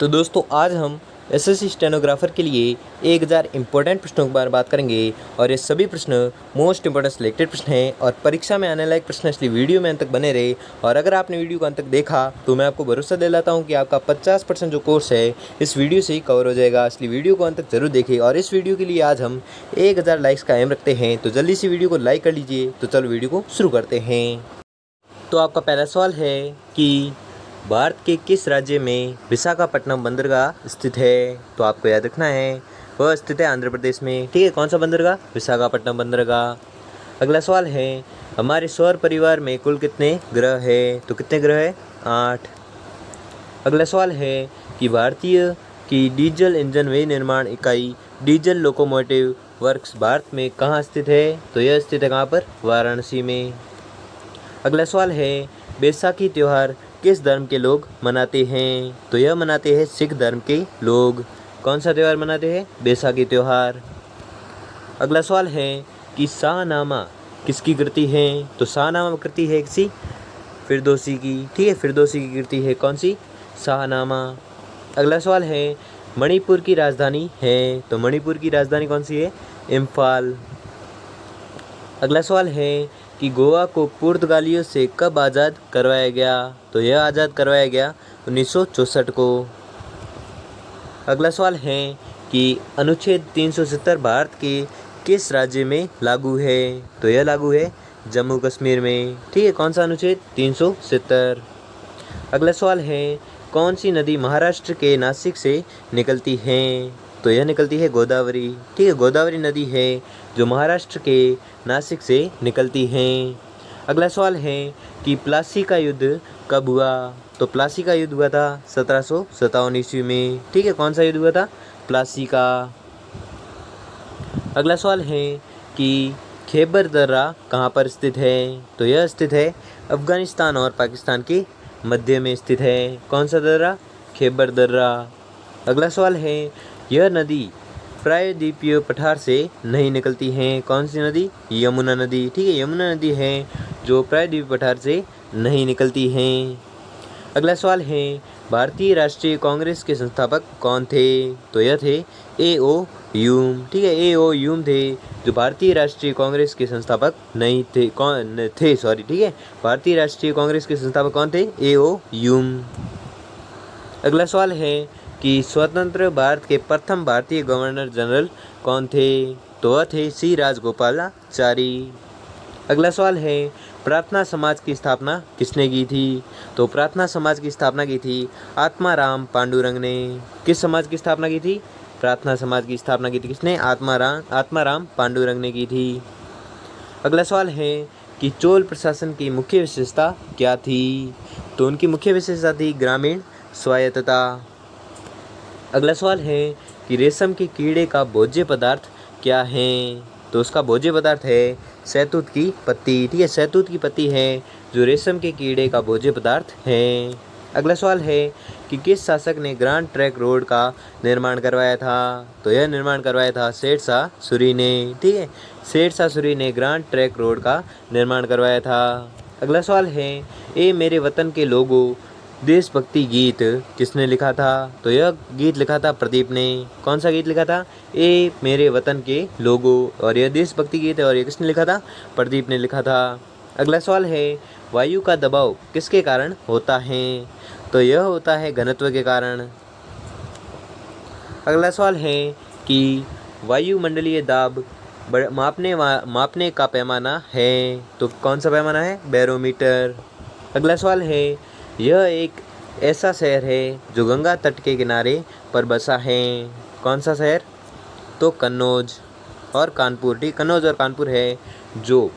तो दोस्तों आज हम एसएससी स्टेनोग्राफर के लिए 1000 इम्पोर्टेंट प्रश्नों के बारे में बात करेंगे और ये सभी प्रश्न मोस्ट इम्पोर्टेंट सिलेक्टेड प्रश्न हैं और परीक्षा में आने लायक प्रश्न, इसलिए वीडियो में अंत तक बने रहे। और अगर आपने वीडियो को अंत तक देखा तो मैं आपको भरोसा दिलाता हूँ कि आपका 50% जो कोर्स है इस वीडियो से ही कवर हो जाएगा, इसलिए वीडियो को अंत तक जरूर देखें। और इस वीडियो के लिए आज हम 1000 लाइक्स का एम रखते हैं, तो जल्दी से वीडियो को लाइक कर लीजिए। तो चलो वीडियो को शुरू करते हैं। तो आपका पहला सवाल है कि भारत के किस राज्य में विशाखापट्टनम बंदरगाह स्थित है? तो आपको याद रखना है वह स्थित है आंध्र प्रदेश में। ठीक है, कौन सा बंदरगाह? विशाखापट्टनम बंदरगाह। अगला सवाल है हमारे सौर परिवार में कुल कितने ग्रह है? तो कितने ग्रह है? 8। अगला सवाल है कि भारतीय की डीजल इंजन विनिर्माण इकाई डीजल लोकोमोटिव वर्क्स भारत में कहाँ स्थित है? तो यह स्थित है कहाँ पर? वाराणसी में। अगला सवाल है बैसाखी त्यौहार किस धर्म के लोग मनाते हैं? तो यह मनाते हैं सिख धर्म के लोग। कौन सा त्यौहार मनाते हैं? बैसाखी त्यौहार। अगला सवाल है कि शाहनामा किसकी कृति है? तो शाहनामा कृति है किसी फिरदौसी की। ठीक है, फिरदौसी की कृति है कौन सी? शाहनामा। अगला सवाल है मणिपुर की राजधानी है? तो मणिपुर की राजधानी कौन सी है? इम्फाल। अगला सवाल है कि गोवा को पुर्तगालियों से कब आज़ाद करवाया गया? तो यह आज़ाद करवाया गया 1964 को। अगला सवाल है कि अनुच्छेद 370 भारत के किस राज्य में लागू है? तो यह लागू है जम्मू कश्मीर में। ठीक है, कौन सा अनुच्छेद? 370। अगला सवाल है कौन सी नदी महाराष्ट्र के नासिक से निकलती है? तो यह निकलती है गोदावरी। ठीक है, गोदावरी नदी है जो महाराष्ट्र के नासिक से निकलती हैं। अगला सवाल है कि प्लासी का युद्ध कब हुआ? तो प्लासी का युद्ध हुआ था 1757 ईस्वी में। ठीक है, कौन सा युद्ध हुआ था? प्लासी का। अगला सवाल है कि खैबर दर्रा कहाँ पर स्थित है? तो यह स्थित है अफगानिस्तान और पाकिस्तान के मध्य में स्थित है। कौन सा दर्रा? खैबर दर्रा। अगला सवाल है यह नदी प्रायद्वीपीय पठार से नहीं निकलती हैं। कौन सी नदी? यमुना नदी। ठीक है, यमुना नदी है जो प्रायद्वीपीय पठार से नहीं निकलती हैं। अगला सवाल है भारतीय राष्ट्रीय कांग्रेस के संस्थापक कौन थे? तो यह थे A.O. ह्यूम। ठीक है, A.O. ह्यूम थे जो भारतीय राष्ट्रीय कांग्रेस के संस्थापक नहीं थे। कौन थे? सॉरी, ठीक है, भारतीय राष्ट्रीय कांग्रेस के संस्थापक कौन थे? A.O. ह्यूम। अगला सवाल है कि स्वतंत्र भारत के प्रथम भारतीय गवर्नर जनरल कौन थे? तो वह थे सी राजगोपालाचारी। अगला सवाल है प्रार्थना समाज की स्थापना किसने की थी? तो प्रार्थना समाज की स्थापना की थी आत्माराम पांडुरंग ने। किस समाज की स्थापना की थी? प्रार्थना समाज की स्थापना की थी किसने? आत्माराम पांडुरंग ने की थी। अगला सवाल है कि चोल प्रशासन की मुख्य विशेषता क्या थी? तो उनकी मुख्य विशेषता थी ग्रामीण स्वायत्तता। अगला सवाल है कि रेशम के कीड़े का भोज्य पदार्थ क्या है? तो उसका भोज्य पदार्थ है शहतूत की पत्ती। ठीक है, शहतूत की पत्ती है जो रेशम के कीड़े का भोज्य पदार्थ है। अगला सवाल है कि किस शासक ने ग्रैंड ट्रंक रोड का निर्माण करवाया था? तो यह निर्माण करवाया था शेरशाह सूरी ने। ठीक है, शेरशाह सूरी ने ग्रैंड ट्रंक रोड का निर्माण करवाया था। अगला सवाल है ए मेरे वतन के लोगों देशभक्ति गीत किसने लिखा था? तो यह गीत लिखा था प्रदीप ने। कौन सा गीत लिखा था? ए मेरे वतन के लोगों, और यह देशभक्ति गीत है और ये किसने लिखा था? प्रदीप ने लिखा था। अगला सवाल है वायु का दबाव किसके कारण होता है? तो यह होता है घनत्व के कारण। अगला सवाल है कि वायुमंडलीय दाब मापने का पैमाना है। तो कौन सा पैमाना है? बैरोमीटर। अगला सवाल है यह एक ऐसा शहर है जो गंगा तट के किनारे पर बसा है। कौन सा शहर? तो कन्नौज और कानपुर। ठीक, कन्नौज और कानपुर है जो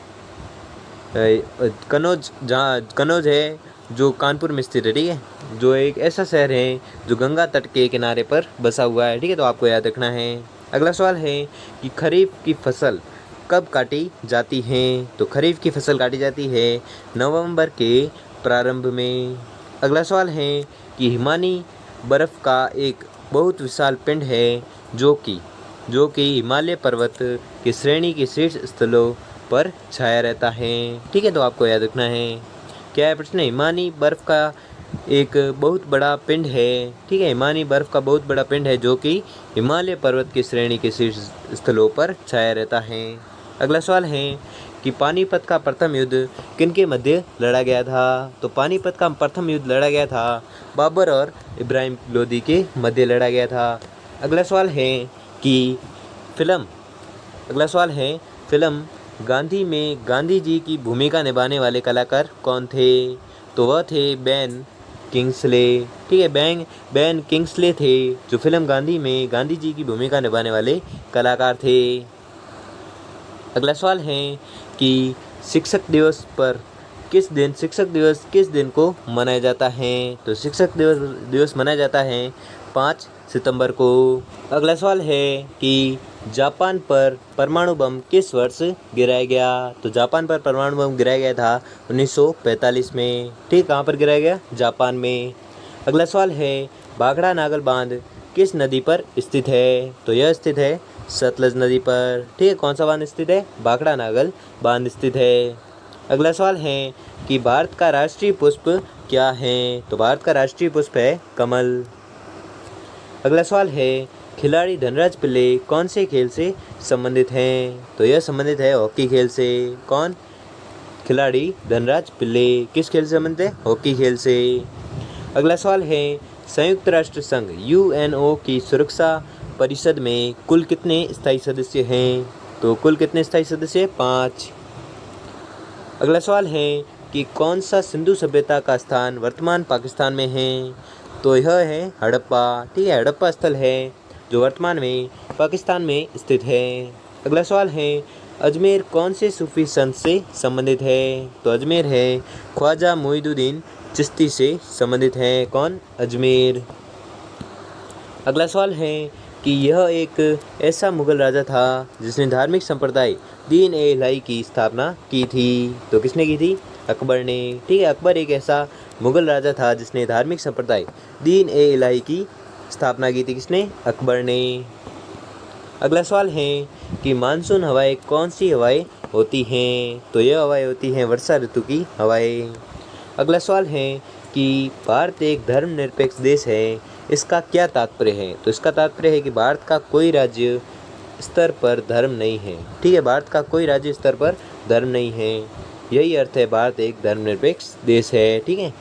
कन्नौज है जो कानपुर में स्थित है। ठीक है, जो एक ऐसा शहर है जो गंगा तट के किनारे पर बसा हुआ है। ठीक है, तो आपको याद रखना है। अगला सवाल है कि खरीफ की फसल कब काटी जाती है? तो खरीफ की फसल काटी जाती है नवंबर के प्रारंभ में। अगला सवाल है कि हिमानी बर्फ़ का एक बहुत विशाल पिंड है जो कि हिमालय पर्वत की श्रेणी के शीर्ष स्थलों पर छाया रहता है। ठीक है, तो आपको याद रखना है। क्या है प्रश्न? हिमानी बर्फ़ का एक बहुत बड़ा पिंड है, ठीक है, हिमानी बर्फ़ का बहुत बड़ा पिंड है जो कि हिमालय पर्वत की श्रेणी के शीर्ष स्थलों पर छाया रहता है। अगला सवाल है कि पानीपत का प्रथम युद्ध किनके मध्य लड़ा गया था? तो पानीपत का प्रथम युद्ध लड़ा गया था बाबर और इब्राहिम लोदी के मध्य लड़ा गया था। अगला सवाल है कि फिल्म गांधी में गांधी जी की भूमिका निभाने वाले कलाकार कौन थे? तो वह थे बेन किंग्सले, ठीक है, बेन किंग्सले थे जो फिल्म गांधी में गांधी जी की भूमिका निभाने वाले कलाकार थे। अगला सवाल है कि शिक्षक दिवस किस दिन को मनाया जाता है? तो शिक्षक दिवस मनाया जाता है 5 सितंबर को। अगला सवाल है कि जापान पर परमाणु बम किस वर्ष गिराया गया? तो जापान पर परमाणु बम गिराया गया था 1945 में, ठीक, कहाँ पर गिराया गया? जापान में। अगला सवाल है भाखड़ा नागल बांध किस नदी पर स्थित है? तो यह स्थित है सतलज नदी पर, ठीक है, कौन सा बांध स्थित है? भाखड़ा नागल बांध स्थित है। अगला सवाल है कि भारत का राष्ट्रीय पुष्प क्या है? तो भारत का राष्ट्रीय पुष्प है कमल। अगला सवाल है खिलाड़ी धनराज पिल्ले कौन से खेल से संबंधित हैं? तो यह संबंधित है हॉकी खेल से। कौन? खिलाड़ी धनराज पिल्ले किस खेल से संबंधित है? हॉकी खेल से। अगला सवाल है संयुक्त राष्ट्र संघ यूएनओ की सुरक्षा परिषद में कुल कितने स्थायी सदस्य हैं? तो कुल कितने स्थायी सदस्य? 5। अगला सवाल है कि कौन सा सिंधु सभ्यता का स्थान वर्तमान पाकिस्तान में है? तो यह है हड़प्पा, ठीक है, हड़प्पा स्थल है जो वर्तमान में पाकिस्तान में स्थित है। अगला सवाल है अजमेर कौन से सूफी संत से संबंधित है? तो अजमेर है ख्वाजा मोइनुद्दीन चिश्ती से संबंधित है। कौन? अजमेर। अगला सवाल है कि यह एक ऐसा मुगल राजा था जिसने धार्मिक संप्रदाय दीन ए इलाही की स्थापना की थी। तो किसने की थी? अकबर ने, ठीक है, अकबर एक ऐसा मुगल राजा था जिसने धार्मिक संप्रदाय दीन ए इलाही की स्थापना की थी। किसने? अकबर ने। अगला सवाल है कि मानसून हवाएं कौन सी हवाएं होती हैं? तो यह हवाएं होती हैं वर्षा ऋतु की हवाएं। अगला सवाल है कि भारत एक धर्मनिरपेक्ष देश है, इसका क्या तात्पर्य है? तो इसका तात्पर्य है कि भारत का कोई राज्य स्तर पर धर्म नहीं है, ठीक है, भारत का कोई राज्य स्तर पर धर्म नहीं है, यही अर्थ है भारत एक धर्मनिरपेक्ष देश है, ठीक है।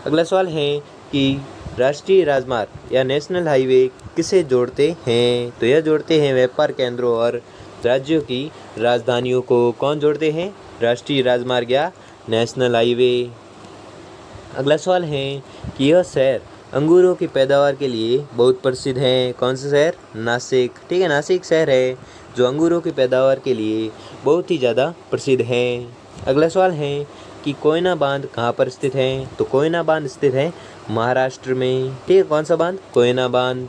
अगला सवाल है कि राष्ट्रीय राजमार्ग या नेशनल हाईवे किसे जोड़ते हैं? तो यह जोड़ते हैं व्यापार केंद्रों और राज्यों की राजधानियों को। कौन जोड़ते हैं? राष्ट्रीय राजमार्ग या नेशनल हाईवे। अगला सवाल है कि यह शहर अंगूरों की पैदावार के लिए बहुत प्रसिद्ध है। कौन सा शहर? नासिक, ठीक है, नासिक शहर है जो अंगूरों की पैदावार के लिए बहुत ही ज़्यादा प्रसिद्ध है। अगला सवाल है कि कोयना बांध कहाँ पर स्थित है? तो कोयना बांध स्थित है महाराष्ट्र में, ठीक है, कौन सा बांध? कोयना बांध।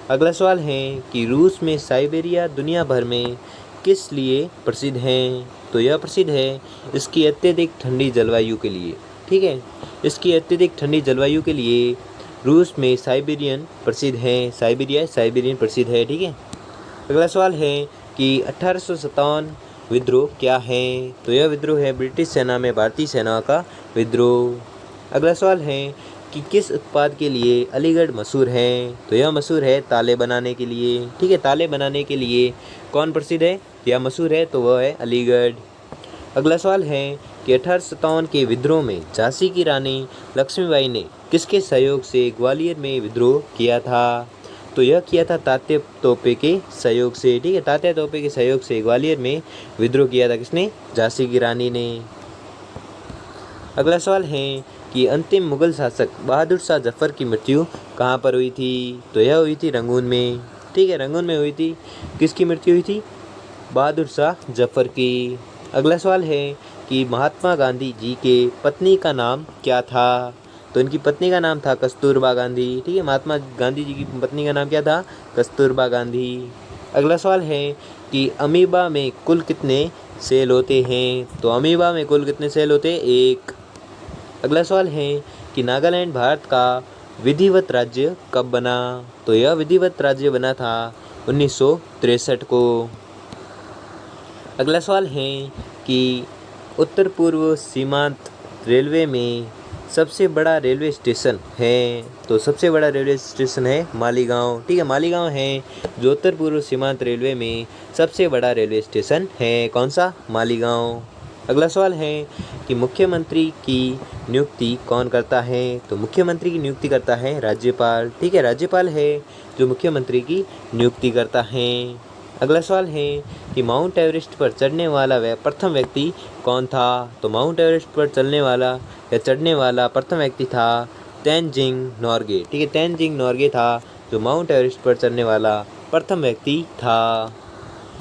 अगला सवाल है कि रूस में साइबेरिया दुनिया भर में किस लिए प्रसिद्ध है? तो यह प्रसिद्ध है इसकी अत्यधिक ठंडी जलवायु के लिए, ठीक है, इसकी अत्यधिक ठंडी जलवायु के लिए रूस में साइबेरियन प्रसिद्ध है, साइबेरियन प्रसिद्ध है, ठीक है। अगला सवाल है कि 1857 विद्रोह क्या है? तो यह विद्रोह है ब्रिटिश सेना में भारतीय सेना का विद्रोह। अगला सवाल है कि किस उत्पाद के लिए अलीगढ़ मशहूर है? तो यह मशहूर है ताले बनाने के लिए, ठीक है, ताले बनाने के लिए कौन प्रसिद्ध है या मशहूर है? तो वह है अलीगढ़। अगला सवाल है कि 1857 के विद्रोह में झांसी की रानी लक्ष्मीबाई ने किसके सहयोग से ग्वालियर में विद्रोह किया था? तो यह किया था तात्या तोपे के सहयोग से, ठीक है, तात्या तोपे के सहयोग से ग्वालियर में विद्रोह किया था। किसने? झांसी की रानी ने। अगला सवाल है कि अंतिम मुगल शासक बहादुर शाह जफर की मृत्यु कहाँ पर हुई थी? तो यह हुई थी रंगून में, ठीक है, रंगून में हुई थी। किसकी मृत्यु हुई थी? बहादुर शाह जफर की। अगला सवाल है कि महात्मा गांधी जी के पत्नी का नाम क्या था? तो इनकी पत्नी का नाम था कस्तूरबा गांधी, ठीक है, महात्मा गांधी जी की पत्नी का नाम क्या था? कस्तूरबा गांधी। अगला सवाल है कि अमीबा में कुल कितने सेल होते हैं? तो अमीबा में कुल कितने सेल होते हैं? 1। अगला सवाल है कि नागालैंड भारत का विधिवत राज्य कब बना? तो यह विधिवत राज्य बना था 1963 को। अगला सवाल है कि उत्तर पूर्व सीमांत रेलवे में सबसे बड़ा रेलवे स्टेशन है? तो सबसे बड़ा रेलवे स्टेशन है मालीगांव। ठीक है, मालीगांव है जो उत्तर पूर्व सीमांत रेलवे में सबसे बड़ा रेलवे स्टेशन है। कौन सा? मालीगांव। अगला सवाल है कि मुख्यमंत्री की नियुक्ति कौन करता है? तो मुख्यमंत्री की नियुक्ति करता है राज्यपाल। ठीक है, राज्यपाल है जो मुख्यमंत्री की नियुक्ति करता है। अगला सवाल है कि माउंट एवरेस्ट पर चढ़ने वाला वह प्रथम व्यक्ति कौन था? तो माउंट एवरेस्ट पर चढ़ने वाला प्रथम व्यक्ति था तेनजिंग नोर्गे। ठीक है, तेनजिंग नोर्गे था जो माउंट एवरेस्ट पर चढ़ने वाला प्रथम व्यक्ति था।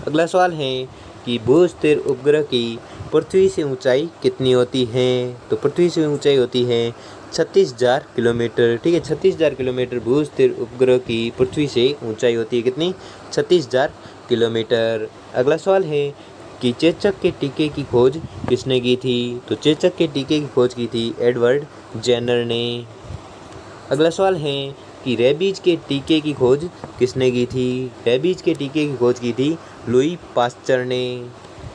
अगला सवाल है कि भू स्थिर उपग्रह की पृथ्वी से ऊंचाई कितनी होती है? तो पृथ्वी से ऊंचाई होती है 36,000 किलोमीटर। ठीक है, 36,000 किलोमीटर भू स्थिर उपग्रह की पृथ्वी से ऊंचाई होती है। कितनी? 36,000 किलोमीटर। अगला सवाल है कि चेचक के टीके की खोज किसने की थी? तो चेचक के टीके की खोज की थी एडवर्ड जेनर ने। अगला सवाल है कि रेबीज के टीके की खोज किसने की थी? रेबीज के टीके की खोज की थी लुई पास्चर ने।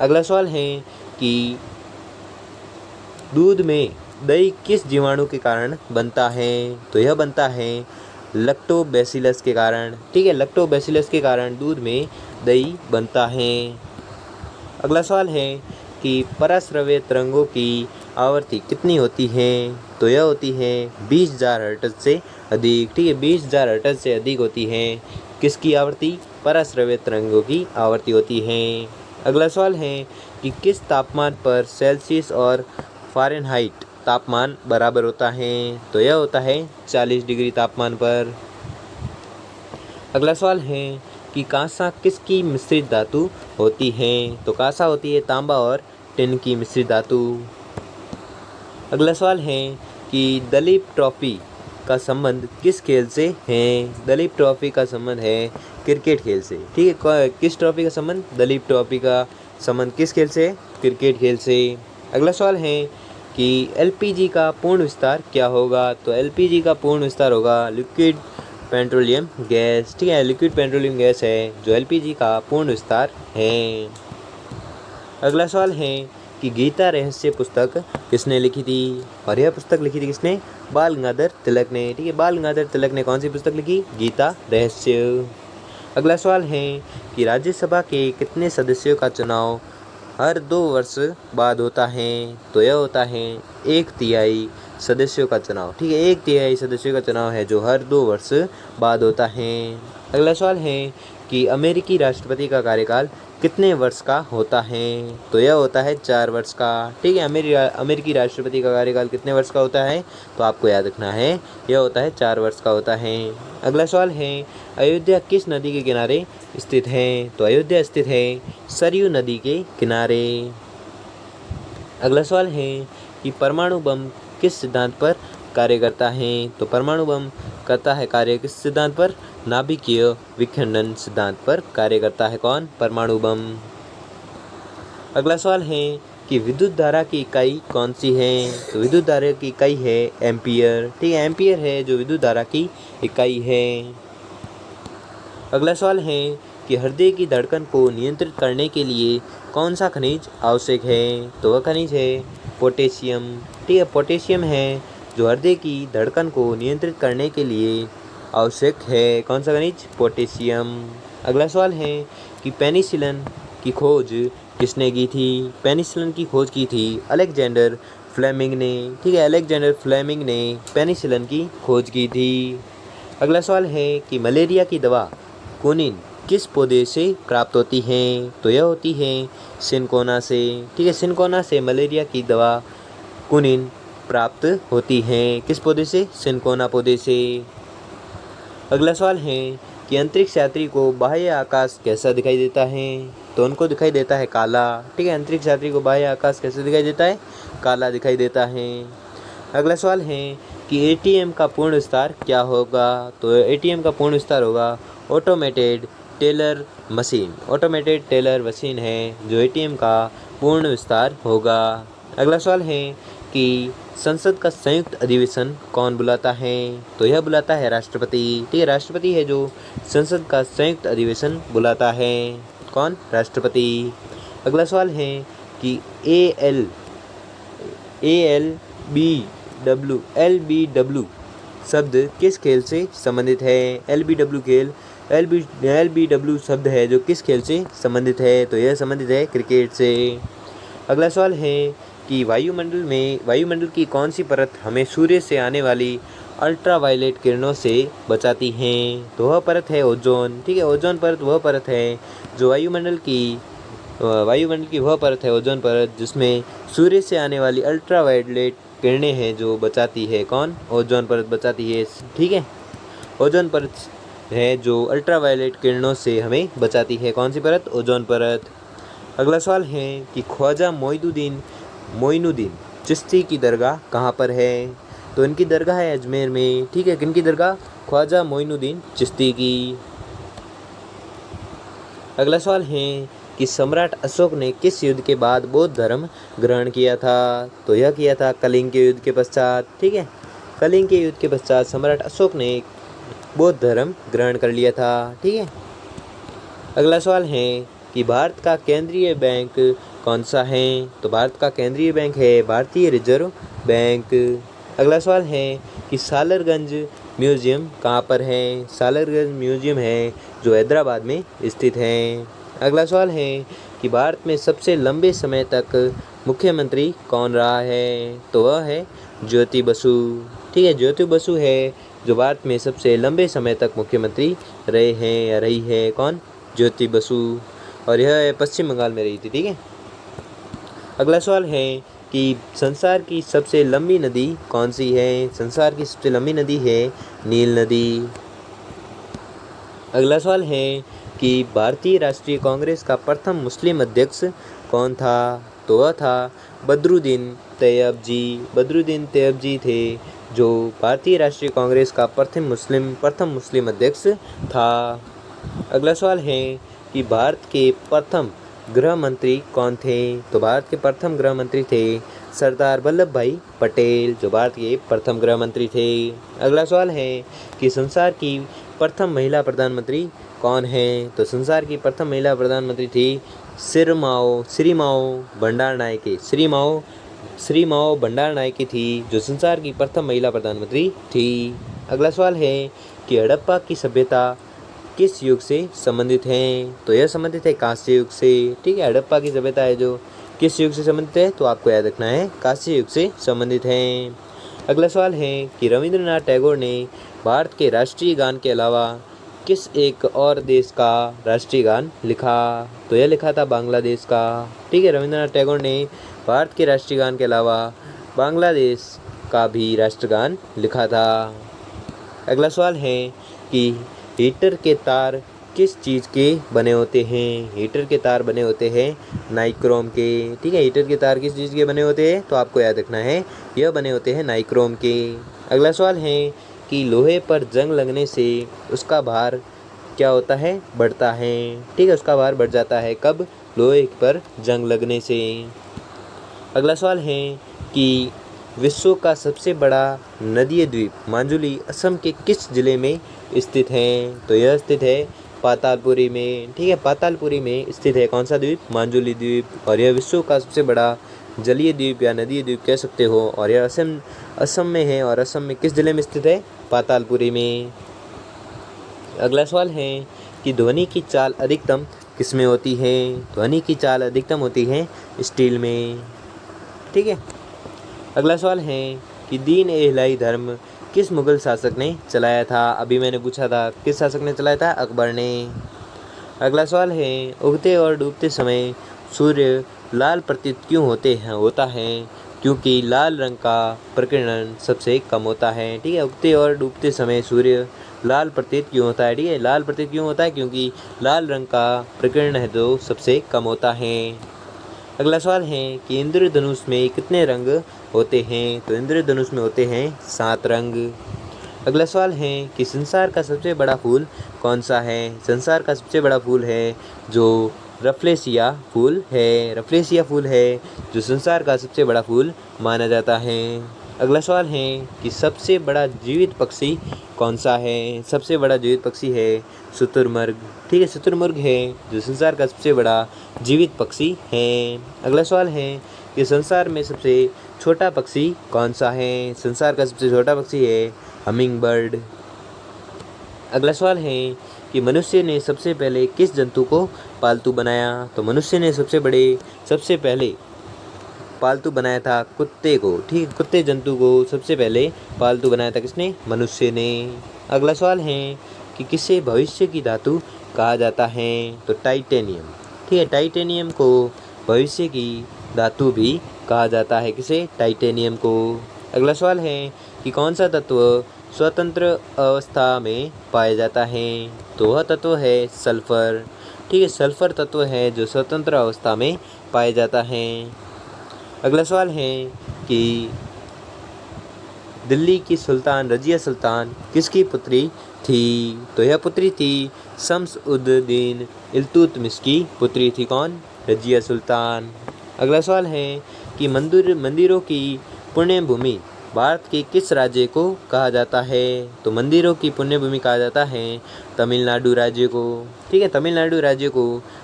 अगला सवाल है कि दूध में दही किस जीवाणु के कारण बनता है? तो यह बनता है लैक्टोबैसिलस के कारण। ठीक है, लैक्टोबैसिलस के कारण दूध में दही बनता है। अगला सवाल है कि पराश्रव्य तरंगों की आवृत्ति कितनी होती है? तो यह होती है 20,000 हर्ट्ज से अधिक। ठीक है, 20,000 हर्ट्ज से अधिक होती है किसकी आवृत्ति? पराश्रव्य तरंगों की आवृत्ति होती है। अगला सवाल है कि किस तापमान पर सेल्सियस और फ़ारेनहाइट तापमान बराबर होता है? तो यह होता है 40 डिग्री तापमान पर। अगला सवाल है कि कांसा किसकी मिश्रित धातु होती है? तो कांसा होती है तांबा और टिन की मिश्रित धातु। अगला सवाल है कि दलीप ट्रॉफी का संबंध किस खेल से है? दलीप ट्रॉफी का संबंध है क्रिकेट खेल से। ठीक है, किस ट्रॉफी का संबंध? दलीप ट्रॉफी का संबंध किस खेल से? क्रिकेट खेल से। अगला सवाल है कि एलपीजी का पूर्ण विस्तार क्या होगा? तो एलपीजी का पूर्ण विस्तार होगा लिक्विड पेट्रोलियम गैस। ठीक है, लिक्विड पेट्रोलियम गैस है जो एलपीजी का पूर्ण विस्तार है। अगला सवाल है कि गीता रहस्य पुस्तक किसने लिखी थी? और यह पुस्तक लिखी थी किसने? बाल गंगाधर तिलक ने। ठीक है, बाल गंगाधर तिलक ने कौन सी पुस्तक लिखी? गीता रहस्य। अगला सवाल है कि राज्यसभा के कितने सदस्यों का चुनाव हर 2 वर्ष बाद होता है? तो यह होता है 1/3 सदस्यों का चुनाव। ठीक है, 1/3 सदस्यों का चुनाव है जो हर 2 वर्ष बाद होता है। अगला सवाल है कि अमेरिकी राष्ट्रपति का कार्यकाल कितने वर्ष का होता है? तो यह होता है 4 वर्ष का। ठीक है, अमेरिकी राष्ट्रपति का कार्यकाल कितने वर्ष का होता है? तो आपको याद रखना है यह होता है 4 वर्ष का होता है। अगला सवाल है अयोध्या किस नदी के किनारे स्थित है? तो अयोध्या स्थित है सरयू नदी के किनारे। अगला सवाल है कि परमाणु बम किस सिद्धांत पर कार्य करता है? तो परमाणु बम करता है कार्य किस सिद्धांत पर? नाभिकीय विखंडन सिद्धांत पर कार्य करता है। कौन? परमाणु बम। अगला सवाल है कि विद्युत धारा की इकाई कौन सी है? तो विद्युत धारा की इकाई है एम्पियर। ठीक है, एम्पियर है जो विद्युत धारा की इकाई है। अगला सवाल है कि हृदय की धड़कन को नियंत्रित करने के लिए कौन सा खनिज आवश्यक है? तो वह खनिज है पोटेशियम। ठीक है, पोटेशियम है जो हृदय की धड़कन को नियंत्रित करने के लिए आवश्यक है। कौन सा खनिज? पोटेशियम। अगला सवाल है कि पेनिसिलिन की खोज किसने की थी? पेनिसिलिन की खोज की थी अलेक्जेंडर फ्लेमिंग ने। ठीक है, अलेक्जेंडर फ्लेमिंग ने पेनिसिलिन की खोज की थी। अगला सवाल है कि मलेरिया की दवा क्विनिन किस पौधे से प्राप्त होती है? तो यह होती है सिनकोना से। ठीक है, सिनकोना से मलेरिया की दवा क्विनिन प्राप्त होती है। किस पौधे से? सिनकोना पौधे से। अगला सवाल है कि अंतरिक्ष यात्री को बाह्य आकाश कैसा दिखाई देता है? तो उनको दिखाई देता है काला। ठीक है, अंतरिक्ष यात्री को बाह्य आकाश कैसे दिखाई देता है? काला दिखाई देता है। अगला सवाल है कि एटीएम का पूर्ण विस्तार क्या होगा? तो एटीएम का पूर्ण विस्तार होगा automated teller machine. Automated teller machine है जो एटीएम का पूर्ण विस्तार होगा। अगला सवाल है कि संसद का संयुक्त अधिवेशन कौन बुलाता है? तो यह बुलाता है राष्ट्रपति। ठीक है, राष्ट्रपति है जो संसद का संयुक्त अधिवेशन बुलाता है। कौन? राष्ट्रपति। अगला सवाल है कि ALB LBW शब्द किस खेल से संबंधित है? LBW शब्द है जो किस खेल से संबंधित है? तो यह संबंधित है क्रिकेट से। अगला सवाल है कि वायुमंडल की कौन सी परत हमें सूर्य से आने वाली अल्ट्रावायलेट किरणों से बचाती हैं? तो वह परत है ओजोन। ठीक है, ओजोन परत वह परत है जो वायुमंडल की वह परत है, ओजोन परत, जिसमें सूर्य से आने वाली अल्ट्रावायलेट किरणें हैं जो बचाती है। कौन? ओजोन परत बचाती है। ठीक है, ओजोन परत है जो अल्ट्रावायलेट किरणों से हमें बचाती है। कौन सी परत? ओजोन परत। अगला सवाल है कि ख्वाजा मोइनुद्दीन चिश्ती की दरगाह कहाँ पर है? तो इनकी दरगाह है अजमेर में। ठीक है, किनकी दरगाह? ख्वाजा मोइनुद्दीन चिश्ती की। अगला सवाल है कि सम्राट अशोक ने किस युद्ध के बाद बौद्ध धर्म ग्रहण किया था? तो यह किया था कलिंग के युद्ध के पश्चात। ठीक है, कलिंग के युद्ध के पश्चात सम्राट अशोक ने बौद्ध धर्म ग्रहण कर लिया था। ठीक है। अगला सवाल है कि भारत का केंद्रीय बैंक कौन सा है? तो भारत का केंद्रीय बैंक है भारतीय रिजर्व बैंक। अगला सवाल है कि सालरगंज म्यूजियम कहाँ पर है? सालरगंज म्यूजियम है जो हैदराबाद में स्थित है। अगला सवाल है कि भारत में सबसे लंबे समय तक मुख्यमंत्री कौन रहा है? तो वह है ज्योति बसु। ठीक है, ज्योति बसु है जो भारत में सबसे लंबे समय तक मुख्यमंत्री रहे हैं या रही है। कौन? ज्योति बसु। और यह पश्चिम बंगाल में रही थी। ठीक है। अगला सवाल है कि संसार की सबसे लंबी नदी कौन सी है? संसार की सबसे लंबी नदी है नील नदी। अगला सवाल है कि भारतीय राष्ट्रीय कांग्रेस का प्रथम मुस्लिम अध्यक्ष कौन था? तो वह था बदरुद्दीन तैयब जी। बदरुद्दीन तैयब जी थे जो भारतीय राष्ट्रीय कांग्रेस का प्रथम मुस्लिम अध्यक्ष था। अगला सवाल है कि भारत के प्रथम गृह मंत्री कौन थे? तो भारत के प्रथम गृह मंत्री थे सरदार वल्लभ भाई पटेल, जो भारत के प्रथम गृह मंत्री थे। अगला सवाल है कि संसार की प्रथम महिला प्रधानमंत्री कौन है? तो संसार की प्रथम महिला प्रधानमंत्री थी श्रीमाओ भंडारनायके। श्रीमाओ भंडारनायके थी जो संसार की प्रथम महिला प्रधानमंत्री थी। अगला सवाल है कि हड़प्पा की सभ्यता किस युग से संबंधित है? तो यह संबंधित है कांस्य युग से। ठीक है, हड़प्पा की सभ्यता है जो किस युग से संबंधित है? तो आपको याद रखना है कांस्य युग से संबंधित है। अगला सवाल है कि रविंद्रनाथ टैगोर ने भारत के राष्ट्रीय गान के अलावा किस एक और देश का राष्ट्रीय गान लिखा? तो यह लिखा था बांग्लादेश का। ठीक है, रविंद्रनाथ टैगोर ने भारत के राष्ट्रीय गान के अलावा बांग्लादेश का भी राष्ट्रगान लिखा था। अगला सवाल है कि हीटर के तार किस चीज़ के बने होते हैं? हीटर के तार बने होते हैं नाइक्रोम के। ठीक है, हीटर के तार किस चीज़ के बने होते हैं? तो आपको याद रखना है यह बने होते हैं नाइक्रोम के। अगला सवाल है कि लोहे पर जंग लगने से उसका भार क्या होता है? बढ़ता है। ठीक है, उसका भार बढ़ जाता है। कब? लोहे पर जंग लगने से। अगला सवाल है कि विश्व का सबसे बड़ा नदीय द्वीप माजुली असम के किस जिले में स्थित है? तो यह स्थित है पातालपुरी में। ठीक है, पातालपुरी में स्थित है कौन सा द्वीप? माजुली द्वीप। और यह विश्व का सबसे बड़ा जलीय द्वीप या नदीय द्वीप कह सकते हो। और यह असम में है। और असम में किस जिले में स्थित है? पातालपुरी में। अगला सवाल है कि ध्वनि की चाल अधिकतम किस में होती है? ध्वनि की चाल अधिकतम होती है स्टील में। ठीक है। अगला सवाल है कि दीन ए इलाही धर्म किस मुगल शासक ने चलाया था? अभी मैंने पूछा था किस शासक ने चलाया था? अकबर ने। अगला सवाल है उगते और डूबते समय सूर्य लाल प्रतीत क्यों होता है? क्योंकि लाल रंग का प्रकीर्णन सबसे कम होता है। ठीक है, उगते और डूबते समय सूर्य लाल प्रतीत क्यों होता है? ठीक है, लाल प्रतीत क्यों होता है? क्योंकि लाल रंग का प्रकीर्णन है जो सबसे कम होता है। अगला सवाल है कि इंद्रधनुष में कितने रंग होते हैं? तो इंद्रधनुष में होते हैं 7 रंग। अगला सवाल है कि संसार का सबसे बड़ा फूल कौन सा है? संसार का सबसे बड़ा फूल है जो रफलेसिया फूल है। रफलेसिया फूल है जो संसार का सबसे बड़ा फूल माना जाता है। अगला सवाल है कि सबसे बड़ा जीवित पक्षी कौन सा है? सबसे बड़ा जीवित पक्षी है शुतुरमुर्ग। ठीक है, शुतुरमुर्ग है जो संसार का सबसे बड़ा जीवित पक्षी है। अगला सवाल है कि संसार में सबसे छोटा पक्षी कौन सा है? संसार का सबसे छोटा पक्षी है हमिंग बर्ड। अगला सवाल है कि मनुष्य ने सबसे पहले किस जंतु को पालतू बनाया? तो मनुष्य ने सबसे पहले पालतू बनाया था कुत्ते को। ठीक है, कुत्ते जंतु को सबसे पहले पालतू बनाया था किसने? मनुष्य ने। अगला सवाल है कि किसे भविष्य की धातु कहा जाता है? तो टाइटेनियम। ठीक है, टाइटेनियम को भविष्य की धातु भी कहा जाता है। किसे? टाइटेनियम को। अगला सवाल है कि कौन सा तत्व स्वतंत्र अवस्था में पाया जाता है? तो वह तत्व है सल्फर। ठीक है, सल्फर तत्व है जो स्वतंत्र अवस्था में पाया जाता है। अगला सवाल है कि दिल्ली की सुल्तान रजिया सुल्तान किसकी पुत्री थी? तो यह पुत्री थी शम्स-उद-दीन इल्तुतमिश की पुत्री थी। कौन? रजिया सुल्तान। अगला सवाल है कि मंदिरों की पुण्य भूमि भारत के किस राज्य को कहा जाता है? तो मंदिरों की पुण्य भूमि कहा जाता है तमिलनाडु राज्य को। ठीक है, तमिलनाडु राज्य को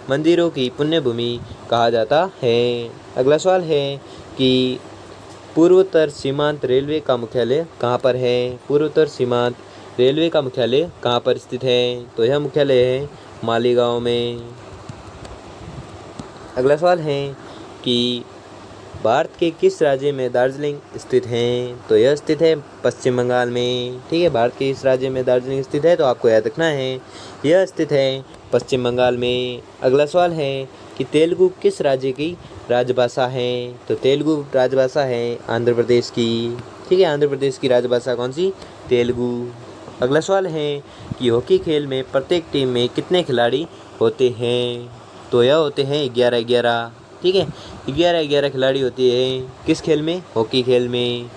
मंदिरों की पुण्य भूमि कहा जाता है। अगला सवाल है कि पूर्वोत्तर सीमांत रेलवे का मुख्यालय कहाँ पर है? पूर्वोत्तर सीमांत रेलवे का मुख्यालय कहाँ पर स्थित है? तो यह मुख्यालय है मालीगांव में। अगला सवाल है कि भारत के किस राज्य में दार्जिलिंग स्थित है? तो यह स्थित है पश्चिम बंगाल में। ठीक है, भारत के इस राज्य में दार्जिलिंग स्थित है, तो आपको याद रखना है यह स्थित है पश्चिम बंगाल में। अगला सवाल है कि तेलुगु किस राज्य की राजभाषा है? तो तेलुगु राजभाषा है आंध्र प्रदेश की। ठीक है, आंध्र प्रदेश की राजभाषा कौन सी? तेलुगु। अगला सवाल है कि हॉकी खेल में प्रत्येक टीम में कितने खिलाड़ी होते हैं? तो यह होते हैं 11-11। ठीक है, 11-11 खिलाड़ी होती है किस खेल में? हॉकी खेल में।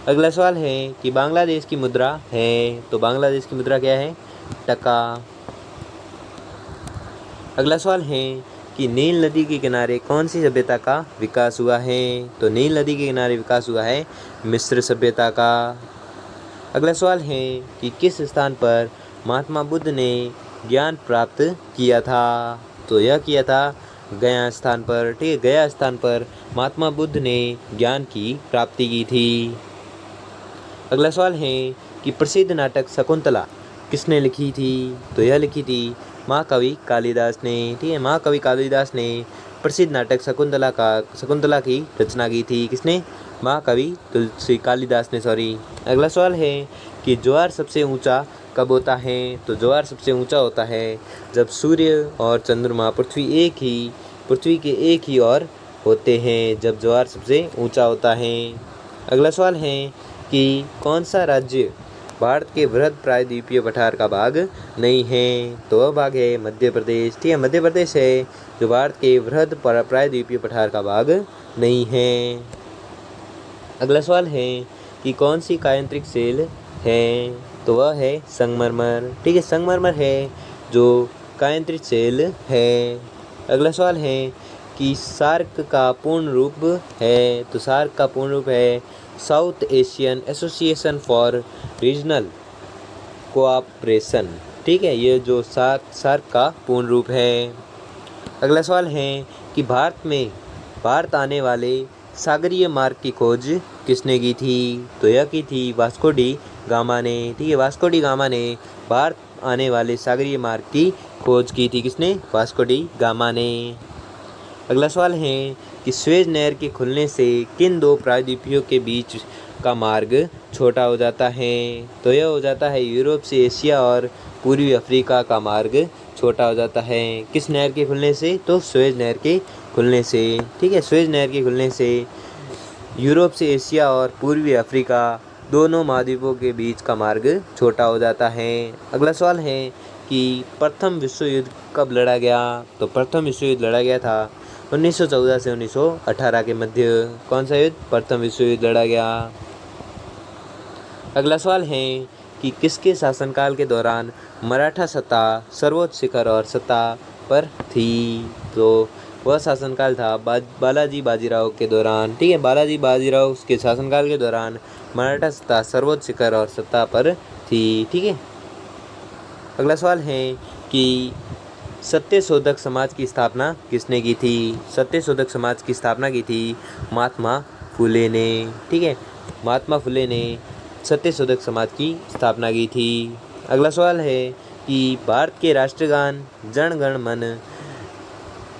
अगला सवाल है कि बांग्लादेश की मुद्रा है? तो बांग्लादेश की मुद्रा क्या है? टका। अगला सवाल है कि नील नदी के किनारे कौन सी सभ्यता का विकास हुआ है? तो नील नदी के किनारे विकास हुआ है मिस्र सभ्यता का। अगला सवाल है कि किस स्थान पर महात्मा बुद्ध ने ज्ञान प्राप्त किया था? तो यह किया था गया स्थान पर। ठीक है, गया स्थान पर महात्मा बुद्ध ने ज्ञान की प्राप्ति की थी। अगला सवाल है कि प्रसिद्ध नाटक शकुंतला किसने लिखी थी? तो यह लिखी थी महाकवि कालिदास ने। ठीक है, महाकवि कालिदास ने प्रसिद्ध नाटक शकुंतला की रचना की थी। किसने? महाकवि कालिदास ने। अगला सवाल है कि ज्वार सबसे ऊंचा कब होता है? तो ज्वार सबसे ऊंचा होता है जब सूर्य और चंद्रमा पृथ्वी के एक ही ओर होते हैं, जब ज्वार सबसे ऊंचा होता है। अगला सवाल है कि कौन सा राज्य भारत के वृहद प्रायद्वीपीय पठार का भाग नहीं है? तो वह भाग है मध्य प्रदेश। ठीक है, मध्य प्रदेश है जो भारत के वृहद प्रायद्वीपीय पठार का भाग नहीं है। अगला सवाल है कि कौन सी कायांतरिक सेल है? तो वह है संगमरमर। ठीक है, संगमरमर है जो कायांतरिक सेल है। अगला सवाल है कि सार्क का पूर्ण रूप है? तो सार्क का पूर्ण रूप है south Asian association for regional cooperation. ठीक है, ये जो सार्क का पूर्ण रूप है। अगला सवाल है कि भारत आने वाले सागरीय मार्ग की खोज किसने की थी? तो यह की थी वास्को डी गामा ने। ठीक है, वास्को डी गामा ने भारत आने वाले सागरीय मार्ग की खोज की थी। किसने? वास्को डी गामा ने। अगला सवाल है कि स्वेज नहर के खुलने से किन दो प्रायद्वीपों के बीच का मार्ग छोटा हो जाता है? तो यह हो जाता है यूरोप से एशिया और पूर्वी अफ्रीका का मार्ग छोटा हो जाता है। किस नहर के खुलने से? तो स्वेज नहर के खुलने से। ठीक है, स्वेज नहर के खुलने से यूरोप से एशिया और पूर्वी अफ्रीका दोनों महाद्वीपों के बीच का मार्ग छोटा हो जाता है। अगला सवाल है कि प्रथम विश्व युद्ध कब लड़ा गया? तो प्रथम विश्व युद्ध लड़ा गया था 1914 से 1918 के मध्य। कौन सा युद्ध? प्रथम विश्व युद्ध लड़ा गया। अगला सवाल है कि किसके शासनकाल के दौरान मराठा सत्ता सर्वोच्च शिखर और सत्ता पर थी? तो वह शासनकाल था बालाजी बाजीराव के दौरान। ठीक है, बालाजी बाजीराव के शासनकाल के दौरान मराठा सत्ता सर्वोच्च शिखर और सत्ता पर थी। ठीक है, अगला सवाल है कि सत्यशोधक समाज की स्थापना किसने की थी? सत्यशोधक समाज की स्थापना की थी महात्मा फुले ने, ठीक है, महात्मा फुले ने सत्यशोधक समाज की स्थापना की थी। अगला सवाल है कि भारत के राष्ट्रगान जन गण मन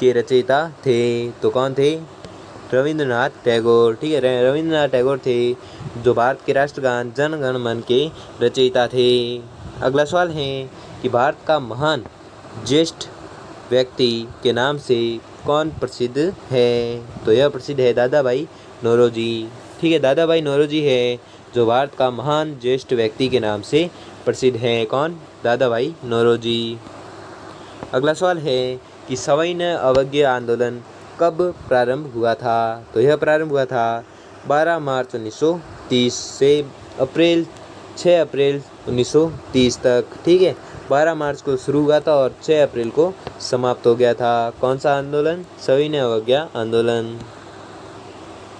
के रचयिता थे, तो कौन थे? रविंद्रनाथ टैगोर, ठीक है, रविंद्रनाथ टैगोर थे जो भारत के राष्ट्रगान जन गण मन के रचयिता थे। अगला सवाल है कि भारत का महान ज्येष्ठ व्यक्ति के नाम से कौन प्रसिद्ध है? तो यह प्रसिद्ध है दादा भाई नौरोजी, ठीक है, दादा भाई नौरोजी है जो भारत का महान ज्येष्ठ व्यक्ति के नाम से प्रसिद्ध है। कौन? दादा भाई नौरोजी। अगला सवाल है कि सविनय अवज्ञा आंदोलन कब प्रारंभ हुआ था? तो यह प्रारंभ हुआ था 12 मार्च 1930 से 6 अप्रैल 1930 तक, ठीक है, 12 मार्च को शुरू हुआ था और 6 अप्रैल को समाप्त हो गया था। कौन सा आंदोलन? सविनय अवज्ञा आंदोलन।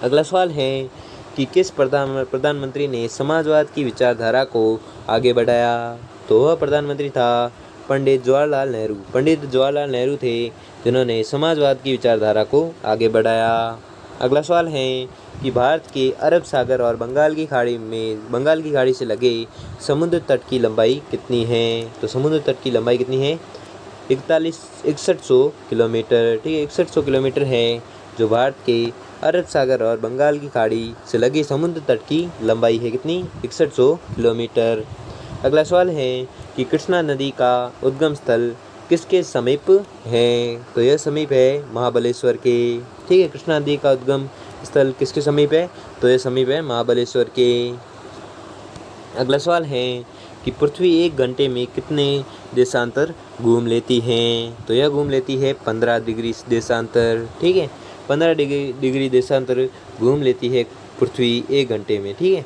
अगला सवाल है कि किस प्रधानमंत्री ने समाजवाद की विचारधारा को आगे बढ़ाया? तो वह प्रधानमंत्री था पंडित जवाहरलाल नेहरू। पंडित जवाहरलाल नेहरू थे जिन्होंने समाजवाद की विचारधारा को आगे बढ़ाया। अगला सवाल है कि भारत के अरब सागर और बंगाल की खाड़ी से लगे समुद्र तट की लंबाई कितनी है? तो समुद्र तट की लंबाई कितनी है? 6100 किलोमीटर, ठीक है, 6100 किलोमीटर है जो भारत के अरब सागर और बंगाल की खाड़ी से लगे समुद्र तट की लंबाई है। कितनी? 6100 किलोमीटर। अगला सवाल है कि कृष्णा नदी का उद्गम स्थल किसके समीप है? तो यह समीप है महाबलेश्वर के, ठीक है, कृष्णा नदी का उद्गम स्थल किसके समीप है? तो यह समीप है महाबलेश्वर के। अगला सवाल है कि पृथ्वी 1 घंटे में कितने देशांतर घूम लेती है? तो यह घूम लेती है 15 डिग्री देशांतर, ठीक है, 15 डिग्री देशांतर घूम लेती है पृथ्वी 1 घंटे में, ठीक है।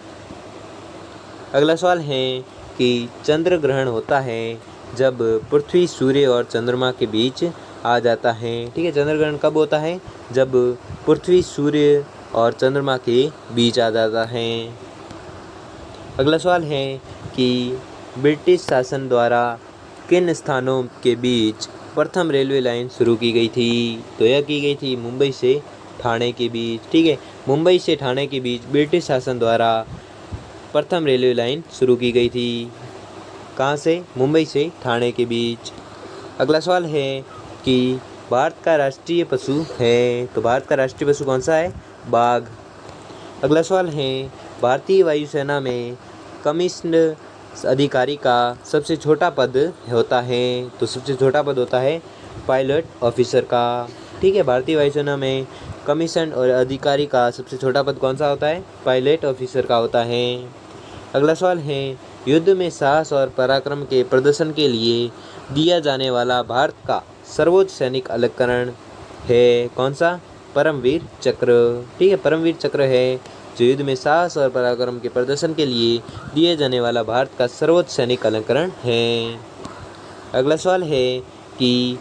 अगला सवाल है कि चंद्र ग्रहण होता है जब पृथ्वी सूर्य और चंद्रमा के बीच आ जाता है, ठीक है, चंद्र ग्रहण कब होता है? जब पृथ्वी सूर्य और चंद्रमा के बीच आ जाता है। अगला सवाल है कि ब्रिटिश शासन द्वारा किन स्थानों के बीच प्रथम रेलवे लाइन शुरू की गई थी? तो यह की गई थी मुंबई से ठाणे के बीच, ठीक है, मुंबई से ठाणे के बीच ब्रिटिश शासन द्वारा प्रथम रेलवे लाइन शुरू की गई थी। कहाँ से? मुंबई से ठाणे के बीच। अगला सवाल है कि भारत का राष्ट्रीय पशु है, तो भारत का राष्ट्रीय पशु कौन सा है? बाघ। अगला सवाल है भारतीय वायुसेना में कमीशन्ड अधिकारी का सबसे छोटा पद होता है, तो सबसे छोटा पद होता है पायलट ऑफिसर का, ठीक है, भारतीय वायुसेना में कमीशन और अधिकारी का सबसे छोटा पद कौन सा होता है? पायलट ऑफिसर का होता है। अगला सवाल है युद्ध में साहस और पराक्रम के प्रदर्शन के लिए दिया जाने वाला भारत का सर्वोच्च सैनिक अलंकरण है कौन सा? परमवीर चक्र, ठीक है, परमवीर चक्र है जो युद्ध में साहस और पराक्रम के प्रदर्शन के लिए दिए जाने वाला भारत का सर्वोच्च सैनिक अलंकरण है। अगला सवाल है कि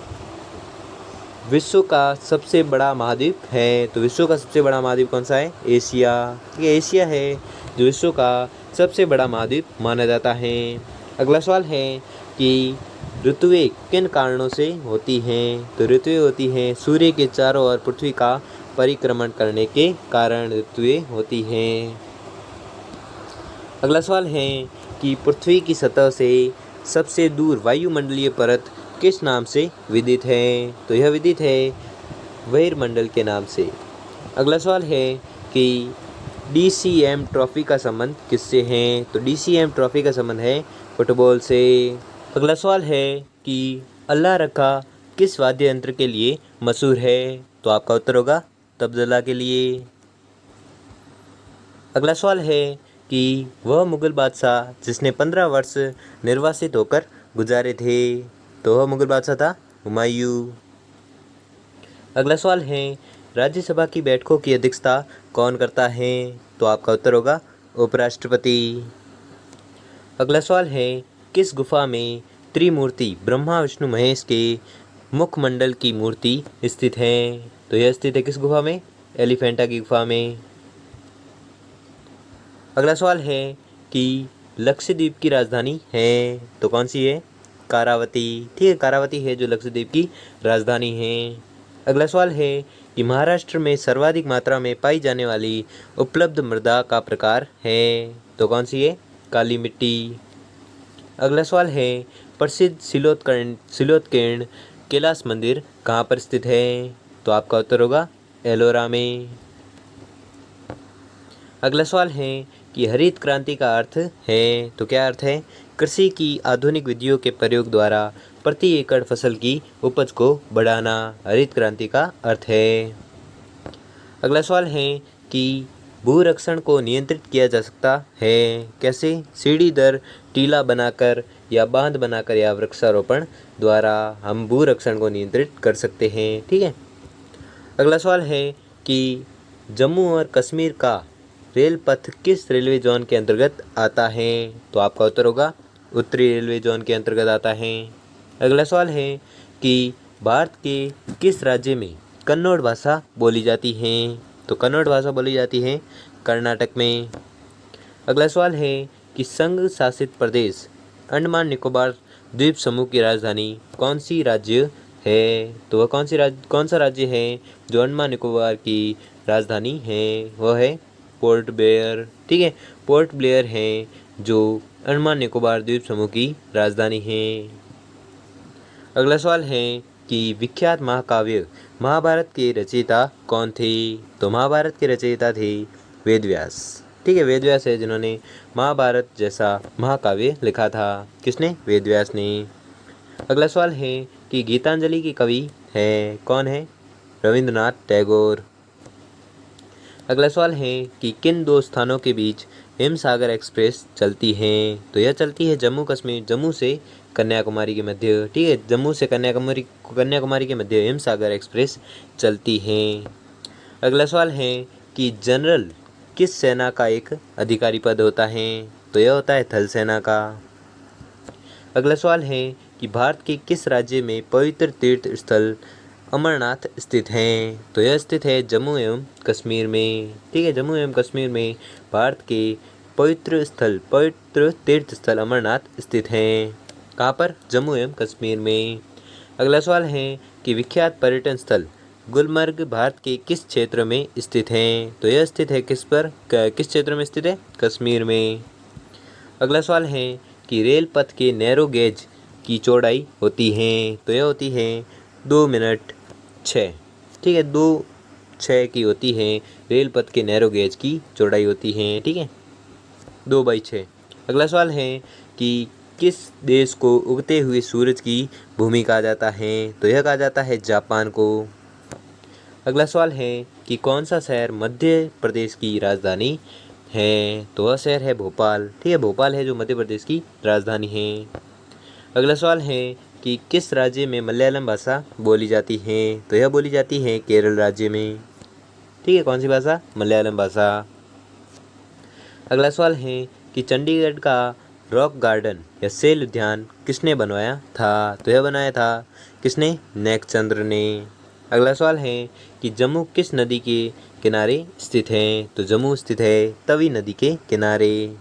विश्व का सबसे बड़ा महाद्वीप है, तो विश्व का सबसे बड़ा महाद्वीप कौन सा है? एशिया, ठीक है, एशिया है जो विश्व का सबसे बड़ा महाद्वीप माना जाता है। अगला सवाल है कि ऋतुएं किन कारणों से होती हैं? तो ऋतुएं होती हैं सूर्य के चारों ओर पृथ्वी का परिक्रमण करने के कारण ऋतुएं होती हैं। अगला सवाल है कि पृथ्वी की सतह से सबसे दूर वायुमंडलीय परत किस नाम से विदित है? तो यह विदित है बहिर्मंडल के नाम से। अगला सवाल है कि DCM ट्रॉफी का संबंध किससे है? तो DCM ट्रॉफी का संबंध है फुटबॉल से। अगला सवाल है कि अल्लाह रखा किस वाद्य यंत्र के लिए मशहूर है? तो आपका उत्तर होगा तबला के लिए। अगला सवाल है कि वह मुग़ल बादशाह जिसने 15 वर्ष निर्वासित होकर गुजारे थे, तो वह मुग़ल बादशाह था हुमायूं। अगला सवाल है राज्यसभा की बैठकों की अध्यक्षता कौन करता है? तो आपका उत्तर होगा उपराष्ट्रपति। अगला सवाल है किस गुफा में त्रिमूर्ति ब्रह्मा विष्णु महेश के मुखमंडल की मूर्ति स्थित है? तो यह स्थित है किस गुफा में? एलिफेंटा की गुफा में। अगला सवाल है कि लक्षद्वीप की राजधानी है, तो कौन सी है? कारावती, ठीक है, कारावती है जो लक्षद्वीप की राजधानी है। अगला सवाल है कि महाराष्ट्र में सर्वाधिक मात्रा में पाई जाने वाली उपलब्ध मृदा का प्रकार है? तो कौन सी है? काली मिट्टी। अगला सवाल है, प्रसिद्ध सिलोत्कीर्ण कैलाश मंदिर कहाँ पर स्थित है? तो आपका उत्तर होगा एलोरा में। अगला सवाल है कि हरित क्रांति का अर्थ है? तो क्या अर्थ है? कृषि की आधुनिक विधियों के प्रयोग द्वारा प्रति एकड़ फसल की उपज को बढ़ाना हरित क्रांति का अर्थ है। अगला सवाल है कि भूरक्षण को नियंत्रित किया जा सकता है कैसे? सीढ़ी दर टीला बनाकर या बांध बनाकर या वृक्षारोपण द्वारा हम भूरक्षण को नियंत्रित कर सकते हैं। ठीक है। अगला सवाल है कि जम्मू और कश्मीर का रेल पथ किस रेलवे जोन के अंतर्गत आता है? तो आपका उत्तर होगा उत्तरी रेलवे जोन के अंतर्गत आता है। अगला सवाल है कि भारत के किस राज्य में कन्नड़ भाषा बोली जाती है? तो कन्नड़ भाषा बोली जाती है कर्नाटक में। अगला सवाल है कि संघ शासित प्रदेश अंडमान निकोबार द्वीप समूह की राजधानी कौन सी राज्य है? तो वह कौन सा राज्य है जो अंडमान निकोबार की राजधानी है? वह है पोर्ट ब्लेयर। ठीक है, पोर्ट ब्लेयर है जो अंडमान निकोबार द्वीप समूह की राजधानी है। अगला सवाल है कि विख्यात महाकाव्य महाभारत के रचयिता कौन थे? तो महाभारत के रचयिता थे वेदव्यास। ठीक है, वेदव्यास है जिन्होंने महाभारत जैसा महाकाव्य लिखा था। किसने? वेदव्यास ने। अगला सवाल है कि गीतांजलि के कवि है कौन है? रविंद्रनाथ टैगोर। अगला सवाल है कि किन दो स्थानों के बीच हिमसागर एक्सप्रेस चलती है? तो यह चलती है जम्मू से कन्याकुमारी के मध्य। ठीक है, जम्मू से कन्याकुमारी के मध्य हिमसागर एक्सप्रेस चलती है। अगला सवाल है कि जनरल किस सेना का एक अधिकारी पद होता है? तो यह होता है थल सेना का। अगला सवाल है कि भारत के किस राज्य में पवित्र तीर्थ स्थल अमरनाथ स्थित हैं? तो यह स्थित है जम्मू एवं कश्मीर में। ठीक है, जम्मू एवं कश्मीर में भारत के पवित्र तीर्थ स्थल अमरनाथ स्थित हैं। कहाँ पर? जम्मू एवं कश्मीर में। अगला सवाल है कि विख्यात पर्यटन स्थल गुलमर्ग भारत के किस क्षेत्र में स्थित हैं? तो यह स्थित है किस क्षेत्र में स्थित है? कश्मीर में। अगला सवाल है कि रेल पथ के नैरो गेज की चौड़ाई होती है? तो यह होती है 2 मिनट 6। ठीक है, 2:06 की होती है रेल पथ के नैरो गेज की चौड़ाई होती है। ठीक है, 2/6। अगला सवाल है कि किस देश को उगते हुए सूरज की भूमि कहा जाता है? तो यह कहा जाता है जापान को। अगला सवाल है कि कौन सा शहर मध्य प्रदेश की राजधानी है? तो वह शहर है भोपाल। ठीक है, भोपाल है जो मध्य प्रदेश की राजधानी है। अगला सवाल है कि किस राज्य में मलयालम भाषा बोली जाती है? तो यह बोली जाती है केरल राज्य में। ठीक है, कौन सी भाषा? मलयालम भाषा। अगला सवाल है कि चंडीगढ़ का रॉक गार्डन या सेल उद्यान किसने बनवाया था? तो यह बनाया था किसने? नेकचंद्र ने। अगला सवाल है कि जम्मू किस नदी के किनारे स्थित है? तो जम्मू स्थित है तवी नदी के किनारे।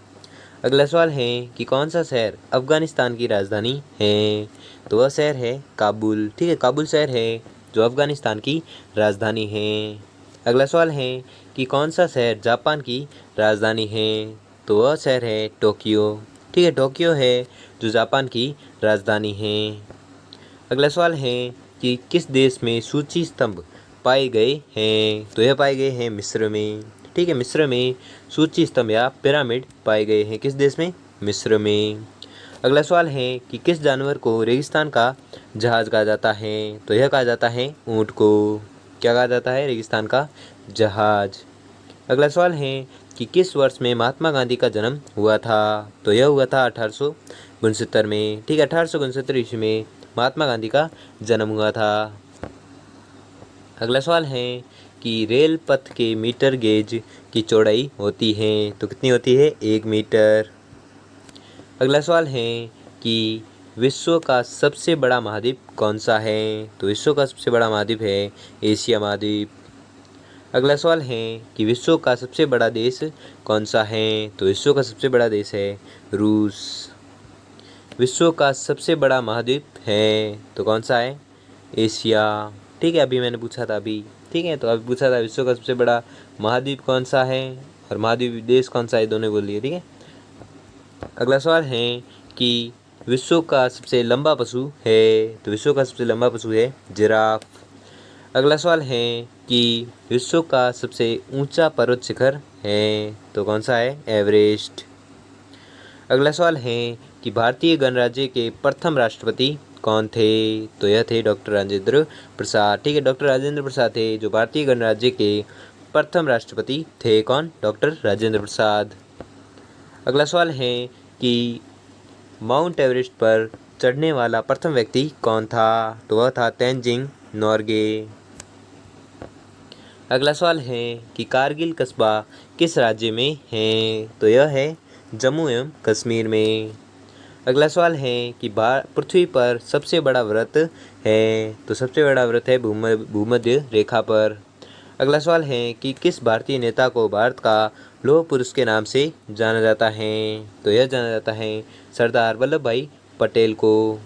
अगला सवाल है कि कौन सा शहर अफगानिस्तान की राजधानी है? तो वह शहर है काबुल। ठीक है, काबुल शहर है जो अफगानिस्तान की राजधानी है। अगला सवाल है कि कौन सा शहर जापान की राजधानी है? तो वह शहर है टोक्यो। ठीक है, टोक्यो है जो जापान की राजधानी है। अगला सवाल है कि किस देश में सूची स्तंभ पाए गए हैं? तो यह पाए गए हैं मिस्र में। ठीक है, मिस्र में सूची स्तंभ या पिरामिड पाए गए हैं। किस देश में? मिस्र में। अगला सवाल है कि किस जानवर को रेगिस्तान का जहाज कहा जाता है? तो यह कहा जाता है ऊँट को। क्या कहा जाता है? रेगिस्तान का जहाज। अगला सवाल है कि किस वर्ष में महात्मा गांधी का जन्म हुआ था? तो यह हुआ था 1869 में। ठीक है, 1869 ईस्वी में महात्मा गांधी का जन्म हुआ था। अगला सवाल है कि रेल पथ के मीटर गेज की चौड़ाई होती है? तो कितनी होती है? 1 मीटर। अगला सवाल है कि विश्व का सबसे बड़ा महाद्वीप कौन सा है? तो विश्व का सबसे बड़ा महाद्वीप है एशिया महाद्वीप। अगला सवाल है कि विश्व का सबसे बड़ा देश कौन सा है? तो विश्व का सबसे बड़ा देश है रूस। विश्व का सबसे बड़ा महाद्वीप है तो कौन सा है? एशिया। ठीक है, अभी मैंने पूछा था अभी। ठीक है। तो अभी पूछा था विश्व का सबसे बड़ा महाद्वीप कौन सा है और महाद्वीप देश कौन सा है, दोनों बोल दिए। ठीक है। अगला सवाल है कि विश्व का सबसे लंबा पशु है, तो विश्व का सबसे लंबा पशु है जिराफ। अगला सवाल है कि विश्व का सबसे ऊंचा पर्वत शिखर है, तो कौन सा है, एवरेस्ट। अगला सवाल है कि भारतीय गणराज्य के प्रथम राष्ट्रपति कौन थे, तो यह थे डॉक्टर राजेंद्र प्रसाद। ठीक है, डॉक्टर राजेंद्र प्रसाद थे जो भारतीय गणराज्य के प्रथम राष्ट्रपति थे। कौन, डॉक्टर राजेंद्र प्रसाद। अगला सवाल है कि माउंट एवरेस्ट पर चढ़ने वाला प्रथम व्यक्ति कौन था, तो वह था तेंजिंग नोर्गे। अगला सवाल है कि कारगिल कस्बा किस राज्य में है, तो यह है जम्मू एवं कश्मीर में। अगला सवाल है कि पृथ्वी पर सबसे बड़ा वृत्त है, तो सबसे बड़ा वृत्त है भूमध्य रेखा पर। अगला सवाल है कि किस भारतीय नेता को भारत का लौह पुरुष के नाम से जाना जाता है, तो यह जाना जाता है सरदार वल्लभ भाई पटेल को।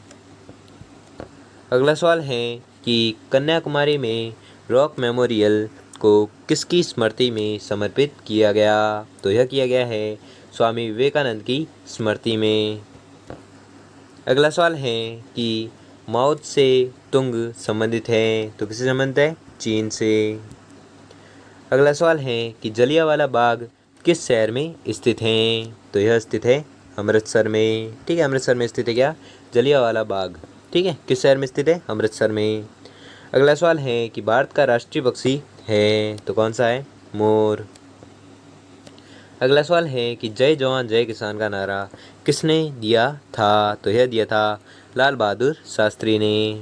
अगला सवाल है कि कन्याकुमारी में रॉक मेमोरियल को किसकी स्मृति में समर्पित किया गया, तो यह किया गया है स्वामी विवेकानंद की स्मृति में। अगला सवाल है कि माओ से तुंग संबंधित है, तो किससे संबंधित है, चीन से। अगला सवाल है कि जलियांवाला बाग किस शहर में स्थित है, तो यह स्थित है अमृतसर में। ठीक है, अमृतसर में स्थित है क्या, जलियांवाला बाग। ठीक है, किस शहर में स्थित है, अमृतसर में। अगला सवाल है कि भारत का राष्ट्रीय पक्षी है, तो कौन सा है, मोर। अगला सवाल है कि जय जवान जय किसान का नारा किसने दिया था, तो यह दिया था लाल बहादुर शास्त्री ने।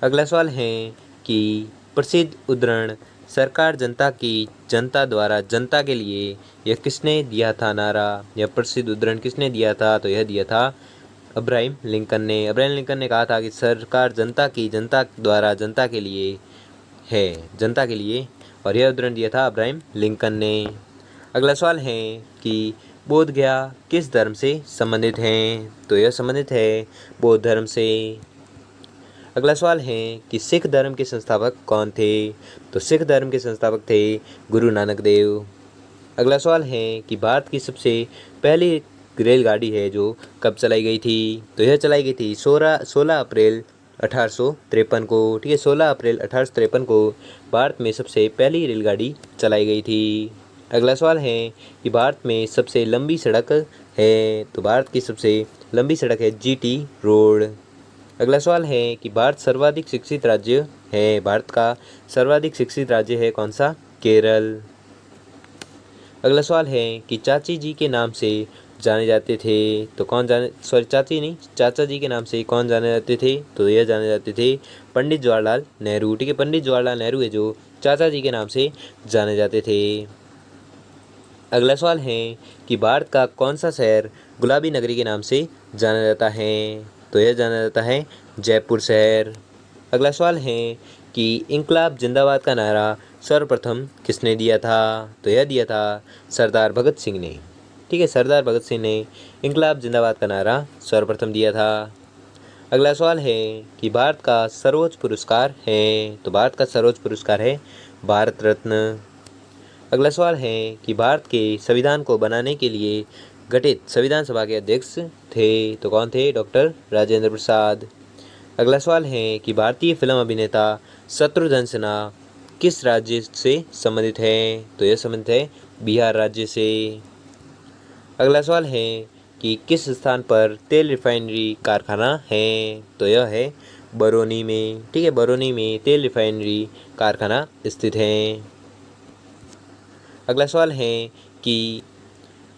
अगला सवाल है कि प्रसिद्ध उद्धरण सरकार जनता की जनता द्वारा जनता के लिए, यह किसने दिया था नारा, यह प्रसिद्ध उद्धरण किसने दिया था, तो यह दिया था अब्राहम लिंकन ने। अब्राहम लिंकन ने कहा था कि सरकार जनता की जनता द्वारा जनता के लिए है, जनता के लिए, और यह उद्धरण दिया था अब्राहम लिंकन ने। अगला सवाल है कि बोध गया किस धर्म से संबंधित हैं, तो यह संबंधित है बौद्ध धर्म से। अगला सवाल है कि सिख धर्म के संस्थापक कौन थे, तो सिख धर्म के संस्थापक थे गुरु नानक देव। अगला सवाल है कि भारत की सबसे पहली रेलगाड़ी है जो कब चलाई गई थी, तो यह चलाई गई थी 16 अप्रैल 1853 को। ठीक है, 16 अप्रैल 1853 को भारत में सबसे पहली रेलगाड़ी चलाई गई थी। अगला सवाल है कि भारत में सबसे लंबी सड़क है, तो भारत की सबसे लंबी सड़क है जीटी रोड। अगला सवाल है कि भारत सर्वाधिक शिक्षित राज्य है, भारत का सर्वाधिक शिक्षित राज्य है कौन सा, केरल। अगला सवाल है कि चाची जी के नाम से जाने जाते थे, तो कौन जाने, सॉरी चाची नहीं, चाचा जी के नाम से कौन जाने जाते थे, तो यह जाने जाते थे पंडित जवाहरलाल नेहरू। ठीक है, पंडित जवाहरलाल नेहरू है जो चाचा जी के नाम से जाने जाते थे। अगला सवाल है कि भारत का कौन सा शहर गुलाबी नगरी के नाम से जाना जाता है, तो यह जाना जाता है जयपुर शहर। अगला सवाल है कि इंकलाब जिंदाबाद का नारा सर्वप्रथम किसने दिया था, तो यह दिया था सरदार भगत सिंह ने। ठीक है, सरदार भगत सिंह ने इंकलाब जिंदाबाद का नारा सर्वप्रथम दिया था। अगला सवाल है कि भारत का सर्वोच्च पुरस्कार है, तो भारत का सर्वोच्च पुरस्कार है भारत रत्न। अगला सवाल है कि भारत के संविधान को बनाने के लिए गठित संविधान सभा के अध्यक्ष थे, तो कौन थे, डॉक्टर राजेंद्र प्रसाद। अगला सवाल है कि भारतीय फिल्म अभिनेता शत्रुघ्न सिन्हा किस राज्य से संबंधित है, तो यह संबंधित है बिहार राज्य से। अगला सवाल है कि किस स्थान पर तेल रिफाइनरी कारखाना है, तो यह है बरौनी में। ठीक है, बरौनी में तेल रिफाइनरी कारखाना स्थित है। अगला सवाल है कि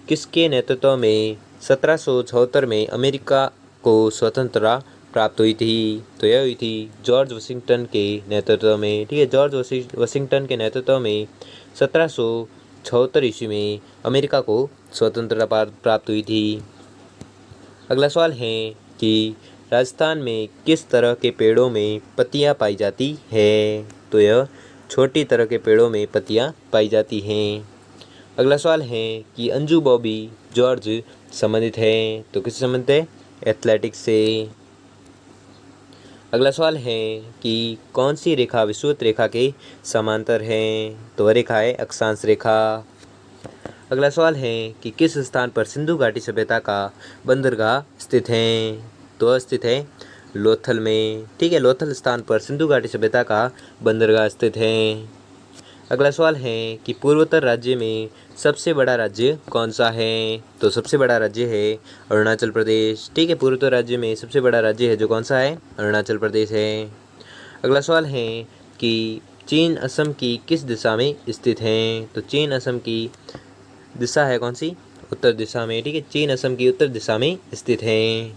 किसके नेतृत्व में 1776 में अमेरिका को स्वतंत्रता प्राप्त हुई थी, तो यह हुई थी जॉर्ज वाशिंगटन के नेतृत्व में। ठीक है, जॉर्ज वाशिंगटन के नेतृत्व में 1776 ईस्वी में अमेरिका को स्वतंत्रता प्राप्त हुई थी। अगला सवाल है कि राजस्थान में किस तरह के पेड़ों में पत्तियां पाई जाती है, तो यह छोटी तरह के पेड़ों में पत्तियां पाई जाती हैं। अगला सवाल है कि अंजू बॉबी जॉर्ज संबंधित है, तो किससे संबंधित है, एथलेटिक्स से। अगला सवाल है कि कौन सी रेखा विषुवत रेखा के समांतर है? तो वह रेखा है अक्षांश रेखा। अगला सवाल है कि किस स्थान पर सिंधु घाटी सभ्यता का बंदरगाह स्थित है? तो वह स्थित है लोथल में। ठीक है, लोथल स्थान पर सिंधु घाटी सभ्यता का बंदरगाह स्थित है। अगला सवाल है कि पूर्वोत्तर राज्य में सबसे बड़ा राज्य कौन सा है? तो सबसे बड़ा राज्य है अरुणाचल प्रदेश। ठीक है, पूर्वोत्तर राज्य में सबसे बड़ा राज्य है जो कौन सा है? अरुणाचल प्रदेश है। अगला सवाल है कि चीन असम की किस दिशा में स्थित है? तो चीन असम की दिशा है कौन सी? उत्तर दिशा में। ठीक है, चीन असम की उत्तर दिशा में स्थित है।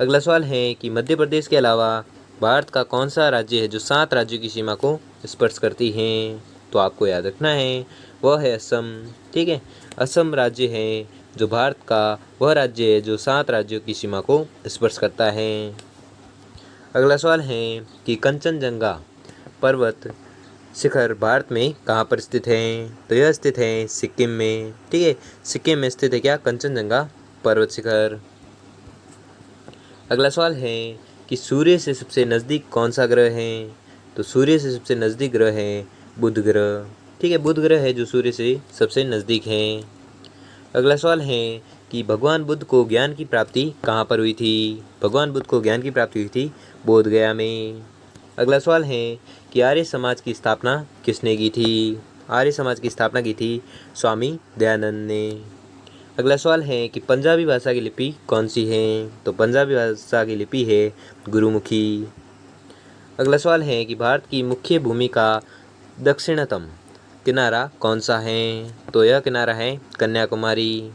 अगला सवाल है कि मध्य प्रदेश के अलावा भारत का कौन सा राज्य है जो 7 राज्यों की सीमा को स्पर्श करती है? तो आपको याद रखना है वह है असम। ठीक है, असम राज्य है जो भारत का वह राज्य है जो 7 राज्यों की सीमा को स्पर्श करता है। अगला सवाल है कि कंचनजंगा पर्वत शिखर भारत में कहाँ पर स्थित है? तो यह स्थित है सिक्किम में। ठीक है, सिक्किम में स्थित है क्या? कंचनजंगा पर्वत शिखर। अगला सवाल है कि सूर्य से सबसे नज़दीक कौन सा ग्रह है? तो सूर्य से सबसे नज़दीक ग्रह है बुध ग्रह। ठीक है, बुध ग्रह है जो सूर्य से सबसे नज़दीक है। अगला सवाल है कि भगवान बुद्ध को ज्ञान की प्राप्ति कहाँ पर हुई थी? भगवान बुद्ध को ज्ञान की प्राप्ति हुई थी बोध गया में। अगला सवाल है कि आर्य समाज की स्थापना किसने की थी? आर्य समाज की स्थापना की थी स्वामी दयानंद ने। अगला सवाल है कि पंजाबी भाषा की लिपि कौन सी है? तो पंजाबी भाषा की लिपि है गुरुमुखी। अगला सवाल है कि भारत की मुख्य भूमि का दक्षिणतम किनारा कौन सा है? तो यह किनारा है कन्याकुमारी।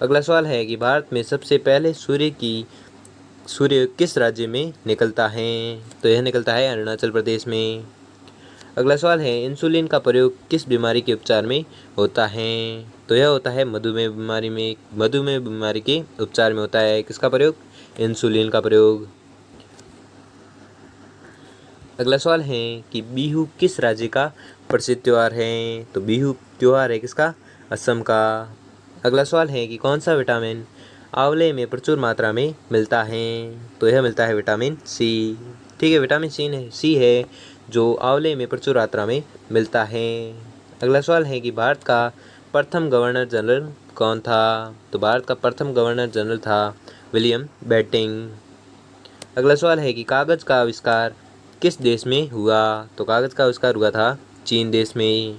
अगला सवाल है कि भारत में सबसे पहले सूर्य किस राज्य में निकलता है? तो यह निकलता है अरुणाचल प्रदेश में। अगला सवाल है इंसुलिन का प्रयोग किस बीमारी के उपचार में होता है? तो यह होता है मधुमेह बीमारी में। मधुमेह बीमारी के उपचार में होता है किसका प्रयोग? इंसुलिन का प्रयोग। अगला सवाल है कि बिहू किस राज्य का प्रसिद्ध त्यौहार है? तो बिहू त्यौहार है किसका? असम का। अगला सवाल है कि कौन सा विटामिन आंवले में प्रचुर मात्रा में मिलता है? तो यह मिलता है विटामिन सी। ठीक है, विटामिन सी है जो आंवले में प्रचुर मात्रा में मिलता है। अगला सवाल है कि भारत का प्रथम गवर्नर जनरल कौन था? तो भारत का प्रथम गवर्नर जनरल था विलियम बेंटिंक। अगला सवाल है कि कागज़ का आविष्कार किस देश में हुआ? तो कागज़ का आविष्कार हुआ था चीन देश में।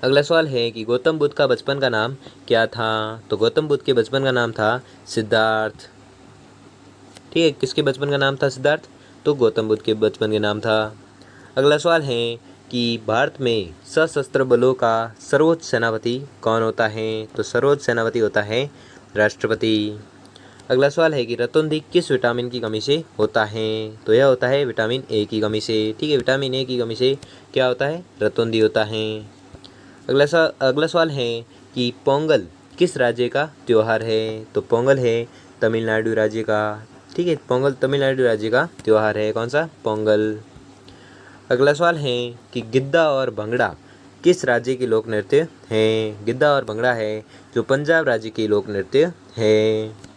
अगला सवाल है कि गौतम बुद्ध का बचपन का नाम क्या था? तो गौतम बुद्ध के बचपन का नाम था सिद्धार्थ। ठीक है, किसके बचपन का नाम था सिद्धार्थ? तो गौतम बुद्ध के बचपन के नाम था। अगला सवाल है कि भारत में सशस्त्र बलों का सर्वोच्च सेनापति कौन होता है? तो सर्वोच्च सेनापति होता है राष्ट्रपति। अगला सवाल है कि रतौंधी किस विटामिन की कमी से होता है? तो यह होता है विटामिन ए की कमी से। ठीक है, विटामिन ए की कमी से क्या होता है? रतौंधी होता है। अगला सवाल है कि पोंगल किस राज्य का त्यौहार है? तो पोंगल है तमिलनाडु राज्य का। ठीक है, पोंगल तमिलनाडु राज्य का त्यौहार है। कौन सा? पोंगल। अगला सवाल है कि गिद्दा और भंगड़ा किस राज्य के लोक नृत्य हैं? गिद्दा और भंगड़ा है जो पंजाब राज्य के लोक नृत्य है।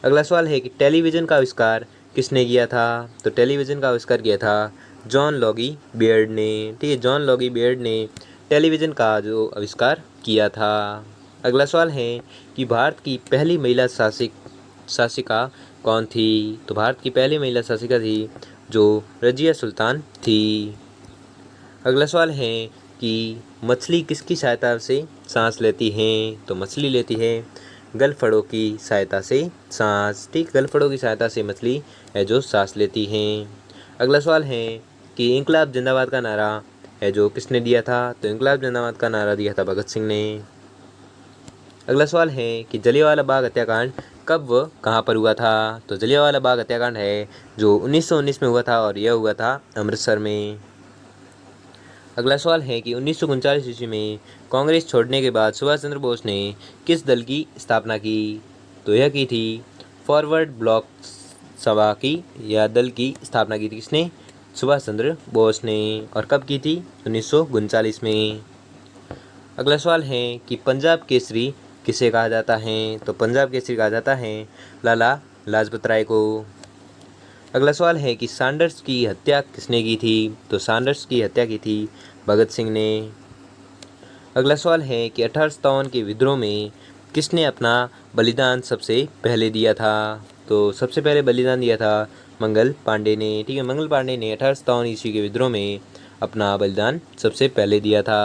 अगला सवाल है कि टेलीविज़न का आविष्कार किसने किया था? तो टेलीविज़न का आविष्कार किया था जॉन लॉगी बियर्ड ने। ठीक है, जॉन लॉगी बियर्ड ने टेलीविज़न का जो आविष्कार किया था। अगला सवाल है कि भारत की पहली महिला शासिका कौन थी? तो भारत की पहली महिला शासिका थी जो रजिया सुल्तान थी। अगला सवाल है कि मछली किसकी सहायता से सांस लेती हैं? तो मछली लेती है गलफड़ों की सहायता से सांस। ठीक, गलफड़ों की सहायता से मछली है जो सांस लेती हैं। अगला सवाल है कि इंकलाब जिंदाबाद का नारा है जो किसने दिया था? तो इंकलाब जिंदाबाद का नारा दिया था भगत सिंह ने। अगला सवाल है कि जलियांवाला बाग हत्याकांड कब व कहाँ पर हुआ था? तो जलियांवाला बाग हत्याकांड है जो 1919 में हुआ था और यह हुआ था अमृतसर में। अगला सवाल है कि 1939 ईस्वी में कांग्रेस छोड़ने के बाद सुभाष चंद्र बोस ने किस दल की स्थापना की? तो यह की थी फॉरवर्ड ब्लॉक सभा की या दल की स्थापना की थी किसने? सुभाष चंद्र बोस ने। और कब की थी? 1939 में। अगला सवाल है कि पंजाब केसरी किसे कहा जाता है? तो पंजाब केसरी कहा जाता है लाला लाजपत राय को। अगला सवाल है कि सैंडर्स की हत्या किसने की थी? तो सैंडर्स की हत्या की थी भगत सिंह ने। अगला सवाल है कि 1857 के विद्रोह में किसने अपना बलिदान सबसे पहले दिया था? तो सबसे पहले बलिदान दिया था मंगल पांडे ने। ठीक है, मंगल पांडे ने 1857 ईस्वी के विद्रोह में अपना बलिदान सबसे पहले दिया था।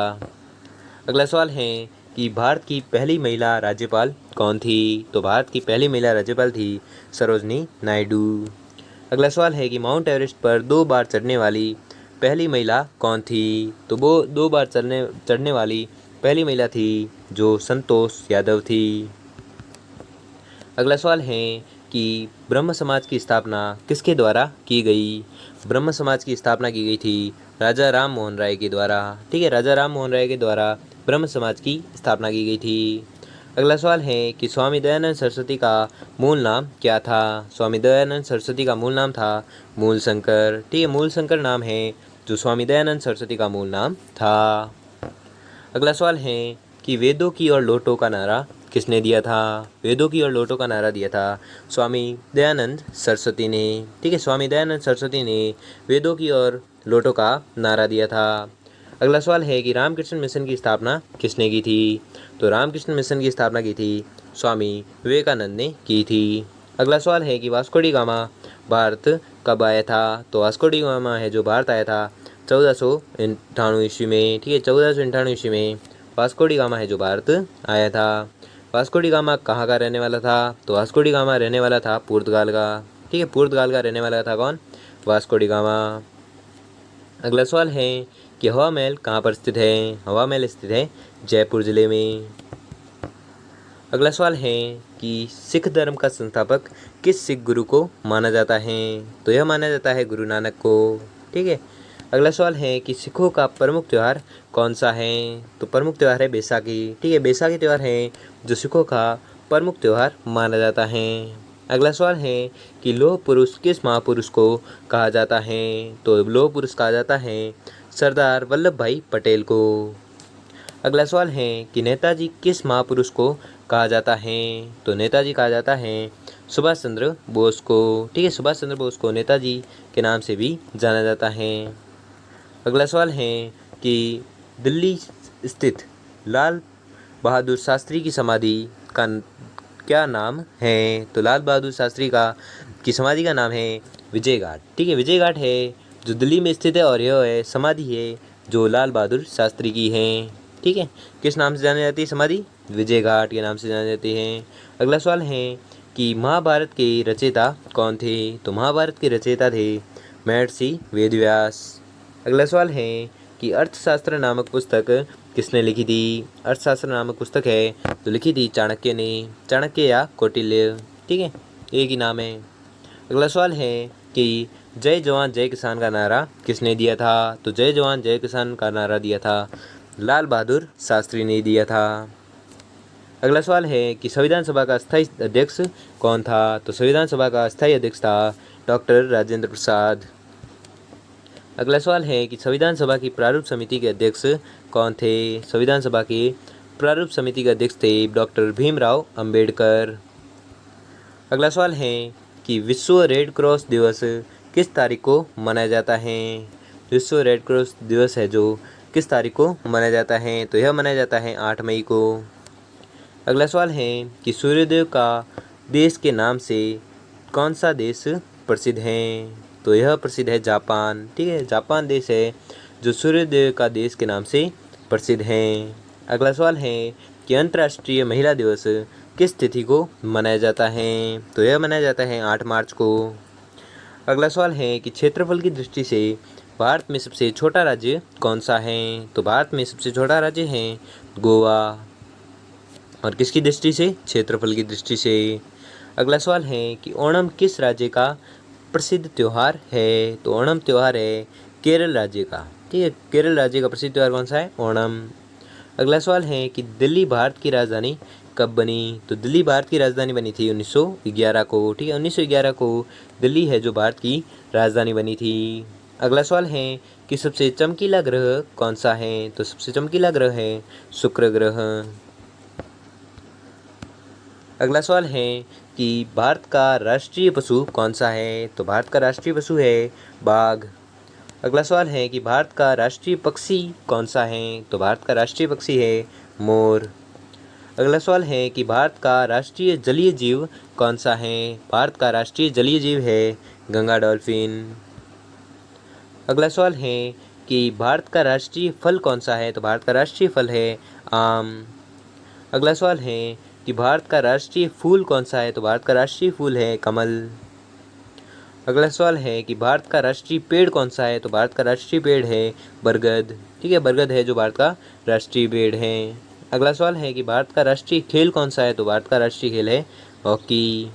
अगला सवाल है कि भारत की पहली महिला राज्यपाल कौन थी? तो भारत की पहली महिला राज्यपाल थी सरोजनी नायडू। अगला सवाल है कि माउंट एवरेस्ट पर 2 बार चढ़ने वाली पहली महिला कौन थी? तो वो 2 बार चढ़ने वाली पहली महिला थी जो संतोष यादव थी। अगला सवाल है कि ब्रह्म समाज की स्थापना किसके द्वारा की गई? ब्रह्म समाज की स्थापना की गई थी राजा राम मोहन राय के द्वारा। ठीक है, राजा राम मोहन राय के द्वारा ब्रह्म समाज की स्थापना की गई थी। अगला सवाल है कि स्वामी दयानंद सरस्वती का मूल नाम क्या था? स्वामी दयानंद सरस्वती का मूल नाम था मूलशंकर। ठीक है, मूलशंकर नाम है जो स्वामी दयानंद सरस्वती का मूल नाम था। अगला सवाल है कि वेदों की ओर लौटो का नारा किसने दिया था? वेदों की ओर लौटो का नारा दिया था स्वामी दयानंद सरस्वती ने। ठीक है, स्वामी दयानंद सरस्वती ने वेदों की ओर लौटो का नारा दिया था। अगला सवाल है कि रामकृष्ण मिशन की स्थापना किसने की थी? तो रामकृष्ण मिशन की स्थापना की थी स्वामी विवेकानंद ने की थी। अगला सवाल है कि वास्को डी गामा भारत कब आया था? तो वास्को डी गामा है जो भारत आया था 1498 ईस्वी में। ठीक है, 1498 ईस्वी में वास्को डी गामा है जो भारत आया था। वास्को डी गामा कहाँ का रहने वाला था? तो वास्को डी गामा रहने वाला था पुर्तगाल का। ठीक है, पुर्तगाल का रहने वाला था कौन? Vasco D gamma. अगला सवाल है कि हवा महल कहाँ पर स्थित है? हवा महल स्थित है जयपुर जिले में। अगला सवाल है कि सिख धर्म का संस्थापक किस सिख गुरु को माना जाता है? तो यह माना जाता है गुरु नानक को। ठीक है, अगला सवाल है कि सिखों का प्रमुख त्यौहार कौन सा है? तो प्रमुख त्यौहार है बैसाखी। ठीक है, बैसाखी त्यौहार है जो सिखों का प्रमुख त्यौहार माना जाता है। अगला सवाल है कि लौह पुरुष किस महापुरुष को कहा जाता है? तो लौह पुरुष कहा जाता है सरदार वल्लभ भाई पटेल को। अगला सवाल है कि नेताजी किस महापुरुष को कहा जाता है? तो नेताजी कहा जाता है सुभाष चंद्र बोस को। ठीक है, सुभाष चंद्र बोस को नेताजी के नाम से भी जाना जाता है। अगला सवाल है कि दिल्ली स्थित लाल बहादुर शास्त्री की समाधि का क्या नाम है? तो लाल बहादुर शास्त्री की समाधि का नाम है विजय घाट। ठीक है, विजय घाट है जो दिल्ली में स्थित है और यह है समाधि है जो लाल बहादुर शास्त्री की है। ठीक है, किस नाम से जानी जाती है समाधि? विजय घाट के नाम से जानी जाती है। अगला सवाल है कि महाभारत के रचयिता कौन थे? तो महाभारत के रचयिता थे महर्षि वेदव्यास। अगला सवाल है कि अर्थशास्त्र नामक पुस्तक किसने लिखी थी? अर्थशास्त्र नामक पुस्तक है तो लिखी थी चाणक्य ने। चाणक्य या कौटिल्य। ठीक है, एक ही नाम है। अगला सवाल है कि जय जवान जय किसान का नारा किसने दिया था? तो जय जवान जय किसान का नारा दिया था लाल बहादुर शास्त्री ने दिया था। अगला सवाल है कि संविधान सभा का स्थायी अध्यक्ष कौन था? तो संविधान सभा का स्थायी अध्यक्ष था डॉक्टर राजेंद्र प्रसाद। अगला सवाल है कि संविधान सभा की प्रारूप समिति के अध्यक्ष कौन थे? संविधान सभा के प्रारूप समिति के अध्यक्ष थे डॉक्टर भीमराव अंबेडकर। अगला सवाल है कि विश्व रेड क्रॉस दिवस किस तारीख को मनाया जाता है? विश्व रेड क्रॉस दिवस है जो किस तारीख को मनाया जाता है? तो यह मनाया जाता है 8 मई को। अगला सवाल है कि सूर्यदेव का देश के नाम से कौन सा देश प्रसिद्ध है? तो यह प्रसिद्ध है जापान। ठीक है, जापान देश है जो सूर्यदेव का देश के नाम से प्रसिद्ध है। अगला सवाल है कि अंतर्राष्ट्रीय महिला दिवस किस तिथि को मनाया जाता है? तो यह मनाया जाता है 8 मार्च को। अगला सवाल है कि क्षेत्रफल की दृष्टि से भारत में सबसे छोटा राज्य कौन सा है? तो भारत में सबसे छोटा राज्य है गोवा। और किसकी दृष्टि से? क्षेत्रफल की दृष्टि से। अगला सवाल है कि ओणम किस राज्य का प्रसिद्ध त्यौहार है? तो ओणम त्यौहार है केरल राज्य का। ठीक है, केरल राज्य का प्रसिद्ध त्यौहार कौन सा है? ओणम। अगला सवाल है कि दिल्ली भारत की राजधानी कब बनी? तो दिल्ली भारत की राजधानी बनी थी 1911 को। ठीक है, 1911 को दिल्ली है जो भारत की राजधानी बनी थी। अगला सवाल है कि सबसे चमकीला ग्रह कौन सा है? तो सबसे चमकीला ग्रह है शुक्र ग्रह। अगला सवाल है कि भारत का राष्ट्रीय पशु कौन सा है? तो भारत का राष्ट्रीय पशु है बाघ। अगला सवाल है कि भारत का राष्ट्रीय पक्षी कौन सा है? तो भारत का राष्ट्रीय पक्षी है मोर। अगला सवाल है कि भारत का राष्ट्रीय जलीय जीव कौन सा है? भारत का राष्ट्रीय जलीय जीव है गंगा डॉल्फिन। अगला सवाल है कि भारत का राष्ट्रीय फल कौन सा है? तो भारत का राष्ट्रीय फल है आम। अगला सवाल है कि भारत का राष्ट्रीय फूल कौन सा है? तो भारत का राष्ट्रीय फूल है कमल। अगला सवाल है कि भारत का राष्ट्रीय पेड़ कौन सा है? तो भारत का राष्ट्रीय पेड़ है बरगद। ठीक है, बरगद है जो भारत का राष्ट्रीय पेड़ है। अगला सवाल है कि भारत का राष्ट्रीय खेल कौन सा है? तो भारत का राष्ट्रीय खेल है हॉकी।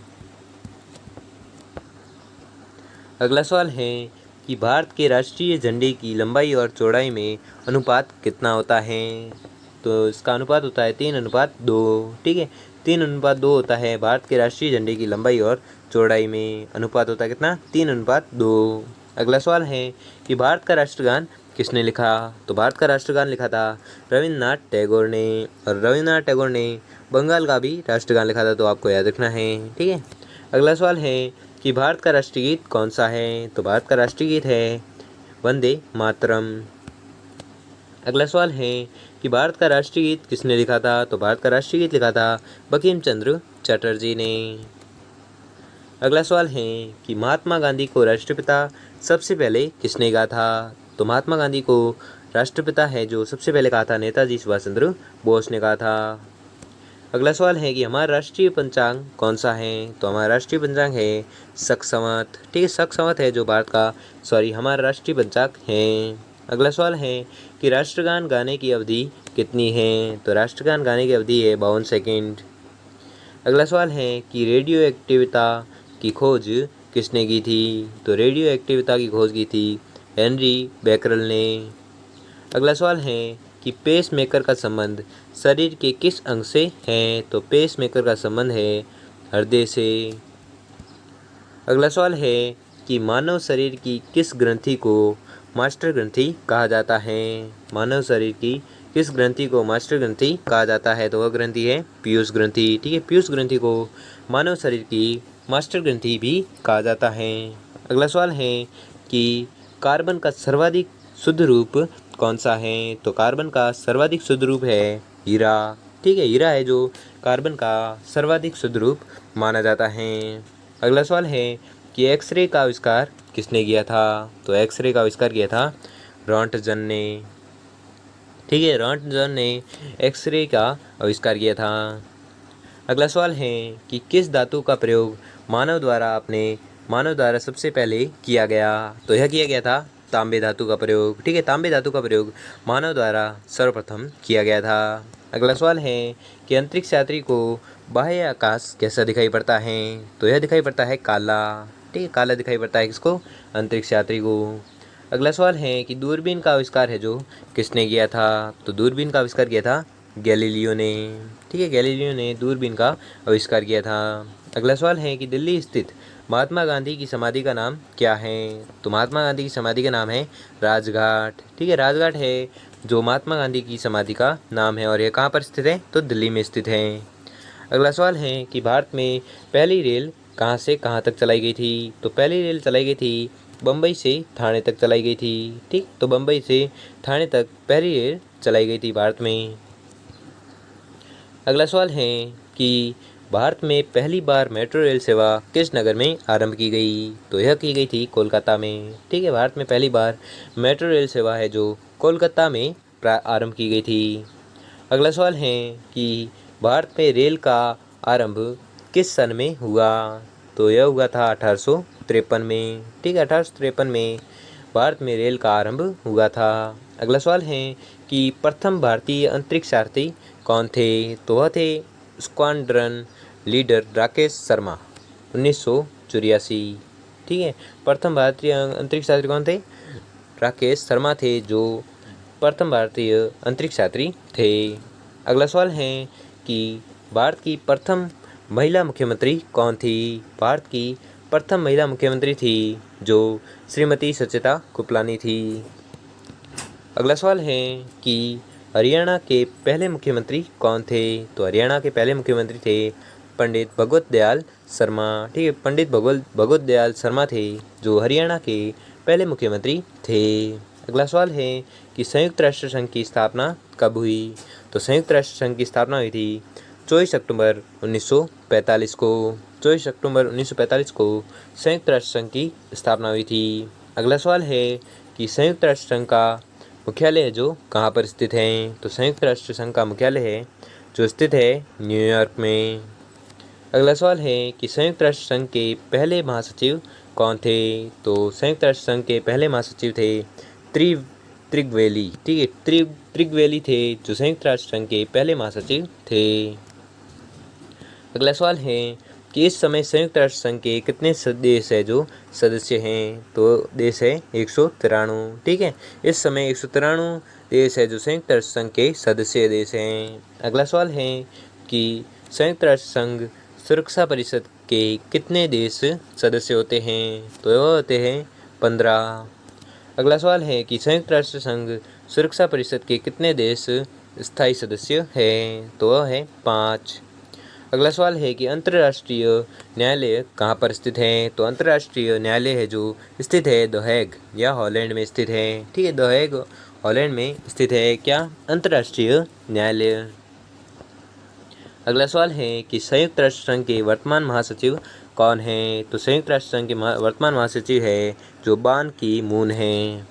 अगला सवाल है कि भारत के राष्ट्रीय झंडे की लंबाई और चौड़ाई में अनुपात कितना होता है? तो इसका अनुपात होता है 3:2। ठीक है, 3:2 होता है भारत के राष्ट्रीय झंडे की लंबाई और चौड़ाई में। अनुपात होता है कितना? 3:2। अगला सवाल है कि भारत का राष्ट्रगान किसने लिखा? तो भारत का राष्ट्रगान लिखा था रविन्द्रनाथ टैगोर ने। और रविन्द्रनाथ टैगोर ने बंगाल का भी राष्ट्रगान लिखा था, तो आपको याद रखना है। ठीक है, अगला सवाल है कि भारत का राष्ट्रीय गीत कौन सा है? तो भारत का राष्ट्रीय गीत है वंदे मातरम। अगला सवाल है कि भारत का राष्ट्रीय गीत किसने लिखा था? तो भारत का राष्ट्रीय गीत लिखा था बंकिम चंद्र चटर्जी ने। अगला सवाल है कि महात्मा गांधी को राष्ट्रपिता सबसे पहले किसने कहा था? तो महात्मा गांधी को राष्ट्रपिता है जो सबसे पहले कहा था नेताजी सुभाष चंद्र बोस ने कहा था। अगला सवाल है कि हमारा राष्ट्रीय पंचांग कौन सा है? तो हमारा राष्ट्रीय पंचांग है शक संवत। ठीक है, शक संवत है जो भारत का हमारा राष्ट्रीय पंचांग है। अगला सवाल है कि राष्ट्रगान गाने की अवधि कितनी है? तो राष्ट्रगान गाने की अवधि है 52 सेकंड। अगला सवाल है कि रेडियो एक्टिविता की खोज किसने की थी? तो रेडियो एक्टिविता की खोज की थी हेनरी बेकरल ने। अगला सवाल है कि पेस मेकर का संबंध शरीर के किस अंग से है? तो पेस मेकर का संबंध है हृदय से। अगला सवाल है कि मानव शरीर की किस ग्रंथि को मास्टर ग्रंथि कहा जाता है? मानव शरीर की किस ग्रंथि को मास्टर ग्रंथि कहा जाता है? तो वह ग्रंथि है पीयूष ग्रंथि। ठीक है, पीयूष ग्रंथि को मानव शरीर की मास्टर ग्रंथि भी कहा जाता है। अगला सवाल है कि कार्बन का सर्वाधिक शुद्ध रूप कौन सा है? तो कार्बन का सर्वाधिक शुद्ध रूप है हीरा। ठीक है, हीरा है जो कार्बन का सर्वाधिक शुद्ध रूप माना जाता है। अगला सवाल है कि एक्सरे का आविष्कार किसने किया था? तो एक्सरे का आविष्कार किया था रॉन्टजन ने। ठीक है, रॉन्टजन ने एक्सरे का आविष्कार किया था। अगला सवाल है कि किस धातु का प्रयोग मानव द्वारा सबसे पहले किया गया? तो यह किया गया था तांबे धातु का प्रयोग। ठीक है, तांबे धातु का प्रयोग मानव द्वारा सर्वप्रथम किया गया था। अगला सवाल है कि अंतरिक्ष यात्री को बाह्य आकाश कैसा दिखाई पड़ता है? तो यह दिखाई पड़ता है काला। ठीक है, काला दिखाई पड़ता है किसको? अंतरिक्ष यात्री को। अगला सवाल है कि दूरबीन का आविष्कार है जो किसने किया था? तो दूरबीन का आविष्कार किया था गैलीलियो ने। ठीक है, गैलीलियो ने दूरबीन का आविष्कार किया था। अगला सवाल है कि दिल्ली स्थित महात्मा गांधी की समाधि का नाम क्या है? तो महात्मा गांधी की समाधि का नाम है राजघाट। ठीक है, राजघाट है जो महात्मा गांधी की समाधि का नाम है, और यह कहाँ पर स्थित है? तो दिल्ली में स्थित है। अगला सवाल है कि भारत में पहली रेल कहाँ से कहाँ तक चलाई गई थी? तो पहली रेल चलाई गई थी बम्बई से थाने तक चलाई गई थी। ठीक, तो बम्बई से थाने तक पहली रेल चलाई गई थी भारत में। अगला सवाल है कि भारत में पहली बार मेट्रो रेल सेवा किस नगर में आरंभ की गई? तो यह की गई थी कोलकाता में। ठीक है, भारत में पहली बार मेट्रो रेल सेवा है जो कोलकाता में आरंभ की गई थी। अगला सवाल है कि भारत में रेल का आरंभ किस सन में हुआ? तो यह हुआ था 1853 में। ठीक है, 1853 में भारत में रेल का आरंभ हुआ था। अगला सवाल है कि प्रथम भारतीय अंतरिक्ष यात्री कौन थे? तो वह थे स्क्वाड्रन लीडर राकेश शर्मा 1984। ठीक है, प्रथम भारतीय अंतरिक्ष यात्री कौन थे? राकेश शर्मा थे जो प्रथम भारतीय अंतरिक्ष यात्री थे। अगला सवाल है कि भारत की प्रथम महिला मुख्यमंत्री कौन थी? भारत की प्रथम महिला मुख्यमंत्री थी जो श्रीमती सचेता कृपलानी थी। अगला सवाल है कि हरियाणा के पहले मुख्यमंत्री कौन थे? तो हरियाणा के पहले मुख्यमंत्री थे पंडित भगवत दयाल शर्मा। ठीक है, पंडित भगवत दयाल शर्मा थे जो हरियाणा के पहले मुख्यमंत्री थे। अगला सवाल है कि संयुक्त राष्ट्र संघ की स्थापना कब हुई? तो संयुक्त राष्ट्र संघ की स्थापना हुई थी 24 अक्टूबर 1945 को। 24 अक्टूबर 1945 को संयुक्त राष्ट्र संघ की स्थापना हुई थी। अगला सवाल है कि संयुक्त राष्ट्र संघ का मुख्यालय है जो कहाँ पर स्थित है? तो संयुक्त राष्ट्र संघ का मुख्यालय है जो स्थित है न्यूयॉर्क में। अगला सवाल है कि संयुक्त राष्ट्र संघ के पहले महासचिव कौन थे? तो संयुक्त राष्ट्र संघ के पहले महासचिव थे त्रिगवेली। ठीक है, त्रिगवेली थे जो संयुक्त राष्ट्र संघ के पहले महासचिव थे। अगला सवाल है कि इस समय संयुक्त राष्ट्र संघ के कितने देश है जो सदस्य हैं? तो देश है 193। ठीक है, इस समय 193 देश है जो संयुक्त राष्ट्र संघ के सदस्य देश हैं। अगला सवाल है कि संयुक्त राष्ट्र संघ सुरक्षा परिषद के कितने देश सदस्य होते हैं? तो वह होते हैं 15। अगला सवाल है कि संयुक्त राष्ट्र संघ सुरक्षा परिषद के कितने देश स्थायी सदस्य हैं? तो वह है 5। अगला सवाल है कि अंतर्राष्ट्रीय न्यायालय कहाँ पर स्थित है? तो अंतर्राष्ट्रीय न्यायालय है जो स्थित है द हेग या हॉलैंड में स्थित है। ठीक है, द हेग हॉलैंड में स्थित है क्या? अंतर्राष्ट्रीय न्यायालय। अगला सवाल है कि संयुक्त राष्ट्र संघ के वर्तमान महासचिव कौन हैं? तो संयुक्त राष्ट्र संघ के वर्तमान महासचिव है जो बान की मून हैं।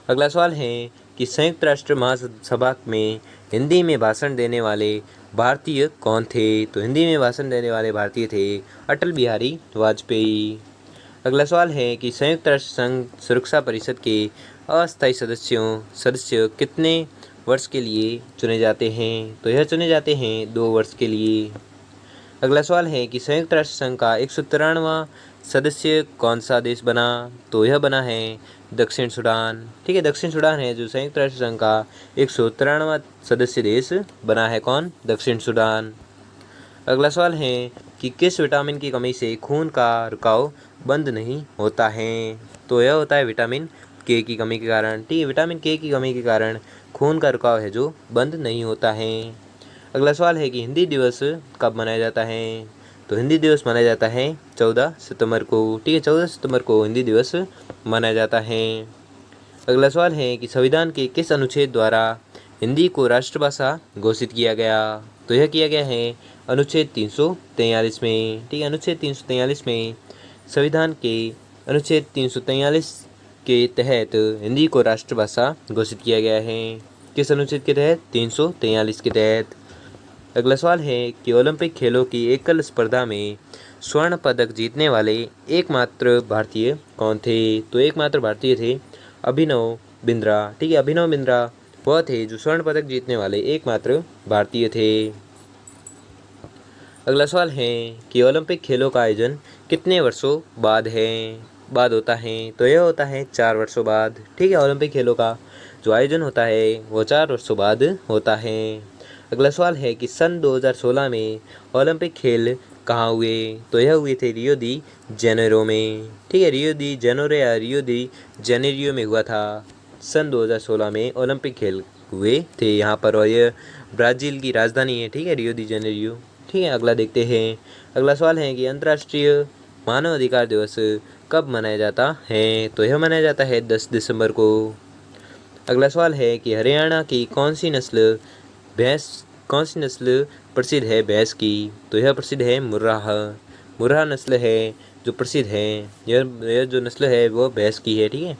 अगला सवाल है कि संयुक्त राष्ट्र महासभा में हिंदी में भाषण देने वाले भारतीय कौन थे? तो हिंदी में भाषण देने वाले भारतीय थे अटल बिहारी वाजपेयी। अगला सवाल है कि संयुक्त राष्ट्र संघ सुरक्षा परिषद के अस्थायी सदस्य कितने वर्ष के लिए चुने जाते हैं? तो यह चुने जाते हैं 2 वर्ष के लिए। अगला सवाल है कि संयुक्त राष्ट्र संघ का 193वां सदस्य कौन सा देश बना? तो यह बना है दक्षिण सूडान। ठीक है, दक्षिण सूडान है जो संयुक्त राष्ट्र संघ का 193वां सदस्य देश बना है। कौन? दक्षिण सूडान। अगला सवाल है कि किस विटामिन की कमी से खून का रुकाव बंद नहीं होता है? तो यह होता है विटामिन के की कमी के कारण। ठीक है, विटामिन के की कमी के कारण खून का रुकाव है जो बंद नहीं होता है। अगला सवाल है कि हिंदी दिवस कब मनाया जाता है? तो हिंदी दिवस मनाया जाता है 14 सितंबर को। ठीक है, 14 सितंबर को हिंदी दिवस मनाया जाता है। अगला सवाल है कि संविधान के किस अनुच्छेद द्वारा हिंदी को राष्ट्रभाषा घोषित किया गया? तो यह किया गया है अनुच्छेद 343 में। ठीक है, अनुच्छेद 343 में संविधान के अनुच्छेद 343 के तहत हिंदी को राष्ट्रभाषा घोषित किया गया है। किस अनुच्छेद के तहत? 343 के तहत। अगला सवाल है कि ओलंपिक खेलों की एकल स्पर्धा में स्वर्ण पदक जीतने वाले एकमात्र भारतीय कौन थे? तो एकमात्र भारतीय थे अभिनव बिंद्रा। ठीक है, अभिनव बिंद्रा वह थे जो स्वर्ण पदक जीतने वाले एकमात्र भारतीय थे। अगला सवाल है कि ओलंपिक खेलों का आयोजन कितने वर्षों बाद होता है? तो यह होता है 4 वर्षों बाद। ठीक है, ओलंपिक खेलों का जो आयोजन होता है वो 4 वर्षों बाद होता है। अगला सवाल है कि सन 2016 में ओलंपिक खेल कहाँ हुए? तो यह हुए थे रियो दी जेनेरो में। ठीक है, रियो दी जेनेरो या रियो दी जेनेरियो में हुआ था। सन 2016 में ओलंपिक खेल हुए थे यहाँ पर, और यह ब्राज़ील की राजधानी है। ठीक है, रियो दी जेनेरियो। ठीक है, अगला देखते हैं। अगला सवाल है कि अंतर्राष्ट्रीय मानव अधिकार दिवस कब मनाया जाता है? तो यह मनाया जाता है 10 दिसंबर को। अगला सवाल है कि हरियाणा की कौन सी नस्ल प्रसिद्ध है भैंस की? तो यह प्रसिद्ध है मुर्राह नस्ल है जो प्रसिद्ध है। यह जो नस्ल है वो भैंस की है। ठीक है,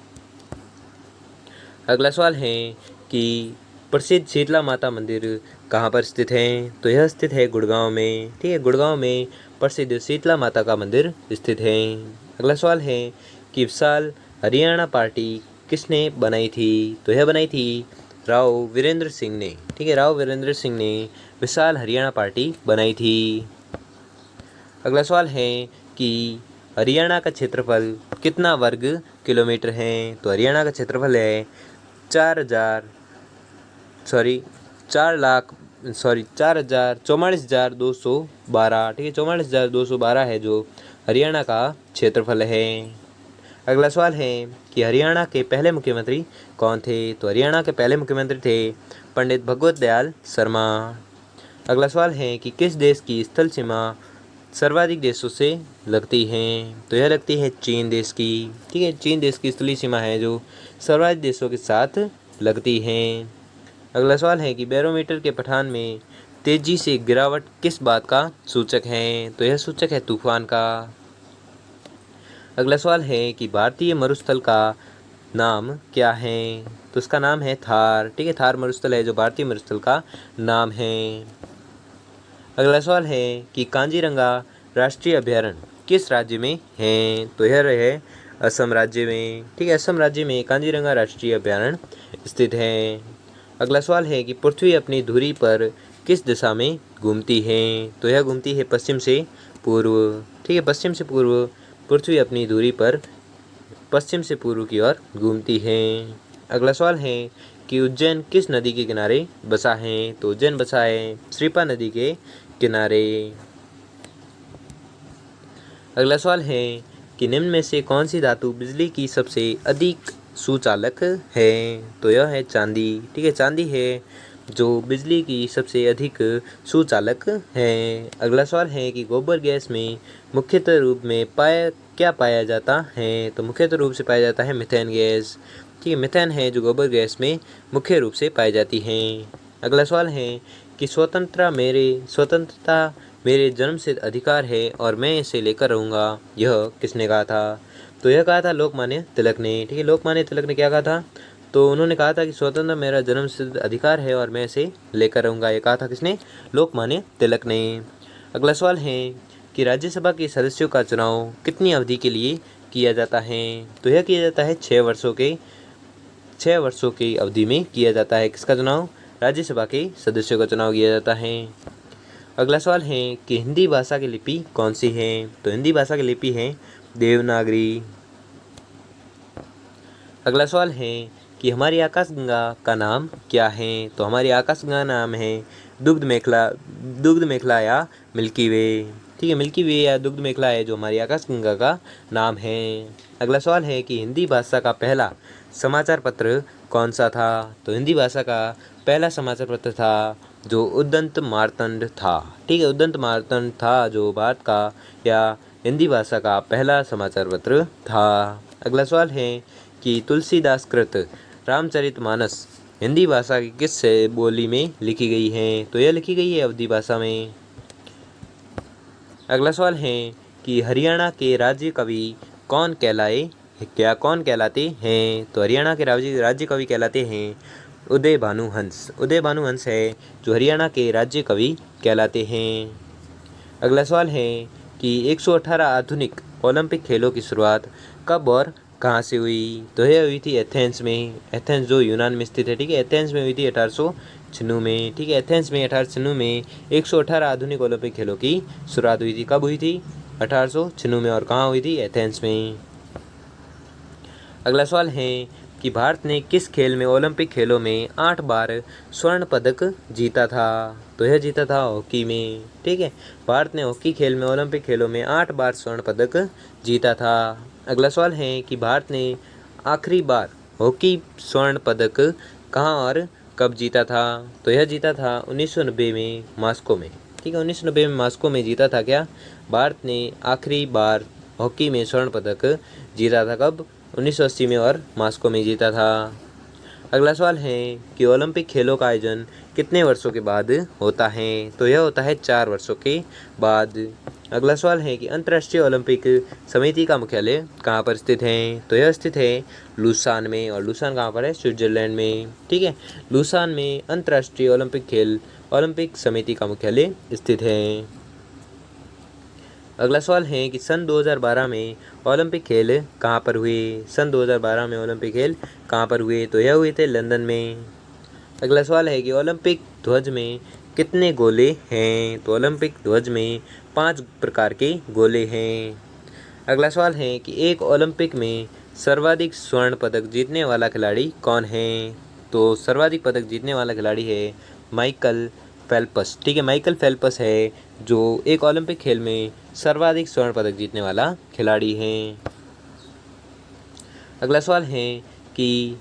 अगला सवाल है कि प्रसिद्ध शीतला माता मंदिर कहाँ पर स्थित है? तो यह स्थित है गुड़गांव में। ठीक है, गुड़गांव में प्रसिद्ध शीतला माता का मंदिर स्थित है। अगला सवाल है कि विशाल हरियाणा पार्टी किसने बनाई थी? तो यह बनाई थी राव वीरेंद्र सिंह ने। ठीक है, राव वीरेंद्र सिंह ने विशाल हरियाणा पार्टी बनाई थी। अगला सवाल है कि हरियाणा का क्षेत्रफल कितना वर्ग किलोमीटर है? तो हरियाणा का क्षेत्रफल है 44,212। ठीक है, 44,212 है जो हरियाणा का क्षेत्रफल है। अगला सवाल है कि हरियाणा के पहले मुख्यमंत्री कौन थे? तो हरियाणा के पहले मुख्यमंत्री थे पंडित भगवत दयाल शर्मा। अगला सवाल है कि किस देश की स्थल सीमा सर्वाधिक देशों से लगती हैं? तो यह लगती है चीन देश की। ठीक है, चीन देश की स्थलीय सीमा है जो सर्वाधिक देशों के साथ लगती हैं। अगला सवाल है कि बैरोमीटर के पठान में तेजी से गिरावट किस बात का सूचक है? तो यह सूचक है तूफान का। अगला सवाल है कि भारतीय मरुस्थल का नाम क्या है? तो उसका नाम है थार। ठीक है, थार मरुस्थल है जो भारतीय मरुस्थल का नाम है। अगला सवाल है कि कांजीरंगा राष्ट्रीय अभयारण्य किस राज्य में है? तो यह है असम राज्य में। ठीक है, असम राज्य में कांजीरंगा राष्ट्रीय अभयारण्य स्थित है। अगला सवाल है कि पृथ्वी अपनी धुरी पर किस दिशा में घूमती है? तो यह घूमती है पश्चिम से पूर्व। ठीक है, पश्चिम से पूर्व पृथ्वी अपनी धुरी पर पश्चिम से पूर्व की ओर घूमती है। अगला सवाल है कि उज्जैन किस नदी के किनारे बसा है? तो उज्जैन बसा है श्रीपा नदी के किनारे। अगला सवाल है कि निम्न में से कौन सी धातु बिजली की सबसे अधिक सुचालक है? तो यह है चांदी। ठीक है, चांदी है जो बिजली की सबसे अधिक सुचालक है। अगला सवाल है कि गोबर गैस में मुख्यतः रूप में क्या पाया जाता है? तो मुख्यतः रूप से पाया जाता है मीथेन गैस। ठीक है, मीथेन है जो गोबर गैस में मुख्य रूप से पाई जाती है। अगला सवाल है कि स्वतंत्रता मेरे जन्मसिद्ध अधिकार है और मैं इसे लेकर रहूँगा, यह किसने कहा था? तो यह कहा था लोकमान्य तिलक ने। ठीक है, लोकमान्य तिलक ने क्या कहा था? तो उन्होंने कहा था कि स्वतंत्र मेरा जन्मसिद्ध अधिकार है और मैं इसे लेकर रहूँगा। ये कहा था किसने? लोकमान्य तिलक ने। अगला सवाल है कि राज्यसभा के सदस्यों का चुनाव कितनी अवधि के लिए किया जाता है? तो यह किया जाता है 6 वर्षों की अवधि में किया जाता है। किसका चुनाव? राज्यसभा के सदस्यों का चुनाव किया जाता है। अगला सवाल है कि हिंदी भाषा की लिपि कौन सी है? तो हिंदी भाषा की लिपि है देवनागरी। अगला सवाल है कि हमारी आकाशगंगा का नाम क्या है? तो हमारी आकाशगंगा नाम है दुग्ध मेखला या मिल्की वे। ठीक है, मिल्की वे या दुग्ध मेखला है जो हमारी आकाशगंगा का नाम है। अगला सवाल है कि हिंदी भाषा का पहला समाचार पत्र कौन सा था? तो हिंदी भाषा का पहला समाचार पत्र था जो उद्दंत मार्तंड था। ठीक है, उद्दंत मार्तंड था जो भारत का या हिंदी भाषा का पहला समाचार पत्र था। अगला सवाल है कि तुलसीदास कृत रामचरितमानस हिंदी भाषा की किस बोली में लिखी गई है? तो यह लिखी गई है अवधी भाषा में। अगला सवाल है कि हरियाणा के राज्य कवि कौन कहलाते हैं? तो हरियाणा के राज्य कवि कहलाते हैं उदय भानुहंस। उदय भानुहंस है जो हरियाणा के राज्य कवि कहलाते हैं। अगला सवाल है कि 118 आधुनिक ओलंपिक खेलों की शुरुआत कब और कहाँ से हुई? तो यह हुई थी एथेंस में। एथेंस जो यूनान में स्थित है। ठीक है, एथेंस में हुई थी 1896 में। ठीक है, एथेंस में 1896 में 118 आधुनिक ओलंपिक खेलों की शुरुआत हुई थी। कब हुई थी? 1896 में। और कहाँ हुई थी? एथेंस में। अगला सवाल है कि भारत ने किस खेल में ओलंपिक खेलों में 8 बार स्वर्ण पदक जीता था? तो यह जीता था हॉकी में। ठीक है, भारत ने हॉकी खेल में ओलंपिक खेलों में 8 बार स्वर्ण पदक जीता था। अगला सवाल है कि भारत ने आखिरी बार हॉकी स्वर्ण पदक कहाँ और कब जीता था? तो यह जीता था 1990 में मॉस्को में। ठीक है, 1990 में मॉस्को में जीता था। क्या भारत ने आखिरी बार हॉकी में स्वर्ण पदक जीता था? कब? 1980 में और मॉस्को में जीता था। अगला सवाल है कि ओलंपिक खेलों का आयोजन कितने वर्षों के बाद होता है? तो यह होता है 4 वर्षों के बाद। अगला सवाल है कि अंतर्राष्ट्रीय ओलंपिक समिति का मुख्यालय कहाँ पर स्थित है? तो यह स्थित है लुसान में। और लुसान कहाँ पर है? स्विट्जरलैंड में। ठीक है, लुसान में अंतर्राष्ट्रीय ओलंपिक समिति का मुख्यालय स्थित है। अगला सवाल है कि सन 2012 में ओलंपिक खेल कहाँ पर हुए? सन 2012 में ओलंपिक खेल कहाँ पर हुए? तो यह हुए थे लंदन में। अगला सवाल है कि ओलंपिक ध्वज में कितने गोले हैं? तो ओलंपिक ध्वज में 5 प्रकार के गोले हैं। अगला सवाल है कि एक ओलंपिक में सर्वाधिक स्वर्ण पदक जीतने वाला खिलाड़ी कौन है? तो सर्वाधिक पदक जीतने वाला खिलाड़ी है माइकल फेल्प्स। ठीक है, माइकल फेल्प्स है जो एक ओलंपिक खेल में सर्वाधिक स्वर्ण पदक जीतने वाला खिलाड़ी हैं। अगला सवाल है कि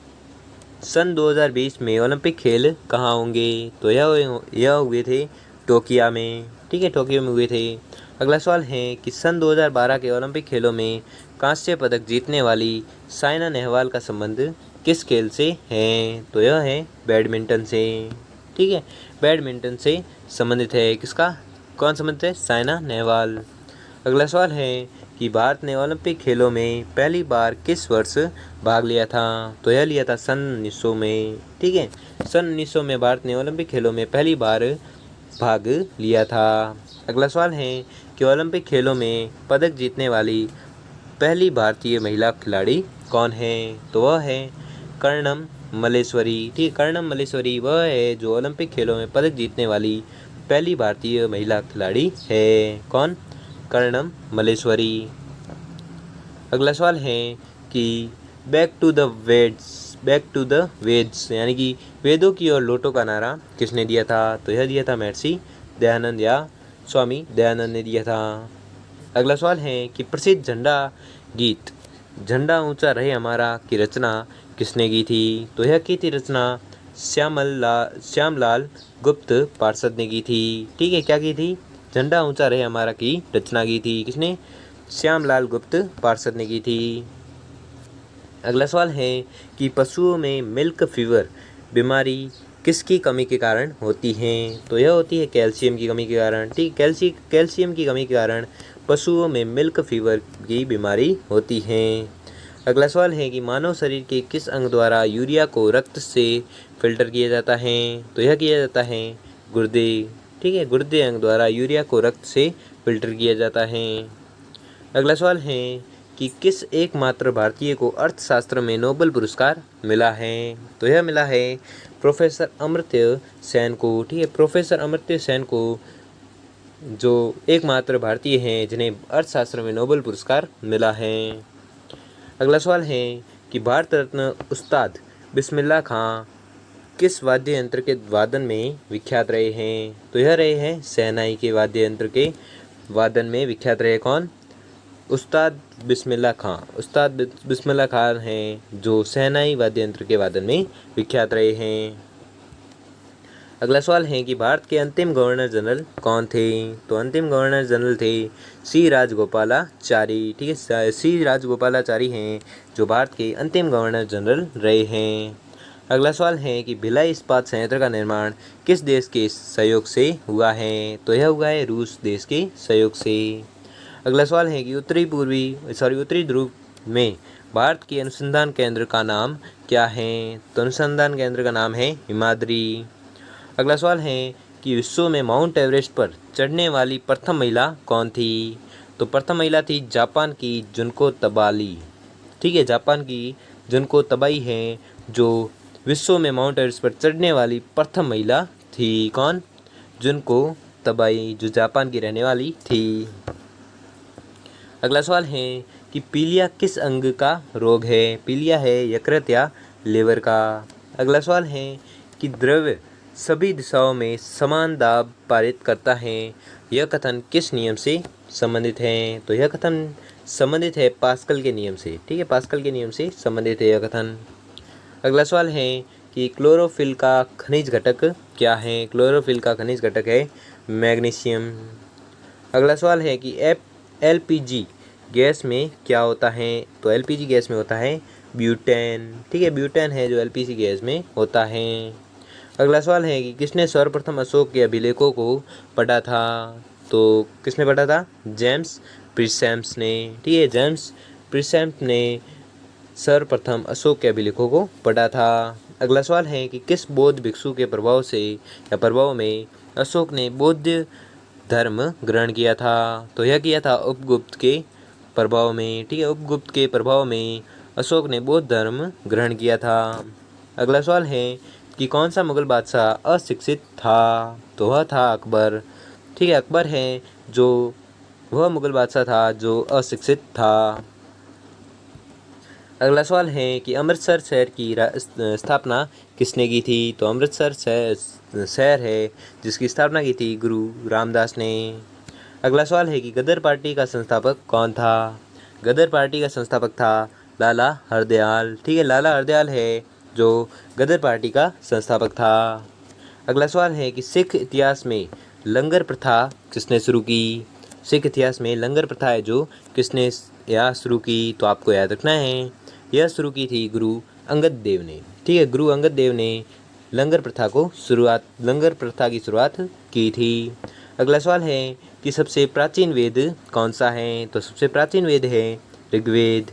सन 2020 में ओलंपिक खेल कहाँ होंगे? तो यह हुए थे टोक्यो में, ठीक है, टोक्यो में हुए थे। अगला सवाल है कि सन 2012 के ओलंपिक खेलों में कांस्य पदक जीतने वाली साइना नेहवाल का संबंध किस खेल से है? तो यह है बैडमिंटन से, ठीक है, बैडमिंटन से संबंधित है। किसका, कौन संबंधित है? साइना नेहवाल। अगला सवाल है कि भारत ने ओलंपिक खेलों में पहली बार किस वर्ष भाग लिया था? तो यह लिया था सन 1900 में, ठीक है, सन 1900 में भारत ने ओलंपिक खेलों में पहली बार भाग लिया था। अगला सवाल है कि ओलंपिक खेलों में पदक जीतने वाली पहली भारतीय महिला खिलाड़ी कौन है? तो वह है कर्णम मल्लेश्वरी, ठीक है, कर्णम मल्लेश्वरी वह है जो ओलंपिक खेलों में पदक जीतने वाली पहली भारतीय महिला खिलाड़ी है। कौन? कर्णम मल्लेश्वरी। अगला सवाल है कि बैक टू द वेद्स यानी कि वेदों की ओर लौटो का नारा किसने दिया था? तो यह दिया था महर्षि दयानंद या स्वामी दयानंद ने दिया था। अगला सवाल है कि प्रसिद्ध झंडा गीत झंडा ऊंचा रहे हमारा की रचना किसने की थी? तो यह की थी रचना श्यामलाल गुप्त पार्षद ने की थी, ठीक है, क्या की थी? झंडा ऊंचा रहे हमारा की रचना की थी। किसने? श्यामलाल गुप्त पार्षद ने की थी। अगला सवाल है कि पशुओं में मिल्क फीवर बीमारी किसकी कमी के कारण होती है? तो यह होती है कैल्शियम की कमी के कारण, ठीक, कैल्शियम की कमी के कारण पशुओं में मिल्क फीवर की बीमारी होती है। अगला सवाल है कि मानव शरीर के किस अंग द्वारा यूरिया को रक्त से फिल्टर किया जाता है? तो यह किया जाता है गुर्दे, ठीक है, गुर्दे अंग द्वारा यूरिया को रक्त से फिल्टर किया जाता है। अगला सवाल है कि किस एकमात्र भारतीय को अर्थशास्त्र में नोबेल पुरस्कार मिला है? तो यह मिला है प्रोफेसर अमर्त्य सेन को, ठीक है, प्रोफेसर अमर्त्य सेन को, जो एकमात्र भारतीय हैं जिन्हें अर्थशास्त्र में नोबेल पुरस्कार मिला है। अगला सवाल है कि भारत रत्न उस्ताद बिस्मिल्लाह खां किस वाद्य यंत्र के वादन में विख्यात रहे हैं? तो यह रहे हैं शहनाई के वाद्य यंत्र के वादन में विख्यात रहे। कौन? उस्ताद बिस्मिल्लाह खां। उस्ताद बिस्मिल्लाह खां हैं जो शहनाई वाद्य यंत्र के वादन में विख्यात रहे हैं। अगला सवाल है कि भारत के अंतिम गवर्नर जनरल कौन थे? तो अंतिम गवर्नर जनरल थे सी राजगोपालाचारी, ठीक है, सी राजगोपालाचारी हैं जो भारत के अंतिम गवर्नर जनरल रहे हैं। अगला सवाल है कि भिलाई इस्पात संयंत्र का निर्माण किस देश के सहयोग से हुआ है? तो यह हुआ है रूस देश के सहयोग से। अगला सवाल है कि उत्तरी ध्रुव में भारत के अनुसंधान केंद्र का नाम क्या है? तो अनुसंधान केंद्र का नाम है हिमाद्री। अगला सवाल है कि विश्व में माउंट एवरेस्ट पर चढ़ने वाली प्रथम महिला कौन थी? तो प्रथम महिला थी जापान की जुनको तबाई, ठीक है, जापान की जुनको तबाई है जो विश्व में माउंट एवरेस्ट पर चढ़ने वाली प्रथम महिला थी। कौन? जुनको तबाई, जो जापान की रहने वाली थी। अगला सवाल है कि पीलिया किस अंग का रोग है? पीलिया है यकृत या लिवर का। अगला सवाल है कि द्रव्य सभी दिशाओं में समान दाब पारित करता है, यह कथन किस नियम से संबंधित है? तो यह कथन संबंधित है पास्कल के नियम से, ठीक है, पास्कल के नियम से संबंधित है यह कथन। अगला सवाल है कि क्लोरोफिल का खनिज घटक क्या है? क्लोरोफिल का खनिज घटक है मैग्नीशियम। अगला सवाल है कि एलपीजी गैस में क्या होता है? तो एलपीजी गैस में होता है ब्यूटेन, ठीक है, ब्यूटेन है जो एलपीजी गैस में होता है। अगला सवाल है कि किसने सर्वप्रथम अशोक के अभिलेखों को पढ़ा था? तो किसने पढ़ा था? जेम्स प्रिसेम्स ने, ठीक है, जेम्स प्रिसेम्स ने सर्वप्रथम अशोक के अभिलेखों को पढ़ा था। अगला सवाल है कि किस बौद्ध भिक्षु के प्रभाव से या प्रभाव में अशोक ने बौद्ध धर्म ग्रहण किया था? तो यह किया था उपगुप्त के प्रभाव में, ठीक है, उपगुप्त के प्रभाव में अशोक ने बौद्ध धर्म ग्रहण किया था। अगला सवाल है कि कौन सा मुगल बादशाह अशिक्षित था? तो वह था अकबर, ठीक है, अकबर है जो वह मुगल बादशाह था जो अशिक्षित था। अगला सवाल है कि अमृतसर शहर की स्थापना किसने की थी? तो अमृतसर शहर है जिसकी स्थापना की थी गुरु रामदास ने। अगला सवाल है कि गदर पार्टी का संस्थापक कौन था? गदर पार्टी का संस्थापक था लाला हरदयाल, ठीक है, लाला हरदयाल है जो गदर पार्टी का संस्थापक था। अगला सवाल है कि सिख इतिहास में लंगर प्रथा किसने शुरू की? सिख इतिहास में लंगर प्रथा है जो किसने यह शुरू की? तो आपको याद रखना है, यह शुरू की थी गुरु अंगद देव ने। ठीक है, गुरु अंगद देव ने लंगर प्रथा की शुरुआत की थी। अगला सवाल है कि सबसे प्राचीन वेद कौन सा है? तो सबसे प्राचीन वेद है ऋग्वेद।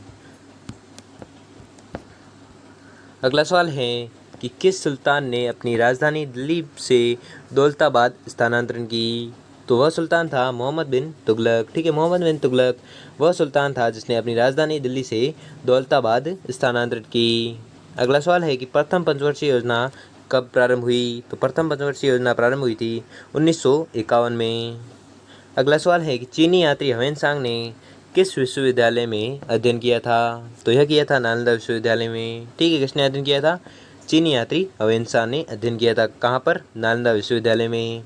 अगला सवाल है कि किस सुल्तान ने अपनी राजधानी दिल्ली से दौलताबाद स्थानांतरण की? तो वह सुल्तान था मोहम्मद बिन तुगलक। ठीक है, मोहम्मद बिन तुगलक वह सुल्तान था जिसने अपनी राजधानी दिल्ली से दौलताबाद स्थानांतरित की। अगला सवाल है कि प्रथम पंचवर्षीय योजना कब प्रारंभ हुई? तो प्रथम पंचवर्षीय योजना प्रारंभ हुई थी 1951 में। अगला सवाल है कि चीनी यात्री ह्वेनसांग ने किस विश्वविद्यालय में अध्ययन किया था? तो यह किया था नालंदा विश्वविद्यालय में। ठीक है, किसने अध्ययन किया था? चीनी यात्री ह्वेनसांग ने अध्ययन किया था। कहाँ पर? नालंदा विश्वविद्यालय में।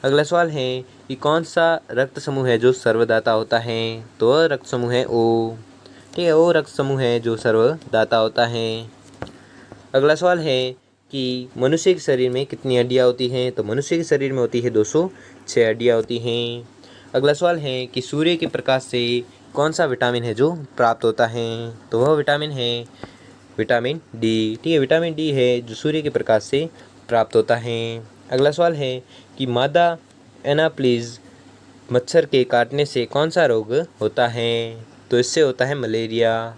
अगला सवाल है कि कौन सा रक्त समूह है जो सर्वदाता होता है? तो वह रक्त समूह है O। ठीक है, O रक्त समूह है जो सर्वदाता होता है। अगला सवाल है कि मनुष्य के शरीर में कितनी हड्डियाँ होती हैं? तो मनुष्य के शरीर में होती है 206 हड्डियाँ होती हैं। अगला सवाल है कि सूर्य के प्रकाश से कौन सा विटामिन है जो प्राप्त होता है? तो वह विटामिन है विटामिन डी। ठीक है, विटामिन डी है जो सूर्य के प्रकाश से प्राप्त होता है। अगला सवाल है कि मादा एनाप्लीज मच्छर के काटने से कौन सा रोग होता है? तो इससे होता है मलेरिया।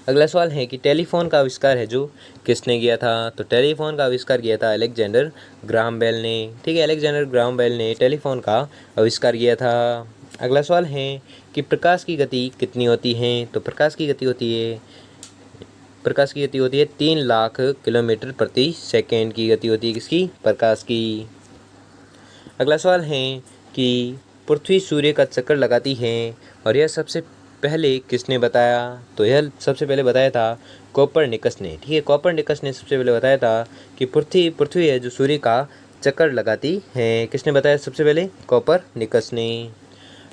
अगला सवाल है कि टेलीफोन का आविष्कार है जो किसने किया था? तो टेलीफोन का आविष्कार किया था अलेक्जेंडर ग्राहम बेल ने। ठीक है, अलेक्जेंडर ग्राहम बेल ने टेलीफोन का आविष्कार किया था। अगला सवाल है कि प्रकाश की गति कितनी होती है? तो प्रकाश की गति होती है 3 लाख किलोमीटर प्रति सेकेंड की गति होती है। किसकी? प्रकाश की। अगला सवाल है कि पृथ्वी सूर्य का चक्कर लगाती है और यह सबसे पहले किसने बताया? तो यह सबसे पहले बताया था कोपरनिकस ने। ठीक है, कोपरनिकस ने सबसे पहले बताया था कि पृथ्वी है जो सूर्य का चक्कर लगाती है। किसने बताया सबसे पहले? कोपरनिकस ने।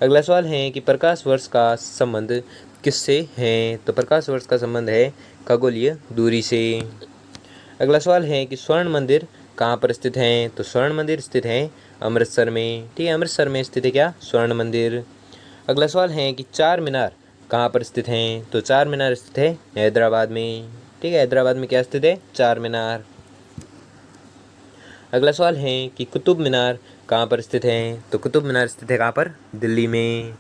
अगला सवाल है कि प्रकाश वर्ष का संबंध किससे है? तो प्रकाश वर्ष का संबंध है खगोलीय दूरी से। अगला सवाल है कि स्वर्ण मंदिर कहाँ पर स्थित है? तो स्वर्ण मंदिर स्थित है अमृतसर में। ठीक है, अमृतसर में स्थित है क्या? स्वर्ण मंदिर। अगला सवाल है कि चार मीनार कहाँ पर स्थित हैं? तो चार मीनार स्थित है हैदराबाद में। ठीक है, हैदराबाद में क्या स्थित है? चार मीनार। अगला सवाल है कि कुतुब मीनार कहाँ पर स्थित है? तो कुतुब मीनार स्थित है कहाँ पर? दिल्ली में।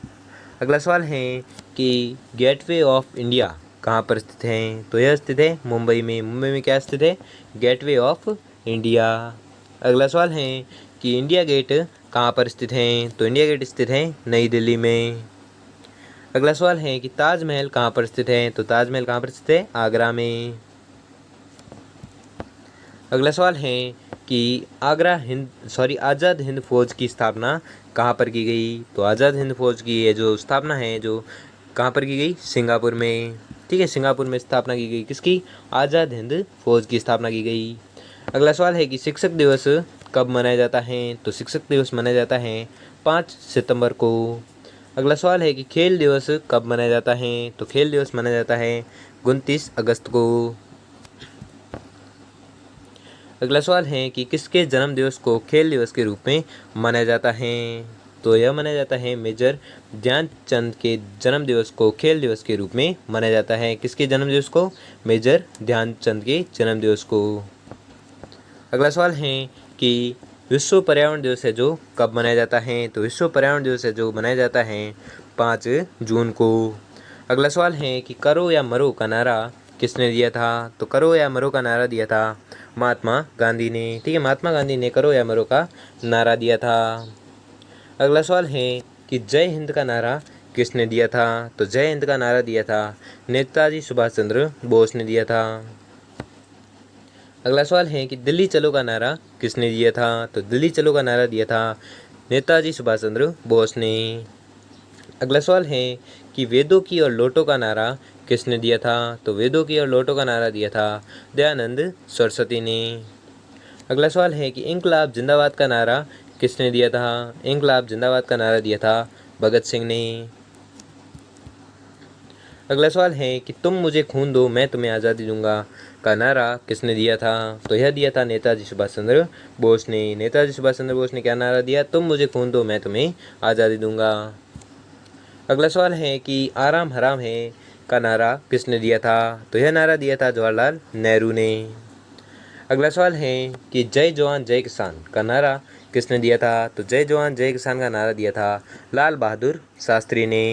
अगला सवाल है कि गेटवे ऑफ इंडिया कहाँ पर स्थित है? तो यह स्थित है मुंबई में। मुंबई में क्या स्थित है? Gateway of India. अगला सवाल है कि इंडिया गेट कहाँ पर स्थित है? तो इंडिया गेट स्थित है नई दिल्ली में। अगला सवाल है कि ताजमहल कहाँ पर स्थित है? तो ताजमहल कहाँ पर स्थित है? आगरा में। अगला सवाल है कि आज़ाद हिंद फौज की स्थापना कहाँ पर की गई? तो आज़ाद हिंद फौज की ये जो स्थापना है जो कहाँ पर की गई? सिंगापुर में। ठीक है, सिंगापुर में स्थापना की गई। किसकी? आज़ाद हिंद फौज की स्थापना की गई। अगला सवाल है कि शिक्षक दिवस कब मनाया जाता है? तो शिक्षक दिवस मनाया जाता है 5 सितंबर को। अगला सवाल है कि खेल दिवस कब मनाया जाता है? तो खेल दिवस मनाया जाता है 29 अगस्त को। अगला सवाल है कि किसके जन्म दिवस को खेल दिवस के रूप में मनाया जाता है? तो यह मनाया जाता है मेजर ध्यानचंद के जन्म दिवस को खेल दिवस के रूप में मनाया जाता है। किसके जन्म दिवस को? मेजर ध्यानचंद के जन्म दिवस को। अगला सवाल है कि विश्व पर्यावरण दिवस है जो कब मनाया जाता है? तो विश्व पर्यावरण दिवस है जो मनाया जाता है 5 जून को। अगला सवाल है कि करो या मरो का नारा किसने दिया था? तो करो या मरो का नारा दिया था महात्मा गांधी ने। ठीक है, महात्मा गांधी ने करो या मरो का नारा दिया था। अगला सवाल है कि जय हिंद का नारा किसने दिया था? तो जय हिंद का नारा दिया था नेताजी सुभाष चंद्र बोस ने दिया था। अगला सवाल है कि दिल्ली चलो का नारा किसने दिया था? तो दिल्ली चलो का नारा दिया था नेताजी सुभाष चंद्र बोस ने। अगला सवाल है कि वेदों की और लोटों का नारा किसने दिया था? तो वेदों की और लोटों का नारा दिया था दयानंद सरस्वती ने। अगला सवाल है कि इंकलाब जिंदाबाद का नारा किसने दिया था? इंकलाब जिंदाबाद का नारा दिया था भगत सिंह ने। अगला सवाल है कि तुम मुझे खून दो मैं तुम्हें आज़ादी दूंगा का नारा किसने दिया था? तो यह दिया था नेताजी सुभाष चंद्र बोस ने। नेताजी सुभाष चंद्र बोस ने क्या नारा दिया? तुम मुझे खून दो मैं तुम्हें आज़ादी दूंगा। अगला सवाल है कि आराम हराम है का नारा किसने दिया था? तो यह नारा दिया था जवाहरलाल नेहरू ने। अगला सवाल है कि जय जवान जय किसान का नारा किसने दिया था? तो जय जवान जय किसान का नारा दिया था लाल बहादुर शास्त्री ने।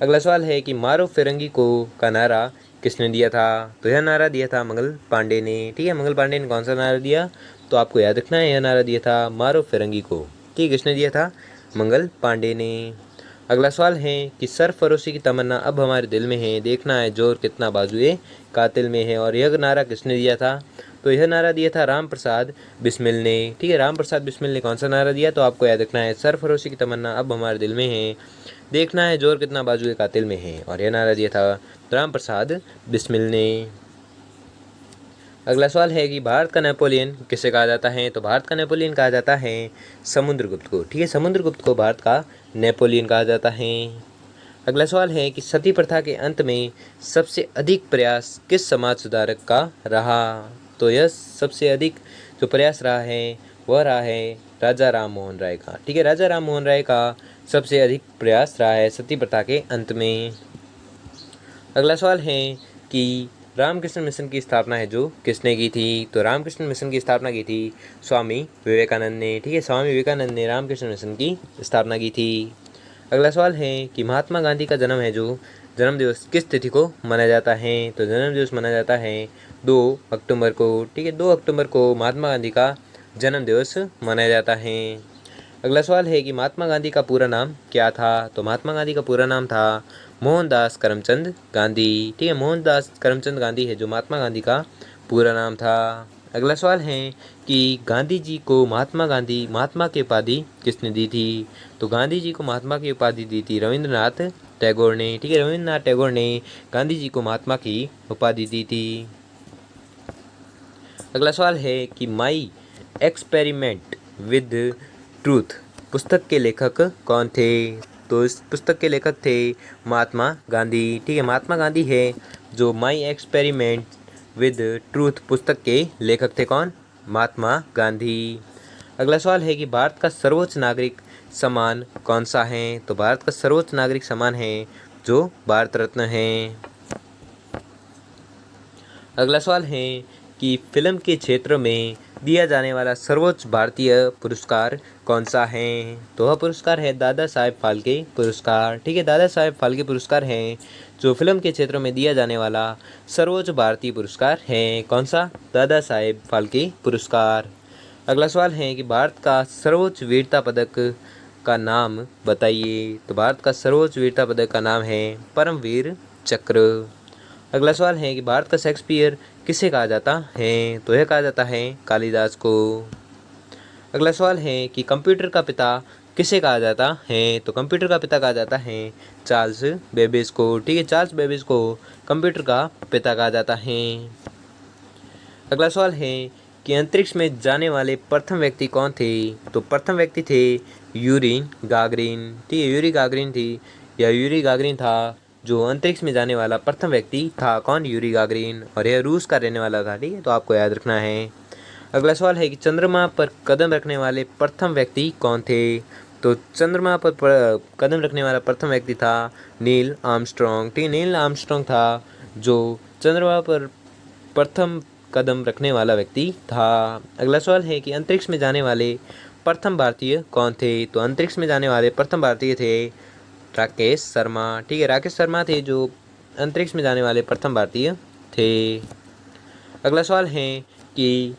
अगला सवाल है कि मारो फिरंगी को का नारा किसने दिया था? तो यह नारा दिया था मंगल पांडे ने। ठीक है, मंगल पांडे ने कौन सा नारा दिया? तो आपको याद रखना है, यह नारा दिया था मारो फिरंगी को। ठीक, किसने दिया था? मंगल पांडे ने। अगला सवाल है कि सरफरोशी की तमन्ना अब हमारे दिल में है, देखना है जोर कितना बाजुए कातिल में है, और यह नारा किसने दिया था? तो यह नारा दिया था राम प्रसाद बिस्मिल ने। ठीक है, राम प्रसाद बिस्मिल ने कौन सा नारा दिया? तो आपको याद रखना है सरफरोशी की तमन्ना अब हमारे दिल में है, देखना है जोर कितना बाजुए कातिल में है, और यह नारा दिया था राम प्रसाद बिस्मिल ने। अगला सवाल है कि भारत का नेपोलियन किसे कहा जाता है? तो भारत का नेपोलियन कहा जाता है समुद्रगुप्त को। ठीक है, समुद्रगुप्त को भारत का नेपोलियन कहा जाता है। अगला सवाल है कि सती प्रथा के अंत में सबसे अधिक प्रयास किस समाज सुधारक का रहा? तो यह सबसे अधिक जो प्रयास रहा है वह रहा है राजा राम मोहन राय का। ठीक है, राजा राम मोहन राय का सबसे अधिक प्रयास रहा है सती प्रथा के अंत में। अगला सवाल है कि रामकृष्ण मिशन की स्थापना है जो किसने की थी? तो रामकृष्ण मिशन की स्थापना की थी स्वामी विवेकानंद ने। ठीक है, स्वामी विवेकानंद ने रामकृष्ण मिशन की स्थापना की थी। अगला सवाल है कि महात्मा गांधी का जन्म है जो जन्म दिवस किस तिथि को मनाया जाता है? तो जन्म दिवस मनाया जाता है 2 अक्टूबर को। ठीक है, 2 अक्टूबर को महात्मा गांधी का जन्म दिवस मनाया जाता है। अगला सवाल है कि महात्मा गांधी का पूरा नाम क्या था? तो महात्मा गांधी का पूरा नाम था मोहनदास करमचंद गांधी। ठीक है, मोहनदास करमचंद गांधी है जो महात्मा गांधी का पूरा नाम था। अगला सवाल है कि गांधी जी को महात्मा की उपाधि किसने दी थी? तो गांधी जी को महात्मा की उपाधि दी थी रविंद्रनाथ टैगोर ने। ठीक है, रविंद्रनाथ टैगोर ने गांधी जी को महात्मा की उपाधि दी थी। अगला सवाल है कि माई एक्सपेरिमेंट विद ट्रूथ पुस्तक के लेखक कौन थे? तो इस पुस्तक के लेखक थे महात्मा गांधी। ठीक है, महात्मा गांधी है जो माई एक्सपेरिमेंट विद ट्रूथ पुस्तक के लेखक थे। कौन? महात्मा गांधी। अगला सवाल है कि भारत का सर्वोच्च नागरिक सम्मान कौन सा है? तो भारत का सर्वोच्च नागरिक सम्मान है जो भारत रत्न है। अगला सवाल है कि फिल्म के क्षेत्र में दिया जाने वाला सर्वोच्च भारतीय पुरस्कार कौन सा है? तो वह पुरस्कार है दादा साहेब फाल्के पुरस्कार। ठीक है, दादा साहेब फाल्के पुरस्कार है जो फिल्म के क्षेत्र में दिया जाने वाला सर्वोच्च भारतीय पुरस्कार है। कौन सा? दादा साहेब फाल्के पुरस्कार। अगला सवाल है कि भारत का सर्वोच्च वीरता पदक का नाम बताइए। तो भारत का सर्वोच्च वीरता पदक का नाम है परमवीर चक्र। अगला सवाल है कि भारत का शेक्सपियर किसे कहा जाता है? तो यह कहा जाता है कालिदास को। अगला सवाल है कि कंप्यूटर का पिता किसे कहा जाता है? तो कंप्यूटर का पिता कहा जाता है चार्ल्स बेबेज को। ठीक है, चार्ल्स बेबेज को कंप्यूटर का पिता कहा जाता है। अगला सवाल है कि अंतरिक्ष में जाने वाले प्रथम व्यक्ति कौन थे? तो प्रथम व्यक्ति थे यूरी गागरिन। ठीक है, यूरी गागरिन थी या यूरी गागरिन था जो अंतरिक्ष में जाने वाला प्रथम व्यक्ति था। कौन? यूरी गागरिन, और यह रूस का रहने वाला था। ठीक है, तो आपको याद रखना है। अगला सवाल है कि चंद्रमा पर कदम रखने वाले प्रथम व्यक्ति कौन थे? तो चंद्रमा पर कदम रखने वाला प्रथम व्यक्ति था नील आर्मस्ट्रॉन्ग। ठीक है, नील आर्मस्ट्रॉन्ग था जो चंद्रमा पर प्रथम कदम रखने वाला व्यक्ति था। अगला सवाल है कि अंतरिक्ष में जाने वाले प्रथम भारतीय कौन थे? तो अंतरिक्ष में जाने वाले प्रथम भारतीय थे राकेश शर्मा। ठीक है, राकेश शर्मा थे जो अंतरिक्ष में जाने वाले प्रथम भारतीय थे। अगला सवाल है कि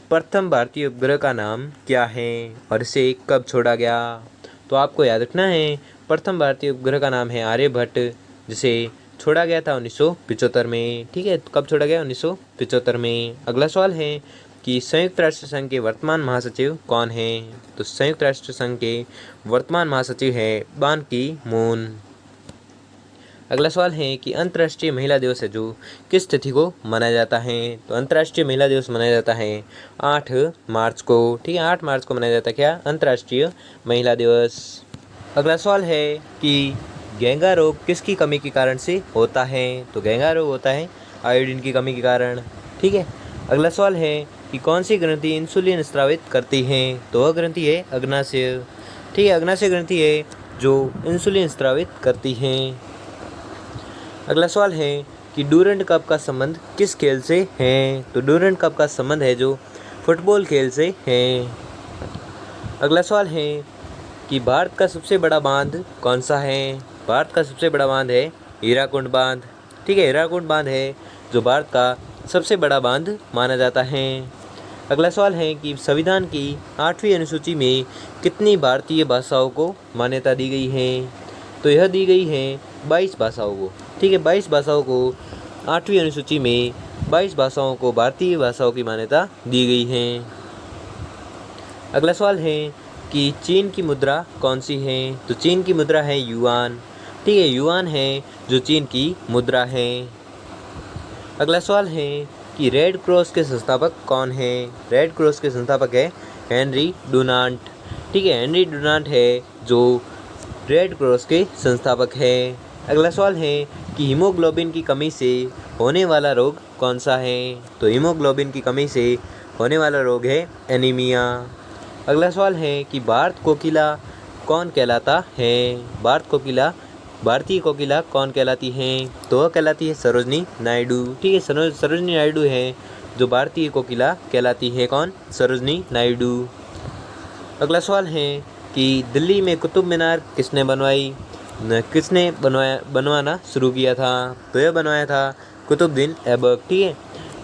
प्रथम भारतीय उपग्रह का नाम क्या है और इसे कब छोड़ा गया? तो आपको याद रखना है प्रथम भारतीय उपग्रह का नाम है आर्यभट्ट, जिसे छोड़ा गया था 1975 में। ठीक है, कब छोड़ा गया? 1975 में। अगला सवाल है कि संयुक्त राष्ट्र संघ के वर्तमान महासचिव कौन हैं? तो संयुक्त राष्ट्र संघ के वर्तमान महासचिव है बान की मून। अगला सवाल है कि अंतर्राष्ट्रीय महिला दिवस है जो किस तिथि को मनाया जाता है? तो अंतर्राष्ट्रीय महिला दिवस मनाया जाता है 8 मार्च को। ठीक है, 8 मार्च को मनाया जाता है क्या? अंतर्राष्ट्रीय महिला दिवस। अगला सवाल है कि घेंघा रोग किसकी कमी के कारण से होता है? तो घेंघा रोग होता है आयोडीन की कमी के कारण। ठीक है। अगला सवाल है कि कौन सी ग्रंथि इंसुलिन स्रावित करती है? तो वह ग्रंथि है अग्नाशय। ठीक है, अग्नाशय ग्रंथि है जो इंसुलिन स्रावित करती है। अगला सवाल है कि डूरंड कप का संबंध किस खेल से है? तो डूरंड कप का संबंध है जो फुटबॉल खेल से है। अगला सवाल है कि भारत का सबसे बड़ा बांध कौन सा है? भारत का सबसे बड़ा बांध है हीराकुंड बांध। ठीक है, हीराकुंड बांध है जो भारत का सबसे बड़ा बांध माना जाता है। अगला सवाल है कि संविधान की 8वीं अनुसूची में कितनी भारतीय भाषाओं को मान्यता दी गई है? तो यह दी गई है 22 भाषाओं को। ठीक है, 22 भाषाओं को 8वीं अनुसूची में 22 भाषाओं को भारतीय भाषाओं की मान्यता दी गई है। अगला सवाल है कि चीन की मुद्रा कौन सी है? तो चीन की मुद्रा है युआन। ठीक है, युआन है जो चीन की मुद्रा है। अगला सवाल है कि रेड क्रॉस के संस्थापक कौन है? रेड क्रॉस के संस्थापक है हेनरी डुनांट। ठीक है, हेनरी डुनांट है जो रेड क्रॉस के संस्थापक है। अगला सवाल है कि हीमोग्लोबिन की कमी से होने वाला रोग कौन सा है? तो हीमोग्लोबिन की कमी से होने वाला रोग है एनीमिया। अगला सवाल है कि भारतीय कोकिला कौन कहलाता है? भारतीय कोकिला कौन कहलाती है? तो वह कहलाती है सरोजनी नायडू। ठीक है, सरोजनी नायडू है जो भारतीय कोकिला कहलाती है। कौन? सरोजनी नायडू। अगला सवाल है कि दिल्ली में कुतुब मीनार किसने बनवाना शुरू किया था? तो यह बनवाया था कुतुबुद्दीन ऐबक। ठीक है,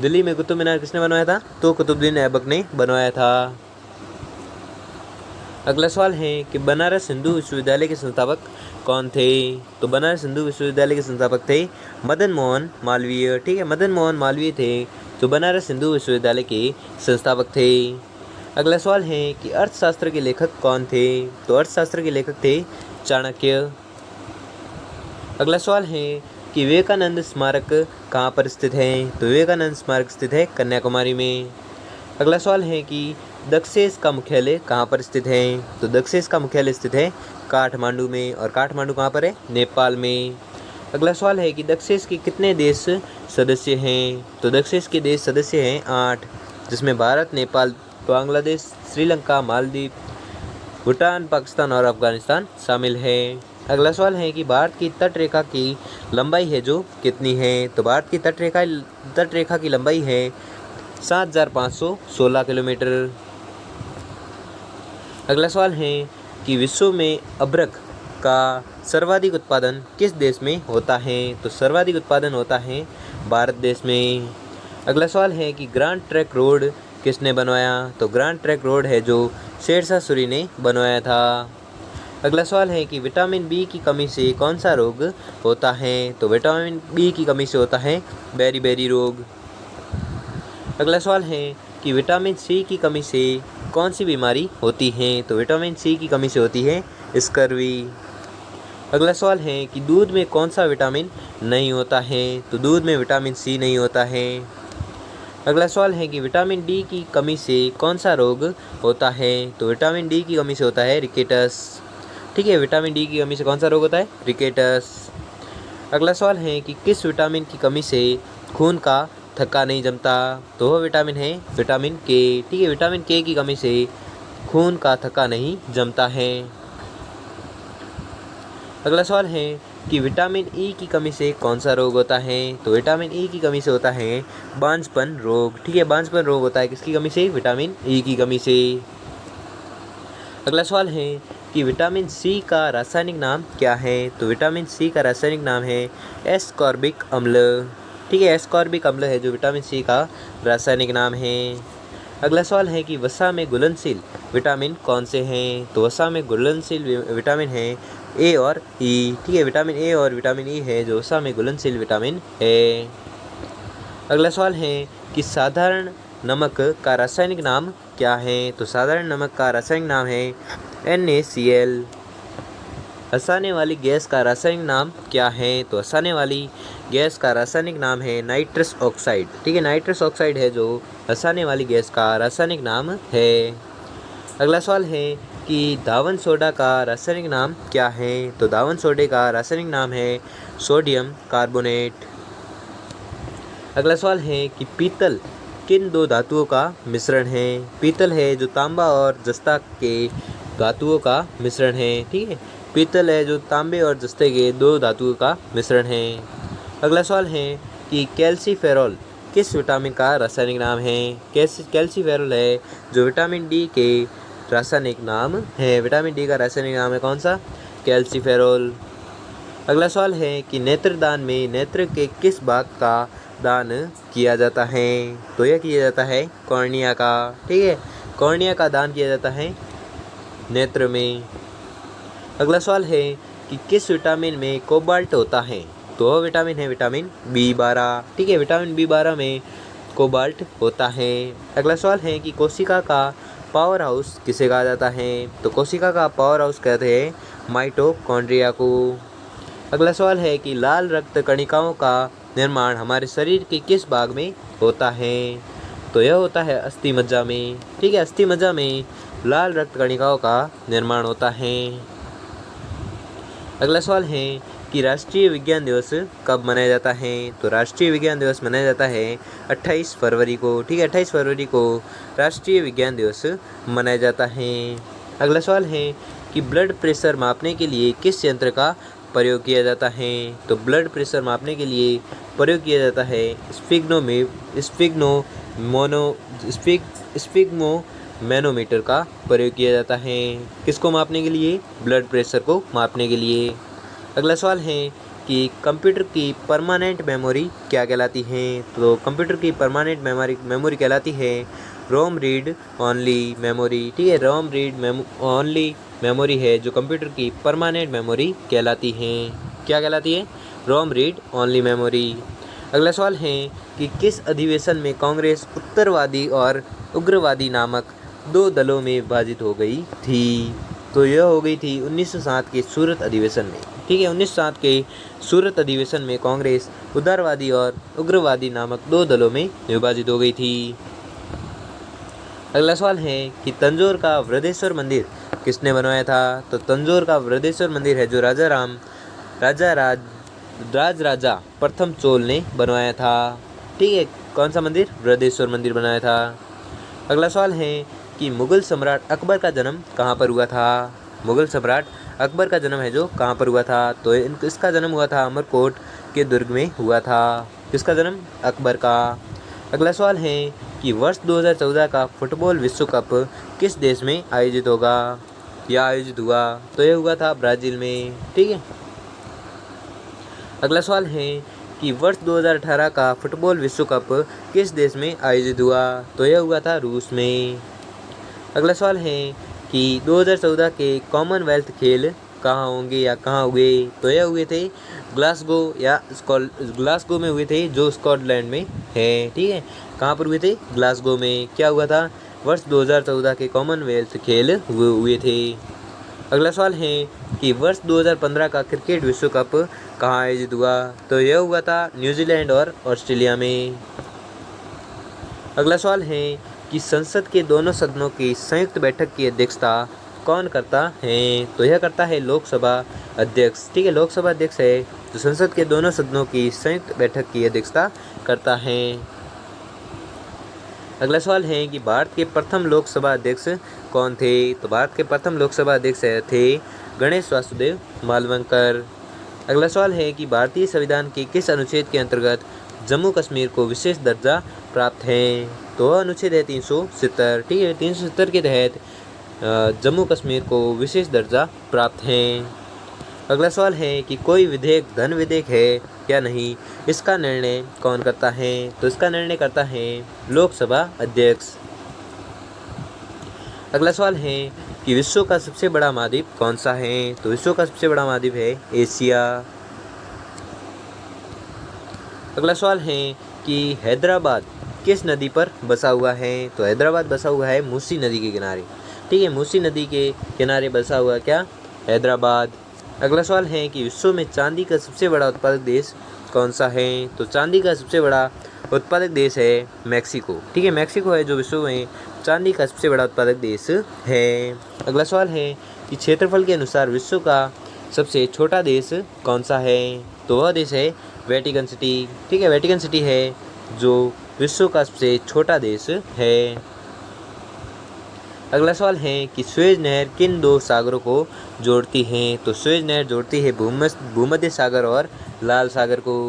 दिल्ली में कुतुब मीनार किसने बनवाया था? तो कुतुबुद्दीन ऐबक ने बनवाया था। अगला सवाल है कि बनारस हिंदू विश्वविद्यालय के संस्थापक कौन थे? तो बनारस हिंदू विश्वविद्यालय के संस्थापक थे मदन मोहन मालवीय। ठीक है, मदन मोहन मालवीय थे जो बनारस हिंदू विश्वविद्यालय के संस्थापक थे। अगला सवाल है कि अर्थशास्त्र के लेखक कौन थे? तो अर्थशास्त्र के लेखक थे चाणक्य। अगला सवाल है कि विवेकानंद स्मारक कहाँ पर स्थित है? तो विवेकानंद स्मारक स्थित है कन्याकुमारी में। अगला सवाल है कि दक्षेस का मुख्यालय कहाँ पर स्थित है? तो दक्षेस का मुख्यालय स्थित है काठमांडू में, और काठमांडू कहाँ पर है? नेपाल में। अगला सवाल है कि दक्षेस के कितने देश सदस्य हैं? तो दक्षेस के देश सदस्य हैं 8, जिसमें भारत, नेपाल, बांग्लादेश, श्रीलंका, मालदीव, भूटान, पाकिस्तान और अफगानिस्तान शामिल है। अगला सवाल है कि भारत की तटरेखा की लंबाई है जो कितनी है? तो भारत की तटरेखा की लंबाई है 7516 किलोमीटर। अगला सवाल है कि विश्व में अबरक का सर्वाधिक उत्पादन किस देश में होता है? तो सर्वाधिक उत्पादन होता है भारत देश में। अगला सवाल है कि ग्रैंड ट्रंक रोड किसने बनवाया? तो ग्रैंड ट्रंक रोड है जो शेरशाह सूरी ने बनवाया था। अगला सवाल है कि विटामिन बी की कमी से कौन सा रोग होता है? तो विटामिन बी की कमी से होता है बेरी रोग। अगला सवाल है कि विटामिन सी की कमी से कौन सी बीमारी होती है? तो विटामिन सी की कमी से होती है स्कर्वी। अगला सवाल है कि दूध में कौन सा विटामिन नहीं होता है? तो दूध में विटामिन सी नहीं होता है। अगला सवाल है कि विटामिन डी की कमी से कौन सा रोग होता है? तो विटामिन डी की कमी से होता है रिकेटस। ठीक है, विटामिन डी की कमी से कौन सा रोग होता है? रिकेटस। अगला सवाल है कि किस विटामिन की कमी से खून का थक्का नहीं जमता? तो वह विटामिन है विटामिन के। ठीक है, विटामिन के की कमी से खून का थक्का नहीं जमता है। अगला सवाल है कि विटामिन ई की कमी से कौन सा रोग होता है? तो विटामिन ई की कमी से होता है बांझपन रोग। ठीक है, बांझपन रोग होता है किसकी कमी से? विटामिन ई की कमी से। अगला सवाल है कि विटामिन सी का रासायनिक नाम क्या है? तो विटामिन सी का रासायनिक नाम है एस्कॉर्बिक अम्ल। ठीक है, एस्कॉर्बिक अम्ल है जो विटामिन सी का रासायनिक नाम है। अगला सवाल है कि वसा में घुलनशील विटामिन कौन से हैं? तो वसा में घुलनशील विटामिन है ए और ई। ठीक है, विटामिन ए और विटामिन ई है जो वसा में घुलनशील विटामिन है। अगला सवाल है कि साधारण नमक का रासायनिक नाम क्या है? तो साधारण नमक का रासायनिक नाम है NaCl। हंसाने वाली गैस का रासायनिक नाम क्या है? तो हंसाने वाली गैस का रासायनिक नाम है नाइट्रस ऑक्साइड। ठीक है, नाइट्रस ऑक्साइड है जो हंसाने वाली गैस का रासायनिक नाम है। अगला सवाल है कि धावन सोडा का रासायनिक नाम क्या है? तो धावन सोडे का रासायनिक नाम है सोडियम कार्बोनेट। अगला सवाल है कि पीतल किन दो धातुओं का मिश्रण है? पीतल है जो तांबा और जस्ता के धातुओं का मिश्रण है। ठीक है, पीतल है जो तांबे और जस्ते के दो धातुओं का मिश्रण है। अगला सवाल है कि कैल्सीफेरॉल किस विटामिन का रासायनिक नाम है? कैल्सीफेरॉल है जो विटामिन डी के रासायनिक नाम है। विटामिन डी का रासायनिक नाम है कौन सा? कैल्सीफेरॉल। अगला सवाल है कि नेत्रदान में नेत्र के किस भाग का दान किया जाता है? तो यह किया जाता है कॉर्निया का। ठीक है, कॉर्निया का दान किया जाता है नेत्र में। अगला सवाल है कि किस विटामिन में कोबाल्ट होता है? तो वह विटामिन है विटामिन B12। ठीक है, विटामिन B12 में कोबाल्ट होता है। अगला सवाल है कि कोशिका का पावर हाउस किसे कहा जाता है? तो कोशिका का पावर हाउस कहते हैं माइटोकॉन्ड्रिया को। अगला सवाल है कि लाल रक्त कणिकाओं का निर्माण हमारे शरीर के किस भाग में होता है? तो यह होता है अस्थि मज्जा में। ठीक है, अस्थि मज्जा में लाल रक्त कणिकाओं का निर्माण होता है। अगला सवाल है कि राष्ट्रीय विज्ञान दिवस कब मनाया जाता है? तो राष्ट्रीय विज्ञान दिवस मनाया जाता है 28 फरवरी को। ठीक है, 28 फरवरी को राष्ट्रीय विज्ञान दिवस मनाया जाता है। अगला सवाल है कि ब्लड प्रेशर मापने के लिए किस यंत्र का प्रयोग किया जाता है? तो ब्लड प्रेशर मापने के लिए प्रयोग किया जाता है स्फिग्मोमैनोमीटर का प्रयोग किया जाता है। किसको मापने के लिए? ब्लड प्रेशर को मापने के लिए। अगला सवाल है कि कंप्यूटर की परमानेंट मेमोरी क्या कहलाती है? तो कंप्यूटर की परमानेंट मेमोरी कहलाती है रोम रीड ओनली मेमोरी। ठीक है, रोम रीड ओनली मेमोरी है जो कंप्यूटर की परमानेंट मेमोरी कहलाती है। क्या कहलाती है? रोम रीड ओनली मेमोरी। अगला सवाल है कि किस अधिवेशन में कांग्रेस उत्तरवादी और उग्रवादी नामक दो दलों में विभाजित हो गई थी? तो यह हो गई थी 1907 के सूरत अधिवेशन में। ठीक है, 1907 के सूरत अधिवेशन में कांग्रेस उदारवादी और उग्रवादी नामक दो दलों में विभाजित हो गई थी। अगला सवाल है कि तंजौर का वृद्धेश्वर मंदिर किसने बनवाया था? तो तंजौर का वृद्धेश्वर मंदिर है जो राजा प्रथम चोल ने बनवाया था। ठीक है, कौन सा मंदिर? वृद्धेश्वर मंदिर बनाया था। अगला सवाल है कि मुगल सम्राट अकबर का जन्म कहाँ पर हुआ था? मुगल सम्राट अकबर का जन्म है जो कहाँ पर हुआ था? तो इसका जन्म हुआ था अमरकोट के दुर्ग में हुआ था। किसका जन्म? अकबर का। अगला सवाल है कि वर्ष 2014 का फुटबॉल विश्व कप किस देश में आयोजित होगा या आयोजित हुआ? तो यह हुआ था ब्राज़ील में। ठीक है। अगला सवाल है कि वर्ष 2018 का फुटबॉल विश्व कप किस देश में आयोजित हुआ? तो यह हुआ था रूस में। अगला सवाल है कि 2014 के कॉमनवेल्थ खेल कहाँ होंगे या कहाँ हुए? तो यह हुए थे ग्लासगो में हुए थे जो स्कॉटलैंड में है। ठीक है, कहाँ पर हुए थे? ग्लासगो में। क्या हुआ था? वर्ष 2014 के कॉमनवेल्थ खेल हुए थे। अगला सवाल है कि वर्ष 2015 का क्रिकेट विश्व कप कहाँ आयोजित हुआ? तो यह हुआ था न्यूजीलैंड और ऑस्ट्रेलिया में। अगला सवाल है कि संसद के दोनों सदनों की संयुक्त बैठक की अध्यक्षता कौन करता है? तो यह करता है लोकसभा अध्यक्ष। ठीक है, लोकसभा अध्यक्ष है जो संसद के दोनों सदनों की संयुक्त बैठक की अध्यक्षता करता है। अगला सवाल है कि भारत के प्रथम लोकसभा अध्यक्ष कौन थे? तो भारत के प्रथम लोकसभा अध्यक्ष थे गणेश वासुदेव मालवंकर। अगला सवाल है कि भारतीय संविधान के किस अनुच्छेद के अंतर्गत जम्मू कश्मीर को विशेष दर्जा प्राप्त है? तो अनुच्छेद है 370। ठीक है, 370 के तहत जम्मू कश्मीर को विशेष दर्जा प्राप्त है। अगला सवाल है कि कोई विधेयक धन विधेयक है या नहीं, इसका निर्णय कौन करता है? तो इसका निर्णय करता है लोकसभा अध्यक्ष। अगला सवाल है कि विश्व का सबसे बड़ा महाद्वीप कौन सा है? तो विश्व का सबसे बड़ा महाद्वीप है एशिया। अगला सवाल है कि हैदराबाद किस नदी पर बसा हुआ है? तो हैदराबाद बसा हुआ है मूसी नदी के किनारे। ठीक है, मूसी नदी के किनारे बसा हुआ क्या? हैदराबाद। अगला सवाल है कि विश्व में चांदी का सबसे बड़ा उत्पादक देश कौन सा है? तो चांदी का सबसे बड़ा उत्पादक देश है मैक्सिको। ठीक है, मैक्सिको है जो विश्व में चांदी का सबसे बड़ा उत्पादक देश है। अगला सवाल है कि क्षेत्रफल के अनुसार विश्व का सबसे छोटा देश कौन सा है? तो वह देश है वेटिकन सिटी। ठीक है, वेटिकन सिटी है जो विश्व का सबसे छोटा देश है। अगला सवाल है कि स्वेज नहर किन दो सागरों को जोड़ती है? तो स्वेज नहर जोड़ती है भूमध्य सागर और लाल सागर को।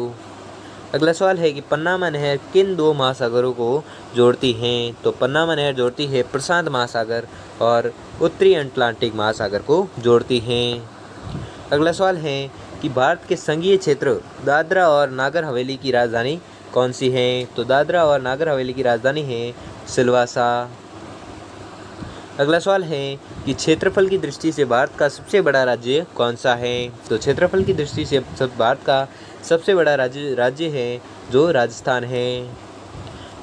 अगला सवाल है कि पन्नामा नहर किन दो महासागरों को जोड़ती है? तो पन्नामा नहर जोड़ती है प्रशांत महासागर और उत्तरी अटलांटिक महासागर को जोड़ती है। अगला सवाल है कि भारत के संघीय क्षेत्र दादरा और नागर हवेली की राजधानी कौन सी है? तो दादरा और नागर हवेली की राजधानी है सिलवासा। अगला सवाल है कि क्षेत्रफल की दृष्टि से भारत का सबसे बड़ा राज्य कौन सा है? तो क्षेत्रफल की दृष्टि से भारत का सबसे बड़ा राज्य है जो राजस्थान है।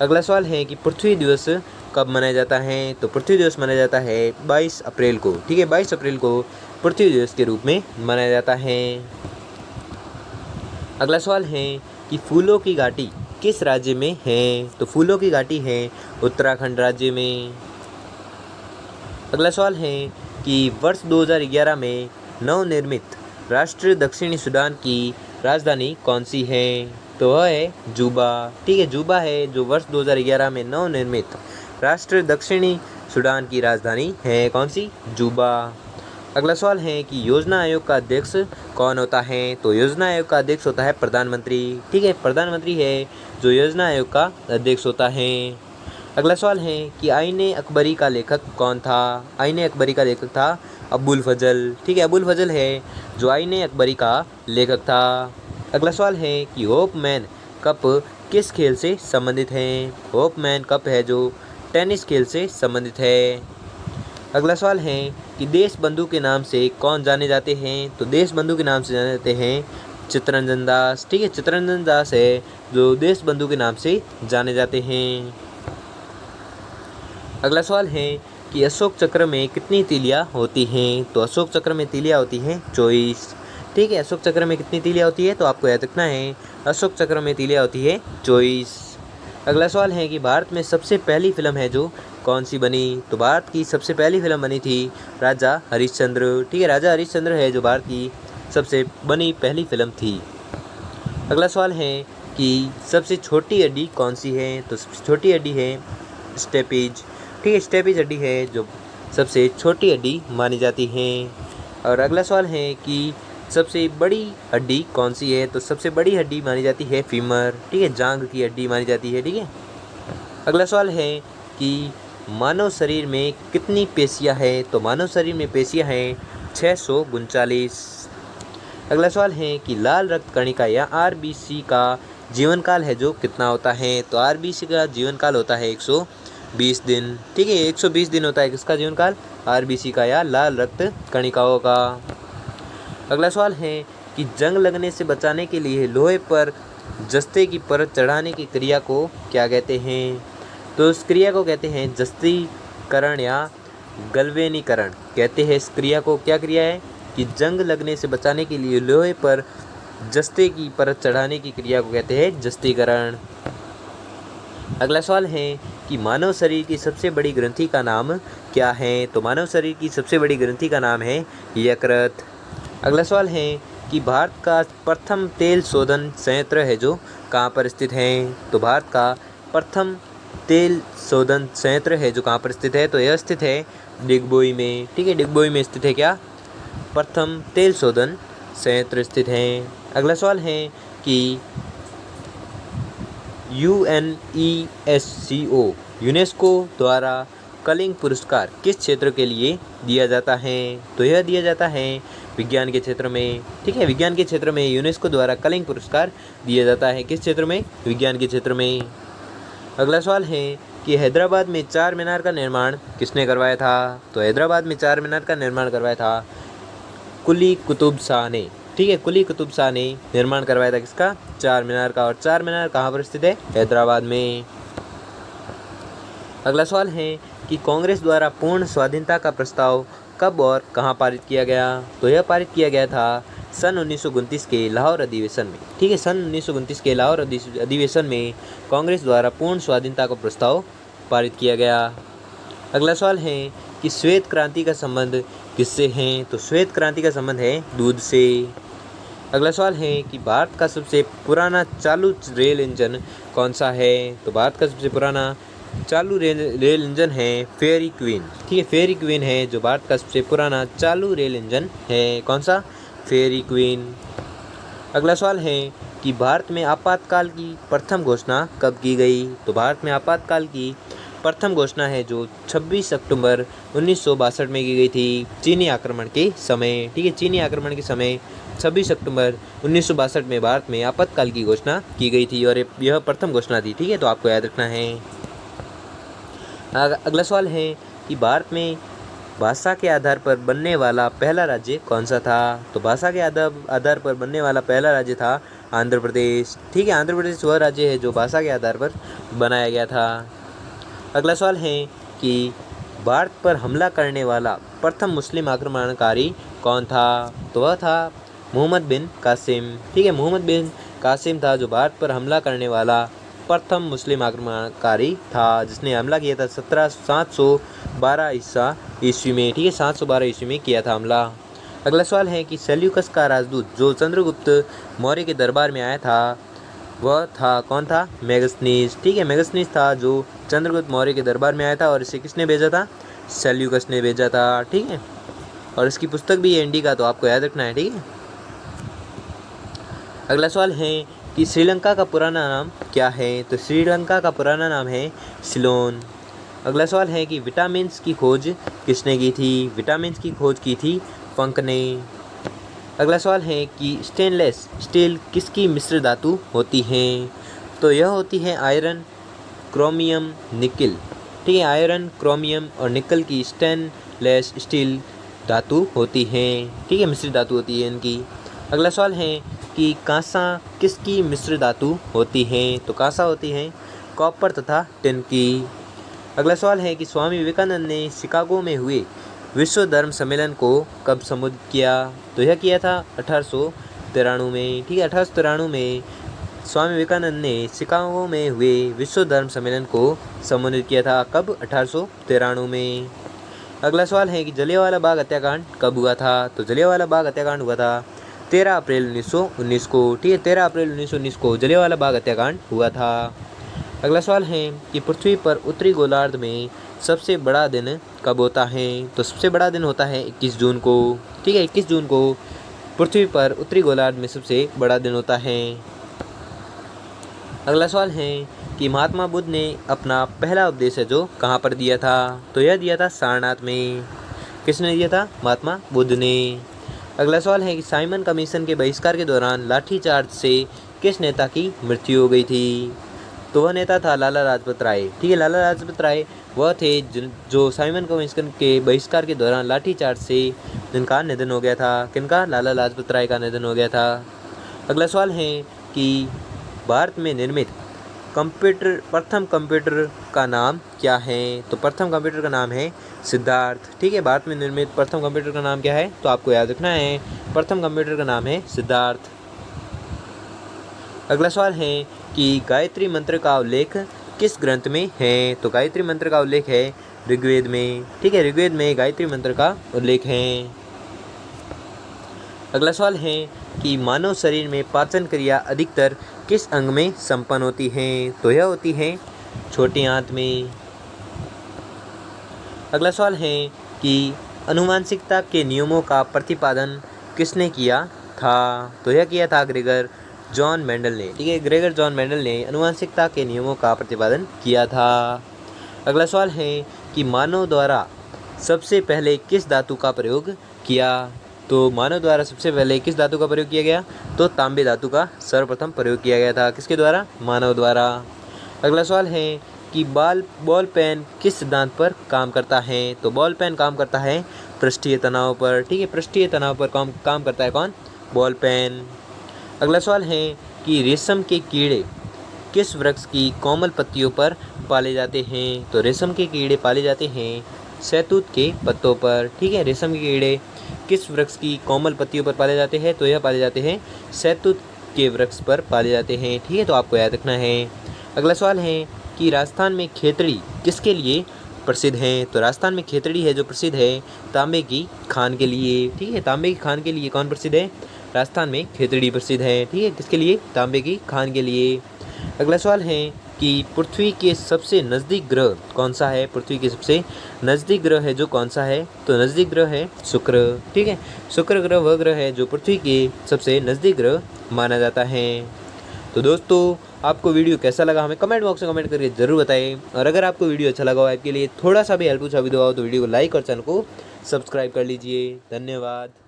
अगला सवाल है कि पृथ्वी दिवस कब मनाया जाता है? तो पृथ्वी दिवस मनाया जाता है 22 अप्रैल को। ठीक है, 22 अप्रैल को पृथ्वी दिवस के रूप में मनाया जाता है। अगला सवाल है कि फूलों की घाटी किस राज्य में है? तो फूलों की घाटी है उत्तराखंड राज्य में। अगला सवाल है कि वर्ष 2011 में नवनिर्मित राष्ट्र दक्षिणी सूडान की राजधानी कौन सी है? तो वह है जूबा। ठीक है, जूबा है जो वर्ष 2011 में नवनिर्मित राष्ट्र दक्षिणी सूडान की राजधानी है। कौन सी? जूबा। अगला सवाल है कि योजना आयोग का अध्यक्ष कौन होता है? तो योजना आयोग का अध्यक्ष होता है प्रधानमंत्री। ठीक है, प्रधानमंत्री है जो योजना आयोग का अध्यक्ष होता है। अगला सवाल है कि आईने अकबरी का लेखक कौन था? आईने अकबरी का लेखक था अबुल फजल। ठीक है, अबुल फजल है जो आईने अकबरी का लेखक था। अगला सवाल है कि होपमैन कप किस खेल से संबंधित है? होपमैन कप है जो टेनिस खेल से संबंधित है। अगला सवाल है कि देश बंधु के नाम से कौन जाने जाते हैं? तो देश बंधु के नाम से जाने जाते हैं चित्तरंजन दास। ठीक है, चित्तरंजन दास है जो देश बंधु के नाम से जाने जाते हैं। अगला सवाल है कि अशोक चक्र में कितनी तीलियां होती हैं? तो अशोक चक्र में तीलियां होती हैं 24। ठीक है, अशोक चक्र में कितनी तीलियां होती है? तो आपको याद रखना है अशोक चक्र में तीलियां होती है 24। अगला सवाल है कि भारत में सबसे पहली फिल्म है जो कौन सी बनी? तो भारत की सबसे पहली फिल्म बनी थी राजा हरिश्चंद्र। ठीक है, राजा हरिश्चंद्र है जो भारत की सबसे बनी पहली फिल्म थी। अगला सवाल है कि सबसे छोटी हड्डी कौन सी है? तो सबसे छोटी हड्डी है स्टेपेज। ठीक है, स्टेपेज हड्डी है जो सबसे छोटी हड्डी मानी जाती है। और अगला सवाल है कि सबसे बड़ी हड्डी कौन सी है? तो सबसे बड़ी हड्डी मानी जाती है फीमर। ठीक है, जांघ की हड्डी मानी जाती है। ठीक है, अगला सवाल है कि मानव शरीर में कितनी पेशियां हैं? तो मानव शरीर में पेशियां हैं 639। अगला सवाल है कि लाल रक्त कणिका या आरबीसी का जीवन काल है जो कितना होता है? तो आरबीसी का जीवन काल होता है 120 दिन। ठीक है, 120 दिन होता है किसका जीवन काल? आरबीसी का या लाल रक्त कणिकाओं का। अगला सवाल है कि जंग लगने से बचाने के लिए लोहे पर जस्ते की परत चढ़ाने की क्रिया को क्या कहते हैं? तो इस क्रिया को कहते हैं जस्तीकरण या गलवेनीकरण कहते हैं। इस क्रिया को क्या क्रिया है कि जंग लगने से बचाने के लिए लोहे पर जस्ते की परत चढ़ाने की क्रिया को कहते हैं जस्तीकरण। अगला सवाल है कि मानव शरीर की सबसे बड़ी ग्रंथि का नाम क्या है? तो मानव शरीर की सबसे बड़ी ग्रंथि का नाम है यकृत। अगला सवाल है कि भारत का प्रथम तेल शोधन संयंत्र है जो कहाँ पर स्थित है? तो भारत का प्रथम तेल शोधन संयंत्र है जो कहाँ पर स्थित है? तो यह स्थित है डिगबोई में। ठीक है, डिगबोई में स्थित है क्या? प्रथम तेल शोधन संयंत्र स्थित है। अगला सवाल है कि यूनेस्को द्वारा कलिंग पुरस्कार किस क्षेत्र के लिए दिया जाता है? तो यह दिया जाता है विज्ञान के क्षेत्र में। ठीक है, विज्ञान के क्षेत्र में यूनेस्को द्वारा कलिंग पुरस्कार दिया जाता है। किस क्षेत्र में? विज्ञान के क्षेत्र में। अगला सवाल है कि हैदराबाद में चार मीनार का निर्माण किसने करवाया था? तो हैदराबाद में चार मीनार का निर्माण करवाया था कुली कुतुब शाह ने। ठीक है, कुली कुतुब शाह ने निर्माण करवाया था किसका? चार मीनार का। और चार मीनार कहाँ पर स्थित है? हैदराबाद में। अगला सवाल है कि कांग्रेस द्वारा पूर्ण स्वाधीनता का प्रस्ताव कब और कहाँ पारित किया गया? तो यह पारित किया गया था सन 1929 के लाहौर अधिवेशन में। ठीक है, सन 1929 के लाहौर अधिवेशन में कांग्रेस द्वारा पूर्ण स्वाधीनता का प्रस्ताव पारित किया गया। अगला सवाल है कि श्वेत क्रांति का संबंध किससे है? तो श्वेत क्रांति का संबंध है दूध से। अगला सवाल है कि भारत का सबसे पुराना चालू रेल इंजन कौन सा है? तो भारत का सबसे पुराना चालू रेल इंजन है फेरी क्वीन। ठीक है, फेरी क्वीन है जो भारत का सबसे पुराना चालू रेल इंजन है। कौन सा? फेरी क्वीन। अगला सवाल है कि भारत में आपातकाल की प्रथम घोषणा कब की गई? तो भारत में आपातकाल की प्रथम घोषणा है जो 26 अक्टूबर 1962 में की गई थी, चीनी आक्रमण के समय। ठीक है, चीनी आक्रमण के समय 26 अक्टूबर 1962 में भारत में आपातकाल की घोषणा की गई थी और यह प्रथम घोषणा थी। ठीक है, तो आपको याद रखना है। अगला सवाल है कि भारत में भाषा के आधार पर बनने वाला पहला राज्य कौन सा था? तो भाषा के आधार पर बनने वाला पहला राज्य था आंध्र प्रदेश। ठीक है, आंध्र प्रदेश वह राज्य है जो भाषा के आधार पर बनाया गया था। अगला सवाल है कि भारत पर हमला करने वाला प्रथम मुस्लिम आक्रमणकारी कौन था? तो वह था मोहम्मद बिन कासिम। ठीक है, मोहम्मद बिन कासिम था जो भारत पर हमला करने वाला प्रथम मुस्लिम आक्रमणकारी था, जिसने हमला किया था 712 ईस्वी में। ठीक है, 712 ईस्वी में किया था हमला। अगला सवाल है कि सेल्यूकस का राजदूत जो चंद्रगुप्त मौर्य के दरबार में आया था वह था, कौन था? मेगस्थनीज। ठीक है, मेगस्थनीज था जो चंद्रगुप्त मौर्य के दरबार में आया था और इसे किसने भेजा था? सेल्यूकस ने भेजा था। ठीक है, और इसकी पुस्तक भी है इंडिका, तो आपको याद रखना है। ठीक है। अगला सवाल है कि श्रीलंका का पुराना नाम क्या है? तो श्रीलंका का पुराना नाम है सिलोन। अगला सवाल है कि विटामिन्स की खोज किसने की थी? विटामिन्स की खोज की थी फंक ने। अगला सवाल है कि स्टेनलेस स्टील किसकी मिश्र धातु होती है? तो यह होती है आयरन, क्रोमियम, निकल। ठीक है, आयरन, क्रोमियम और निकल की स्टेनलेस स्टील धातु होती है। ठीक है, मिश्र धातु होती है इनकी। अगला सवाल है कि कांसा किसकी मिश्र धातु होती है? तो कांसा होती है कॉपर तथा टिन की। अगला सवाल है कि स्वामी विवेकानंद ने शिकागो में हुए विश्व धर्म सम्मेलन को कब संबोधित किया? तो यह किया था 1893 में। ठीक है, 1893 में स्वामी विवेकानंद ने शिकागो में हुए विश्व धर्म सम्मेलन को संबोधित किया था। कब? 1893 में। अगला सवाल है कि जलियांवाला बाग हत्याकांड कब हुआ था? तो जलियांवाला बाग हत्याकांड हुआ था 13 अप्रैल 1919 को। ठीक है, 13 अप्रैल 1919 को जलियांवाला बाग हत्याकांड हुआ था। अगला सवाल है कि पृथ्वी पर उत्तरी गोलार्ध में सबसे बड़ा दिन कब होता है? तो सबसे बड़ा दिन होता है 21 जून को। ठीक है, 21 जून को पृथ्वी पर उत्तरी गोलार्ध में सबसे बड़ा दिन होता है। अगला सवाल है कि महात्मा बुद्ध ने अपना पहला उपदेश है जो कहाँ पर दिया था? तो यह दिया था सारनाथ में। किसने दिया था? महात्मा बुद्ध ने। अगला सवाल है कि साइमन कमीशन के बहिष्कार के दौरान लाठीचार्ज से किस नेता की मृत्यु हो गई थी? तो वह नेता था लाला लाजपत राय। ठीक है, लाला लाजपत राय वह थे जो साइमन कमीशन के बहिष्कार के दौरान लाठीचार्ज से जिनका निधन हो गया था। किनका? लाला लाजपत राय का निधन हो गया था। अगला सवाल है कि भारत में निर्मित प्रथम कंप्यूटर का नाम क्या है? तो प्रथम कंप्यूटर का नाम है सिद्धार्थ। ठीक है, भारत में निर्मित प्रथम कंप्यूटर का नाम क्या है? तो आपको याद रखना है, प्रथम कंप्यूटर का नाम है सिद्धार्थ। अगला सवाल है कि गायत्री मंत्र का उल्लेख किस ग्रंथ में है? तो गायत्री मंत्र का उल्लेख है ऋग्वेद में। ठीक है, ऋग्वेद में गायत्री मंत्र का उल्लेख है। अगला सवाल है कि मानव शरीर में पाचन क्रिया अधिकतर किस अंग में संपन्न होती है? तो यह होती है छोटी आंत में। अगला सवाल है कि आनुवंशिकता के नियमों का प्रतिपादन किसने किया था? तो यह किया था ग्रेगर जॉन मेंडल ने। ठीक है, ग्रेगर जॉन मेंडल ने आनुवंशिकता के नियमों का प्रतिपादन किया था। अगला सवाल है कि मानव द्वारा सबसे पहले किस धातु का प्रयोग किया? तो मानव द्वारा सबसे पहले किस धातु का प्रयोग किया गया? तो तांबे धातु का सर्वप्रथम प्रयोग किया गया था। किसके द्वारा? मानव द्वारा। अगला सवाल है कि बॉल पेन किस सिद्धांत पर काम करता है? तो बॉल पेन काम करता है पृष्ठीय तनाव पर। ठीक है, पृष्ठीय तनाव पर काम करता है कौन? Ball pen. अगला सवाल है कि रेशम के कीड़े किस वृक्ष की कोमल पत्तियों पर पाले जाते हैं? तो रेशम के कीड़े पाले जाते हैं शहतूत के पत्तों पर। ठीक है, रेशम के कीड़े किस वृक्ष की कोमल पत्तियों पर पाले जाते हैं? तो यह पाले जाते हैं शहतूत के वृक्ष पर पाले जाते हैं। ठीक है, तो आपको याद रखना है। अगला सवाल है कि राजस्थान में खेतड़ी किसके लिए प्रसिद्ध हैं? तो राजस्थान में खेतड़ी है जो प्रसिद्ध है तांबे की खान के लिए। ठीक है, तांबे की खान के लिए कौन प्रसिद्ध है? राजस्थान में खेतड़ी प्रसिद्ध है। ठीक है, किसके लिए? तांबे की खान के लिए। अगला सवाल है कि पृथ्वी के सबसे नज़दीक ग्रह कौन सा है? पृथ्वी के सबसे नज़दीक ग्रह है जो कौन सा है? तो नज़दीक ग्रह है शुक्र। ठीक है, शुक्र ग्रह वह ग्रह है जो पृथ्वी के सबसे नज़दीक ग्रह माना जाता है। तो दोस्तों, आपको वीडियो कैसा लगा हमें कमेंट बॉक्स में कमेंट करके ज़रूर बताएं। और अगर आपको वीडियो अच्छा लगा हो, आपके लिए थोड़ा सा भी हेल्पफुल साबित हुआ हो, तो वीडियो को लाइक और चैनल को सब्सक्राइब कर लीजिए। धन्यवाद।